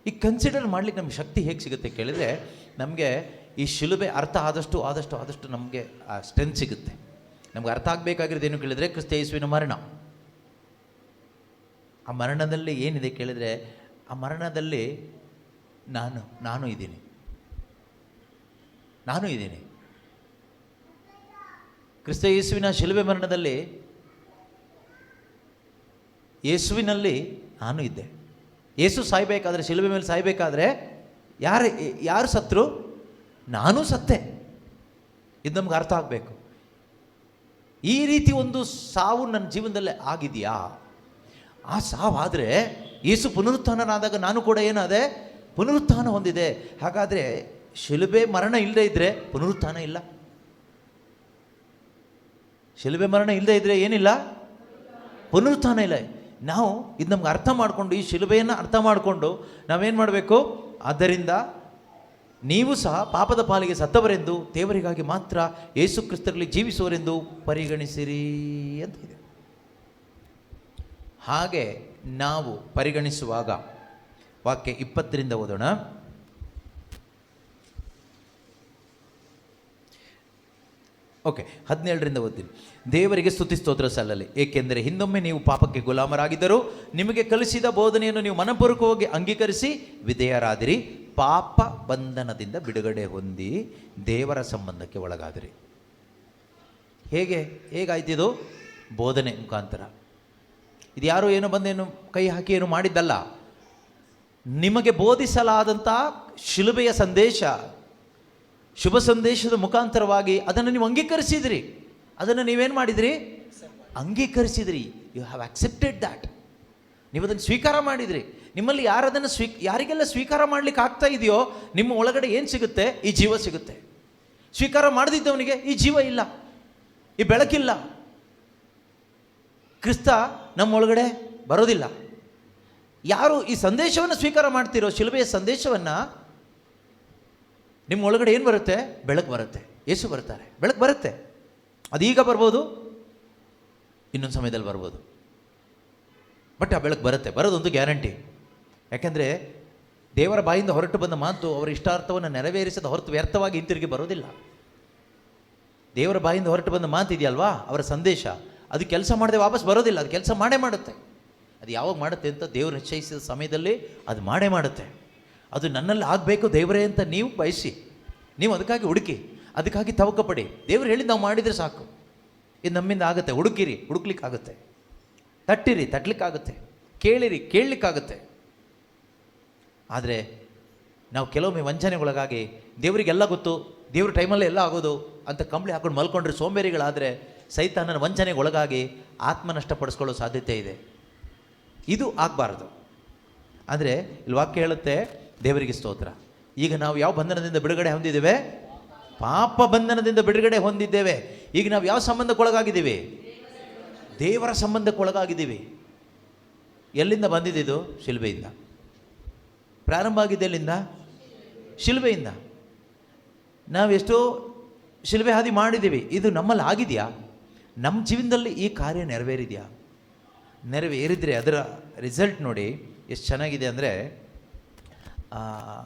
ಈ consider ಮಾಡಲಿಕ್ಕೆ ನಮಗೆ ಶಕ್ತಿ ಹೇಗೆ ಸಿಗುತ್ತೆ ಕೇಳಿದರೆ, ನಮಗೆ ಈ ಶಿಲುಬೆ ಅರ್ಥ ಆದಷ್ಟು ನಮಗೆ ಆ ಸ್ಟ್ರೆಂತ್ ಸಿಗುತ್ತೆ. ನಮ್ಗೆ ಅರ್ಥ ಆಗಬೇಕಾಗಿರೋದು ಏನು ಕೇಳಿದರೆ, ಕ್ರಿಸ್ತ ಯೇಸುವಿನ ಮರಣ. ಆ ಮರಣದಲ್ಲಿ ಏನಿದೆ ಕೇಳಿದರೆ, ಆ ಮರಣದಲ್ಲಿ ನಾನು ಇದ್ದೀನಿ. ಕ್ರಿಸ್ತ ಯೇಸುವಿನ ಶಿಲುಬೆ ಮರಣದಲ್ಲಿ ಯೇಸುವಿನಲ್ಲಿ ನಾನು ಇದ್ದೆ. ಯೇಸು ಸಾಯಬೇಕಾದ್ರೆ, ಶಿಲುಬೆ ಮೇಲೆ ಸಾಯಬೇಕಾದ್ರೆ ಯಾರು ಸತ್ರು? ನಾನು ಸತ್ತೆ. ಇದು ನಮ್ಗೆ ಅರ್ಥ ಆಗಬೇಕು. ಈ ರೀತಿ ಒಂದು ಸಾವು ನನ್ನ ಜೀವನದಲ್ಲೇ ಆಗಿದೆಯಾ? ಆ ಸಾವಾದರೆ ಯೇಸು ಪುನರುತ್ಥಾನನಾದಾಗ ನಾನು ಕೂಡ ಏನಾದೆ? ಪುನರುತ್ಥಾನ ಹೊಂದಿದೆ. ಹಾಗಾದರೆ ಶಿಲುಬೆ ಮರಣ ಇಲ್ಲದೆ ಇದ್ದರೆ ಪುನರುತ್ಥಾನ ಇಲ್ಲ. ಶಿಲುಬೆ ಮರಣ ಇಲ್ಲದೆ ಇದ್ದರೆ ಏನಿಲ್ಲ? ಪುನರುತ್ಥಾನ ಇಲ್ಲ. ನಾವು ಇದು ನಮ್ಗೆ ಅರ್ಥ ಮಾಡಿಕೊಂಡು, ಈ ಶಿಲುಬೆಯನ್ನು ಅರ್ಥ ಮಾಡಿಕೊಂಡು ನಾವೇನು ಮಾಡಬೇಕು? ಆದ್ದರಿಂದ ನೀವು ಸಹ ಪಾಪದ ಪಾಲಿಗೆ ಸತ್ತವರೆಂದು ದೇವರಿಗಾಗಿ ಮಾತ್ರ ಯೇಸು ಕ್ರಿಸ್ತರಲ್ಲಿ ಜೀವಿಸುವರೆಂದು ಪರಿಗಣಿಸಿರಿ ಅಂತ ಇದೆ. ಹಾಗೆ ನಾವು ಪರಿಗಣಿಸುವಾಗ ವಾಕ್ಯ 20 ಓದೋಣ. ಓಕೆ, 17 ಓದ್ತೀನಿ. ದೇವರಿಗೆ ಸ್ತುತಿ ಸ್ತೋತ್ರ ಸಲ್ಲಲಿ, ಏಕೆಂದರೆ ಹಿಂದೊಮ್ಮೆ ನೀವು ಪಾಪಕ್ಕೆ ಗುಲಾಮರಾಗಿದ್ದರೂ ನಿಮಗೆ ಕಲಿಸಿದ ಬೋಧನೆಯನ್ನು ನೀವು ಮನಪೂರ್ವಕವಾಗಿ ಅಂಗೀಕರಿಸಿ ವಿಧೇಯರಾದಿರಿ. ಪಾಪ ಬಂಧನದಿಂದ ಬಿಡುಗಡೆ ಹೊಂದಿ ದೇವರ ಸಂಬಂಧಕ್ಕೆ ಒಳಗಾದಿರಿ. ಹೇಗಾಯ್ತಿದು? ಬೋಧನೆ ಮುಖಾಂತರ. ಇದು ಯಾರೋ ಏನೋ ಬಂದೇನು ಕೈ ಹಾಕಿ ಏನು ಮಾಡಿದ್ದಲ್ಲ. ನಿಮಗೆ ಬೋಧಿಸಲಾದಂಥ ಶಿಲುಬೆಯ ಸಂದೇಶ, ಶುಭ ಸಂದೇಶದ ಮುಖಾಂತರವಾಗಿ ಅದನ್ನು ನೀವು ಅಂಗೀಕರಿಸಿದ್ರಿ. ಅದನ್ನು ನೀವೇನು ಮಾಡಿದ್ರಿ? ಅಂಗೀಕರಿಸಿದ್ರಿ. You have accepted that. ನೀವು ಅದನ್ನು ಸ್ವೀಕಾರ ಮಾಡಿದ್ರಿ. ನಿಮ್ಮಲ್ಲಿ ಯಾರದನ್ನು ಯಾರಿಗೆಲ್ಲ ಸ್ವೀಕಾರ ಮಾಡಲಿಕ್ಕೆ ಆಗ್ತಾ ಇದೆಯೋ ನಿಮ್ಮ ಒಳಗಡೆ ಏನು ಸಿಗುತ್ತೆ? ಈ ಜೀವ ಸಿಗುತ್ತೆ. ಸ್ವೀಕಾರ ಮಾಡದಿದ್ದವನಿಗೆ ಈ ಜೀವ ಇಲ್ಲ, ಈ ಬೆಳಕಿಲ್ಲ. ಕ್ರಿಸ್ತ ನಮ್ಮ ಒಳಗಡೆ ಬರೋದಿಲ್ಲ. ಯಾರು ಈ ಸಂದೇಶವನ್ನು ಸ್ವೀಕಾರ ಮಾಡ್ತಿರೋ, ಶಿಲುಬೆಯ ಸಂದೇಶವನ್ನು, ನಿಮ್ಮ ಒಳಗಡೆ ಏನು ಬರುತ್ತೆ? ಬೆಳಕು ಬರುತ್ತೆ. ಯೇಸು ಬರ್ತಾರೆ, ಬೆಳಕು ಬರುತ್ತೆ. ಅದೀಗ ಬರ್ಬೋದು, ಇನ್ನೊಂದು ಸಮಯದಲ್ಲಿ ಬರ್ಬೋದು, ಬಟ್ ಆ ಬೆಳಕು ಬರುತ್ತೆ. ಬರೋದೊಂದು ಗ್ಯಾರಂಟಿ. ಯಾಕೆಂದರೆ ದೇವರ ಬಾಯಿಂದ ಹೊರಟು ಬಂದ ಮಾತು ಅವರ ಇಷ್ಟಾರ್ಥವನ್ನು ನೆರವೇರಿಸದ ಹೊರತು ವ್ಯರ್ಥವಾಗಿ ಹಿಂತಿರುಗಿ ಬರೋದಿಲ್ಲ. ದೇವರ ಬಾಯಿಂದ ಹೊರಟು ಬಂದ ಮಾತು ಇದೆಯಲ್ವಾ, ಅವರ ಸಂದೇಶ, ಅದು ಕೆಲಸ ಮಾಡದೆ ವಾಪಸ್ ಬರೋದಿಲ್ಲ. ಅದು ಕೆಲಸ ಮಾಡೇ ಮಾಡುತ್ತೆ. ಅದು ಯಾವಾಗ ಮಾಡುತ್ತೆ ಅಂತ ದೇವರು ನಿಶ್ಚಯಿಸಿದ ಸಮಯದಲ್ಲಿ ಅದು ಮಾಡೇ ಮಾಡುತ್ತೆ. ಅದು ನನ್ನಲ್ಲಿ ಆಗಬೇಕು ದೇವರೇ ಅಂತ ನೀವು ಬಯಸಿ, ನೀವು ಅದಕ್ಕಾಗಿ ಹುಡುಕಿ, ಅದಕ್ಕಾಗಿ ತವಕ ಪಡಿ. ದೇವರು ಹೇಳಿದ್ದು ನಾವು ಮಾಡಿದರೆ ಸಾಕು, ಇದು ನಮ್ಮಿಂದ ಆಗುತ್ತೆ. ಹುಡುಕಿರಿ, ಹುಡುಕ್ಲಿಕ್ಕಾಗುತ್ತೆ. ತಟ್ಟಿರಿ, ತಟ್ಟಲಿಕ್ಕಾಗುತ್ತೆ. ಕೇಳಿರಿ, ಕೇಳಲಿಕ್ಕಾಗುತ್ತೆ. ಆದರೆ ನಾವು ಕೆಲವೊಮ್ಮೆ ವಂಚನೆಗೊಳಗಾಗಿ ದೇವರಿಗೆಲ್ಲ ಗೊತ್ತು, ದೇವ್ರ ಟೈಮಲ್ಲಿ ಎಲ್ಲ ಆಗೋದು ಅಂತ ಕಂಬಳಿ ಹಾಕೊಂಡು ಮಲ್ಕೊಂಡ್ರೆ ಸೋಂಬೇರಿಗಳಾದರೆ ಸೈತಾನನ ವಂಚನೆಗೊಳಗಾಗಿ ಆತ್ಮ ನಷ್ಟಪಡಿಸ್ಕೊಳ್ಳೋ ಸಾಧ್ಯತೆ ಇದೆ. ಇದು ಆಗಬಾರ್ದು. ಅಂದರೆ ಇಲ್ಲಿ ವಾಕ್ಯ ಹೇಳುತ್ತೆ, ದೇವರಿಗೆ ಸ್ತೋತ್ರ, ಈಗ ನಾವು ಯಾವ ಬಂಧನದಿಂದ ಬಿಡುಗಡೆ ಹೊಂದಿದ್ದೇವೆ? ಪಾಪ ಬಂಧನದಿಂದ ಬಿಡುಗಡೆ ಹೊಂದಿದ್ದೇವೆ. ಈಗ ನಾವು ಯಾವ ಸಂಬಂಧಕ್ಕೊಳಗಾಗಿದ್ದೀವಿ? ದೇವರ ಸಂಬಂಧಕ್ಕೊಳಗಾಗಿದ್ದೀವಿ. ಎಲ್ಲಿಂದ ಬಂದಿದ್ದು? ಶಿಲುಬೆಯಿಂದ. ಪ್ರಾರಂಭ ಆಗಿದೆ ಎಲ್ಲಿಂದ? ಶಿಲುಬೆಯಿಂದ. ನಾವೆಷ್ಟೋ ಶಿಲುಬೆ ಹಾದಿ ಮಾಡಿದ್ದೀವಿ. ಇದು ನಮ್ಮಲ್ಲಿ ಆಗಿದೆಯಾ? ನಮ್ಮ ಜೀವನದಲ್ಲಿ ಈ ಕಾರ್ಯ ನೆರವೇರಿದೆಯಾ? ನೆರವೇರಿದರೆ ಅದರ ರಿಸಲ್ಟ್ ನೋಡಿ ಎಷ್ಟು ಚೆನ್ನಾಗಿದೆ ಅಂದರೆ,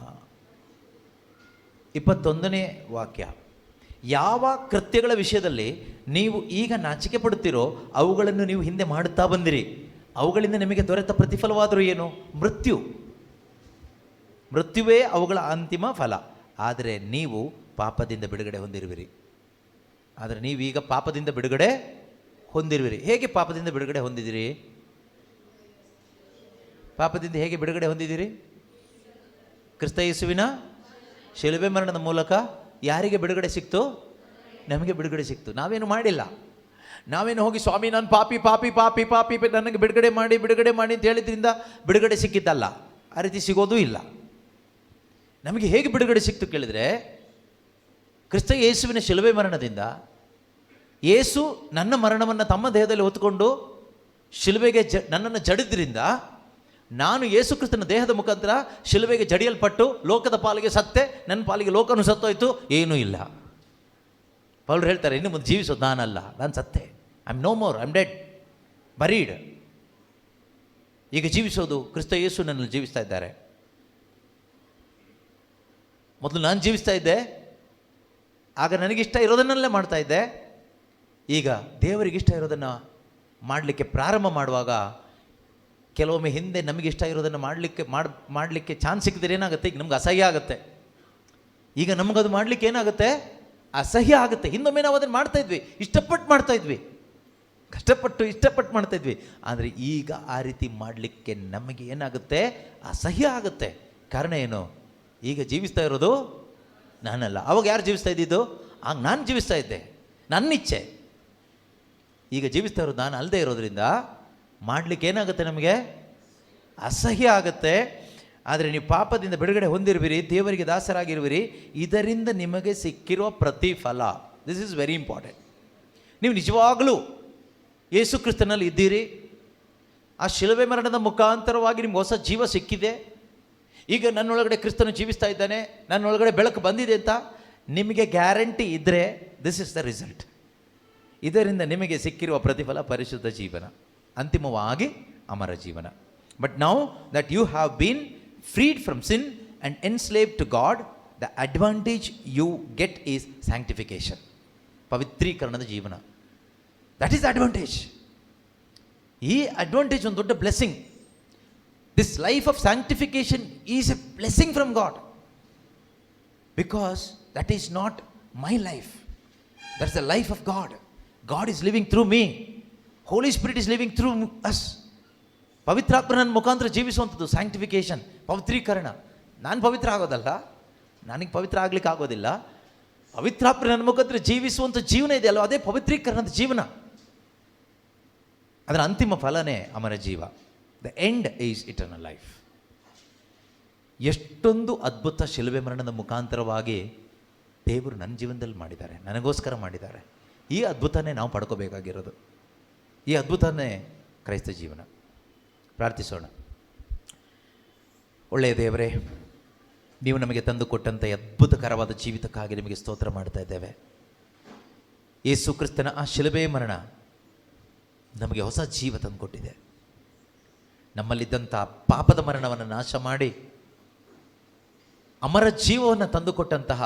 21ನೇ ವಾಕ್ಯ, ಯಾವ ಕೃತ್ಯಗಳ ವಿಷಯದಲ್ಲಿ ನೀವು ಈಗ ನಾಚಿಕೆ ಪಡುತ್ತೀರೋ ಅವುಗಳನ್ನು ನೀವು ಹಿಂದೆ ಮಾಡುತ್ತಾ ಬಂದಿರಿ. ಅವುಗಳಿಂದ ನಿಮಗೆ ದೊರೆತ ಪ್ರತಿಫಲವಾದರೂ ಏನು? ಮೃತ್ಯು. ಮೃತ್ಯುವೇ ಅವುಗಳ ಅಂತಿಮ ಫಲ. ಆದರೆ ನೀವು ಪಾಪದಿಂದ ಬಿಡುಗಡೆ ಹೊಂದಿರುವಿರಿ. ಆದರೆ ನೀವೀಗ ಪಾಪದಿಂದ ಬಿಡುಗಡೆ ಹೊಂದಿರುವಿರಿ. ಹೇಗೆ ಪಾಪದಿಂದ ಬಿಡುಗಡೆ ಹೊಂದಿದಿರಿ? ಪಾಪದಿಂದ ಹೇಗೆ ಬಿಡುಗಡೆ ಹೊಂದಿದ್ದೀರಿ? ಕ್ರಿಸ್ತ ಯೇಸುವಿನ ಶಿಲುಬೆ ಮರಣದ ಮೂಲಕ ಯಾರಿಗೆ ಬಿಡುಗಡೆ ಸಿಕ್ತು? ನಮಗೆ ಬಿಡುಗಡೆ ಸಿಕ್ತು. ನಾವೇನು ಮಾಡಿಲ್ಲ. ನಾವೇನು ಹೋಗಿ ಸ್ವಾಮಿ ನಾನು ಪಾಪಿ ಪಾಪಿ ಪಾಪಿ ಪಾಪಿ ನನಗೆ ಬಿಡುಗಡೆ ಮಾಡಿ ಅಂತ ಹೇಳಿದ್ರಿಂದ ಬಿಡುಗಡೆ ಸಿಕ್ಕಿದ್ದಲ್ಲ. ಆ ರೀತಿ ಸಿಗೋದೂ ಇಲ್ಲ. ನಮಗೆ ಹೇಗೆ ಬಿಡುಗಡೆ ಸಿಕ್ತು ಕೇಳಿದರೆ, ಕ್ರಿಸ್ತ ಯೇಸುವಿನ ಶಿಲುಬೆ ಮರಣದಿಂದ. ಯೇಸು ನನ್ನ ಮರಣವನ್ನು ತಮ್ಮ ದೇಹದಲ್ಲಿ ಹೊತ್ತುಕೊಂಡು ಶಿಲುಬೆಗೆ ನನ್ನನ್ನು ಜಡಿದ್ರಿಂದ ನಾನು ಯೇಸು ಕ್ರಿಸ್ತನ ದೇಹದ ಮುಖಾಂತರ ಶಿಲುಬೆಗೆ ಜಡಿಯಲ್ಪಟ್ಟು ಲೋಕದ ಪಾಲಿಗೆ ಸತ್ತೆ, ನನ್ನ ಪಾಲಿಗೆ ಲೋಕನು ಸತ್ತೋಯ್ತು. ಏನೂ ಇಲ್ಲ. ಪೌಲರು ಹೇಳ್ತಾರೆ, ಇನ್ನು ಮುಂದೆ ಜೀವಿಸೋದು ನಾನಲ್ಲ, ನಾನು ಸತ್ತೆ. I am no more, I am dead, buried. ಈಗ ಜೀವಿಸೋದು ಕ್ರಿಸ್ತ ಯೇಸು ನನ್ನಲ್ಲಿ ಜೀವಿಸ್ತಾ ಇದ್ದಾರೆ. ಮೊದಲು ನಾನು ಜೀವಿಸ್ತಾ ಇದ್ದೆ, ಆಗ ನನಗಿಷ್ಟ ಇರೋದನ್ನಲ್ಲೇ ಮಾಡ್ತಾ ಇದ್ದೆ. ಈಗ ದೇವರಿಗಿಷ್ಟ ಇರೋದನ್ನು ಮಾಡಲಿಕ್ಕೆ ಪ್ರಾರಂಭ ಮಾಡುವಾಗ ಕೆಲವೊಮ್ಮೆ ಹಿಂದೆ ನಮಗಿಷ್ಟ ಇರೋದನ್ನು ಮಾಡಲಿಕ್ಕೆ ಚಾನ್ಸ್ ಸಿಕ್ಕಿದ್ರೆ ಏನಾಗುತ್ತೆ? ಈಗ ನಮ್ಗೆ ಅಸಹ್ಯ ಆಗುತ್ತೆ. ಈಗ ನಮಗದು ಮಾಡಲಿಕ್ಕೆ ಏನಾಗುತ್ತೆ? ಅಸಹ್ಯ ಆಗುತ್ತೆ. ಹಿಂದೊಮ್ಮೆ ನಾವು ಅದನ್ನು ಮಾಡ್ತಾಯಿದ್ವಿ, ಇಷ್ಟಪಟ್ಟು ಮಾಡ್ತಾಯಿದ್ವಿ, ಇಷ್ಟಪಟ್ಟು ಮಾಡ್ತಾಯಿದ್ವಿ. ಆದರೆ ಈಗ ಆ ರೀತಿ ಮಾಡಲಿಕ್ಕೆ ನಮಗೆ ಏನಾಗುತ್ತೆ? ಅಸಹ್ಯ ಆಗುತ್ತೆ. ಕಾರಣ ಏನು? ಈಗ ಜೀವಿಸ್ತಾ ಇರೋದು ನಾನಲ್ಲ. ಅವಾಗ ಯಾರು ಜೀವಿಸ್ತಾ ಇದ್ದಿದ್ದು? ಆಗ ನಾನು ಜೀವಿಸ್ತಾ ಇದ್ದೆ, ನನ್ನ ಇಚ್ಛೆ. ಈಗ ಜೀವಿಸ್ತಾ ಇರೋದು ನಾನು ಅಲ್ಲದೆ ಇರೋದ್ರಿಂದ ಮಾಡಲಿಕ್ಕೆ ಏನಾಗುತ್ತೆ? ನಮಗೆ ಅಸಹ್ಯ ಆಗುತ್ತೆ. ಆದರೆ ನೀವು ಪಾಪದಿಂದ ಬಿಡುಗಡೆ ಹೊಂದಿರುವಿರಿ, ದೇವರಿಗೆ ದಾಸರಾಗಿರುವಿರಿ. ಇದರಿಂದ ನಿಮಗೆ ಸಿಕ್ಕಿರುವ ಪ್ರತಿಫಲ, ದಿಸ್ ಈಸ್ ವೆರಿ ಇಂಪಾರ್ಟೆಂಟ್. ನೀವು ನಿಜವಾಗಲೂ ಯೇಸು ಕ್ರಿಸ್ತನಲ್ಲಿ ಇದ್ದೀರಿ. ಆ ಶಿಲುಬೆ ಮರಣದ ಮುಖಾಂತರವಾಗಿ ನಿಮ್ಗೆ ಹೊಸ ಜೀವ ಸಿಕ್ಕಿದೆ. ಈಗ ನನ್ನೊಳಗಡೆ ಕ್ರಿಸ್ತನು ಜೀವಿಸ್ತಾ ಇದ್ದಾನೆ, ನನ್ನೊಳಗಡೆ ಬೆಳಕು ಬಂದಿದೆ ಅಂತ ನಿಮಗೆ ಗ್ಯಾರಂಟಿ ಇದ್ದರೆ, ದಿಸ್ ಇಸ್ ದ ರಿಸಲ್ಟ್. ಇದರಿಂದ ನಿಮಗೆ ಸಿಕ್ಕಿರುವ ಪ್ರತಿಫಲ ಪರಿಶುದ್ಧ ಜೀವನ, ಅಂತಿಮವಾಗಿ ಅಮರ ಜೀವನ. But now that you have been freed from sin and enslaved to God, the advantage you get is sanctification, ಪವಿತ್ರೀಕರಣದ ಜೀವನ. That is the advantage. ಈ ಅಡ್ವಾಂಟೇಜ್ ಒಂದು ದೊಡ್ಡ blessing. This life of sanctification is a blessing from God, because that is not my life. That's the life of God. God is living through me. Holy Spirit is living through us. ಪವಿತ್ರಾತ್ಮ ನನ್ನ ಮುಖಾಂತರ ಜೀವಿಸುವಂಥದ್ದು sanctification, ಪವಿತ್ರೀಕರಣ. ನಾನು ಪವಿತ್ರ ಆಗೋದಲ್ಲ, ನನಗೆ ಪವಿತ್ರ ಆಗ್ಲಿಕ್ಕೆ ಆಗೋದಿಲ್ಲ. ಪವಿತ್ರಾತ್ಮ ನನ್ನ ಮುಖಾಂತರ ಜೀವಿಸುವಂಥ ಜೀವನ ಇದೆಯಲ್ಲ, ಅದೇ ಪವಿತ್ರೀಕರಣದ ಜೀವನ. ಅದರ ಅಂತಿಮ ಫಲನೇ ಅಮರ ಜೀವ. The end is eternal life. ಎಷ್ಟೊಂದು ಅದ್ಭುತ ಶಿಲುಬೆ ಮರಣದ ಮುಖಾಂತರವಾಗಿ ದೇವರು ನನ್ನ ಜೀವನದಲ್ಲಿ ಮಾಡಿದ್ದಾರೆ, ನನಗೋಸ್ಕರ ಮಾಡಿದ್ದಾರೆ. ಈ ಅದ್ಭುತನೇ ನಾವು ಪಡ್ಕೋಬೇಕಾಗಿರೋದು. ಈ ಅದ್ಭುತನೇ ಕ್ರೈಸ್ತ ಜೀವನ. ಪ್ರಾರ್ಥಿಸೋಣ. ಒಳ್ಳೆಯ ದೇವರೇ, ನೀವು ನಮಗೆ ತಂದು ಕೊಟ್ಟಂಥ ಅದ್ಭುತಕರವಾದ ಜೀವಿತಕ್ಕಾಗಿ ನಿಮಗೆ ಸ್ತೋತ್ರ ಮಾಡ್ತಾ ಇದ್ದೇವೆ. ಯೇಸು ಕ್ರಿಸ್ತನ ಆ ಶಿಲುಬೆ ಮರಣ ನಮಗೆ ಹೊಸ ಜೀವ ತಂದುಕೊಟ್ಟಿದೆ. ನಮ್ಮಲ್ಲಿದ್ದಂಥ ಪಾಪದ ಮರಣವನ್ನು ನಾಶ ಮಾಡಿ ಅಮರ ಜೀವವನ್ನು ತಂದುಕೊಟ್ಟಂತಹ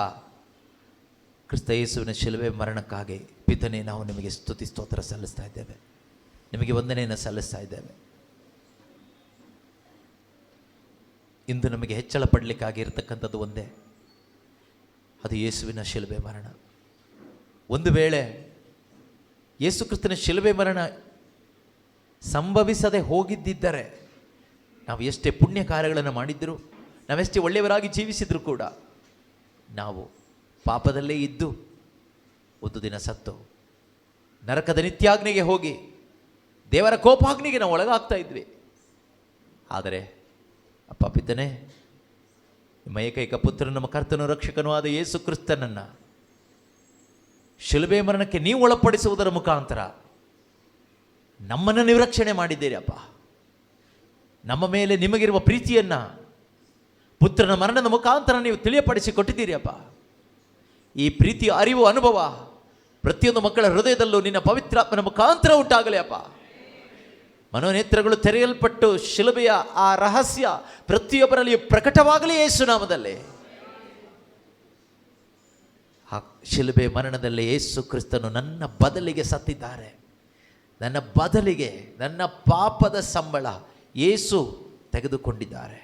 ಕ್ರಿಸ್ತ ಯೇಸುವಿನ ಶಿಲುಬೆ ಮರಣಕ್ಕಾಗಿ ಪಿತನೇ ನಾವು ನಿಮಗೆ ಸ್ತುತಿ ಸ್ತೋತ್ರ ಸಲ್ಲಿಸ್ತಾ ಇದ್ದೇವೆ, ನಿಮಗೆ ವಂದನೆಯನ್ನು ಸಲ್ಲಿಸ್ತಾ ಇದ್ದೇವೆ. ಇಂದು ನಮಗೆ ಹೆಚ್ಚಳ ಪಡಲಿಕ್ಕಾಗಿ ಇರತಕ್ಕಂಥದ್ದು ಒಂದೇ, ಅದು ಯೇಸುವಿನ ಶಿಲುಬೆ ಮರಣ. ಒಂದು ವೇಳೆ ಯೇಸು ಕ್ರಿಸ್ತನ ಶಿಲುಬೆ ಮರಣ ಸಂಭವಿಸದೆ ಹೋಗಿದ್ದಿದ್ದರೆ, ನಾವು ಎಷ್ಟೇ ಪುಣ್ಯ ಕಾರ್ಯಗಳನ್ನು ಮಾಡಿದ್ದರೂ, ನಾವೆಷ್ಟೇ ಒಳ್ಳೆಯವರಾಗಿ ಜೀವಿಸಿದರೂ ಕೂಡ ನಾವು ಪಾಪದಲ್ಲೇ ಇದ್ದು ಒಂದು ದಿನ ಸತ್ತು ನರಕದ ನಿತ್ಯಾಗ್ನಿಗೆ ಹೋಗಿ ದೇವರ ಕೋಪಾಗ್ನಿಗೆ ನಾವು ಒಳಗಾಗ್ತಾ ಇದ್ವಿ. ಆದರೆ ಅಪ್ಪ ಪಿತನೇ, ನಿಮ್ಮ ಏಕೈಕ ಪುತ್ರ, ನಮ್ಮ ಕರ್ತನು ರಕ್ಷಕನೂ ಆದ ಯೇಸು ಕ್ರಿಸ್ತನನ್ನು ಶಿಲುಬೆ ಮರಣಕ್ಕೆ ನೀವು ಒಳಪಡಿಸುವುದರ ಮುಖಾಂತರ ನಮ್ಮನ್ನು ನೀವು ರಕ್ಷಣೆ ಮಾಡಿದ್ದೀರಿ ಅಪ್ಪ. ನಮ್ಮ ಮೇಲೆ ನಿಮಗಿರುವ ಪ್ರೀತಿಯನ್ನು ಪುತ್ರನ ಮರಣದ ಮುಖಾಂತರ ನೀವು ತಿಳಿಯಪಡಿಸಿ ಕೊಟ್ಟಿದ್ದೀರಿ ಅಪ್ಪ. ಈ ಪ್ರೀತಿಯ ಅರಿವು, ಅನುಭವ ಪ್ರತಿಯೊಂದು ಮಕ್ಕಳ ಹೃದಯದಲ್ಲೂ ನಿನ್ನ ಪವಿತ್ರಾತ್ಮನ ಮುಖಾಂತರ ಉಂಟಾಗಲಿ ಅಪ್ಪ. ಮನೋನೇತ್ರಗಳು ತೆರೆಯಲ್ಪಟ್ಟು ಶಿಲುಬೆಯ ಆ ರಹಸ್ಯ ಪ್ರತಿಯೊಬ್ಬರಲ್ಲಿ ಪ್ರಕಟವಾಗಲಿ ಯೇಸು ನಾಮದಲ್ಲಿ. ಆ ಶಿಲುಬೆ ಮರಣದಲ್ಲಿ ಯೇಸು ಕ್ರಿಸ್ತನು ನನ್ನ ಬದಲಿಗೆ ಸತ್ತಿದ್ದಾರೆ. ನನ್ನ ಬದಲಿಗೆ ನನ್ನ ಪಾಪದ ಸಂಬಳ ಯೇಸು ತೆಗೆದುಕೊಂಡಿದ್ದಾರೆ.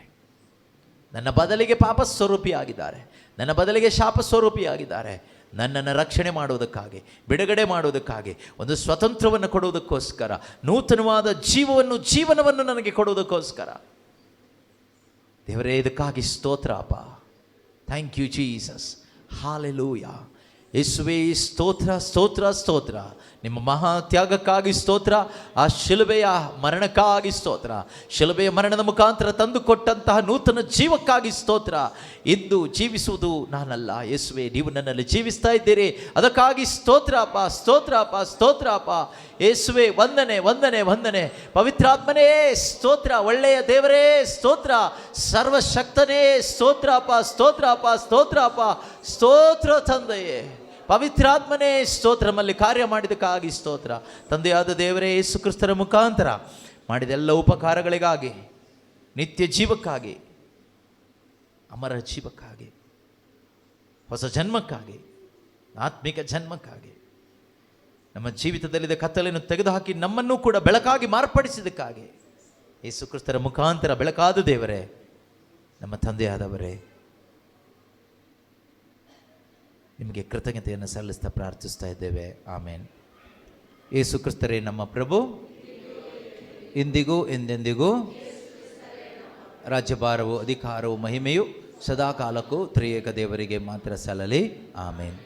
ನನ್ನ ಬದಲಿಗೆ ಪಾಪ ಸ್ವರೂಪಿಯಾಗಿದ್ದಾರೆ, ನನ್ನ ಬದಲಿಗೆ ಶಾಪ ಸ್ವರೂಪಿಯಾಗಿದ್ದಾರೆ. ನನ್ನನ್ನು ರಕ್ಷಣೆ ಮಾಡುವುದಕ್ಕಾಗಿ, ಬಿಡುಗಡೆ ಮಾಡುವುದಕ್ಕಾಗಿ, ಒಂದು ಸ್ವತಂತ್ರವನ್ನು ಕೊಡುವುದಕ್ಕೋಸ್ಕರ, ನೂತನವಾದ ಜೀವನವನ್ನು ನನಗೆ ಕೊಡುವುದಕ್ಕೋಸ್ಕರ ದೇವರೇ, ಇದಕ್ಕಾಗಿ ಸ್ತೋತ್ರ ಅಪ್ಪ. Thank you Jesus. ಹಾಲೆಲೂಯಾ. ಯೇಸುವೇ, ಸ್ತೋತ್ರ ಸ್ತೋತ್ರ ಸ್ತೋತ್ರ. ನಿಮ್ಮ ಮಹಾ ತ್ಯಾಗಕ್ಕಾಗಿ ಸ್ತೋತ್ರ. ಆ ಶಿಲುಬೆಯ ಮರಣಕ್ಕಾಗಿ ಸ್ತೋತ್ರ. ಶಿಲುಬೆಯ ಮರಣದ ಮುಖಾಂತರ ತಂದು ಕೊಟ್ಟಂತಹ ನೂತನ ಜೀವಕ್ಕಾಗಿ ಸ್ತೋತ್ರ. ಇಂದು ಜೀವಿಸುವುದು ನಾನಲ್ಲ ಯೇಸುವೇ, ನೀವು ನನ್ನಲ್ಲಿ ಜೀವಿಸ್ತಾ ಇದ್ದೀರಿ. ಅದಕ್ಕಾಗಿ ಸ್ತೋತ್ರ ಅಪ್ಪ, ಸ್ತೋತ್ರ ಅಪ್ಪ, ಸ್ತೋತ್ರ ಅಪ್ಪ. ಯೇಸುವೇ, ವಂದನೆ ವಂದನೆ ವಂದನೆ. ಪವಿತ್ರಾತ್ಮನೇ ಸ್ತೋತ್ರ. ಒಳ್ಳೆಯ ದೇವರೇ ಸ್ತೋತ್ರ. ಸರ್ವಶಕ್ತನೇ ಸ್ತೋತ್ರ ಅಪ್ಪ, ಸ್ತೋತ್ರ ಅಪ್ಪ, ಸ್ತೋತ್ರ ಅಪ್ಪ, ಸ್ತೋತ್ರ ತಂದೆಯೇ. ಪವಿತ್ರಾತ್ಮನೇ ಸ್ತೋತ್ರ. ನಮ್ಮಲ್ಲಿ ಕಾರ್ಯ ಮಾಡಿದಕ್ಕಾಗಿ ಸ್ತೋತ್ರ. ತಂದೆಯಾದ ದೇವರೇ, ಯೇಸು ಕ್ರಿಸ್ತನ ಮುಖಾಂತರ ಮಾಡಿದ ಎಲ್ಲ ಉಪಕಾರಗಳಿಗಾಗಿ, ನಿತ್ಯ ಜೀವಕ್ಕಾಗಿ, ಅಮರ ಜೀವಕ್ಕಾಗಿ, ಹೊಸ ಜನ್ಮಕ್ಕಾಗಿ, ಆತ್ಮಿಕ ಜನ್ಮಕ್ಕಾಗಿ, ನಮ್ಮ ಜೀವಿತದಲ್ಲಿದ್ದ ಕತ್ತಲೆಯನ್ನು ತೆಗೆದುಹಾಕಿ ನಮ್ಮನ್ನು ಕೂಡ ಬೆಳಕಾಗಿ ಮಾರ್ಪಡಿಸಿದಕ್ಕಾಗಿ ಯೇಸು ಕ್ರಿಸ್ತರ ಮುಖಾಂತರ ಬೆಳಕಾದ ದೇವರೇ, ನಮ್ಮ ತಂದೆಯಾದವರೇ, ನಿಮಗೆ ಕೃತಜ್ಞತೆಯನ್ನು ಸಲ್ಲಿಸ್ತಾ ಪ್ರಾರ್ಥಿಸ್ತಾ ಇದ್ದೇವೆ. ಆಮೇನ್. ಯೇಸು ಕ್ರಿಸ್ತರೇ ನಮ್ಮ ಪ್ರಭು, ಇಂದಿಗೂ ಎಂದೆಂದಿಗೂ ರಾಜ್ಯಭಾರವು, ಅಧಿಕಾರವು, ಮಹಿಮೆಯು ಸದಾಕಾಲಕ್ಕೂ ತ್ರಿಯೇಕ ದೇವರಿಗೆ ಮಾತ್ರ ಸಲ್ಲಲಿ. ಆಮೇನ್.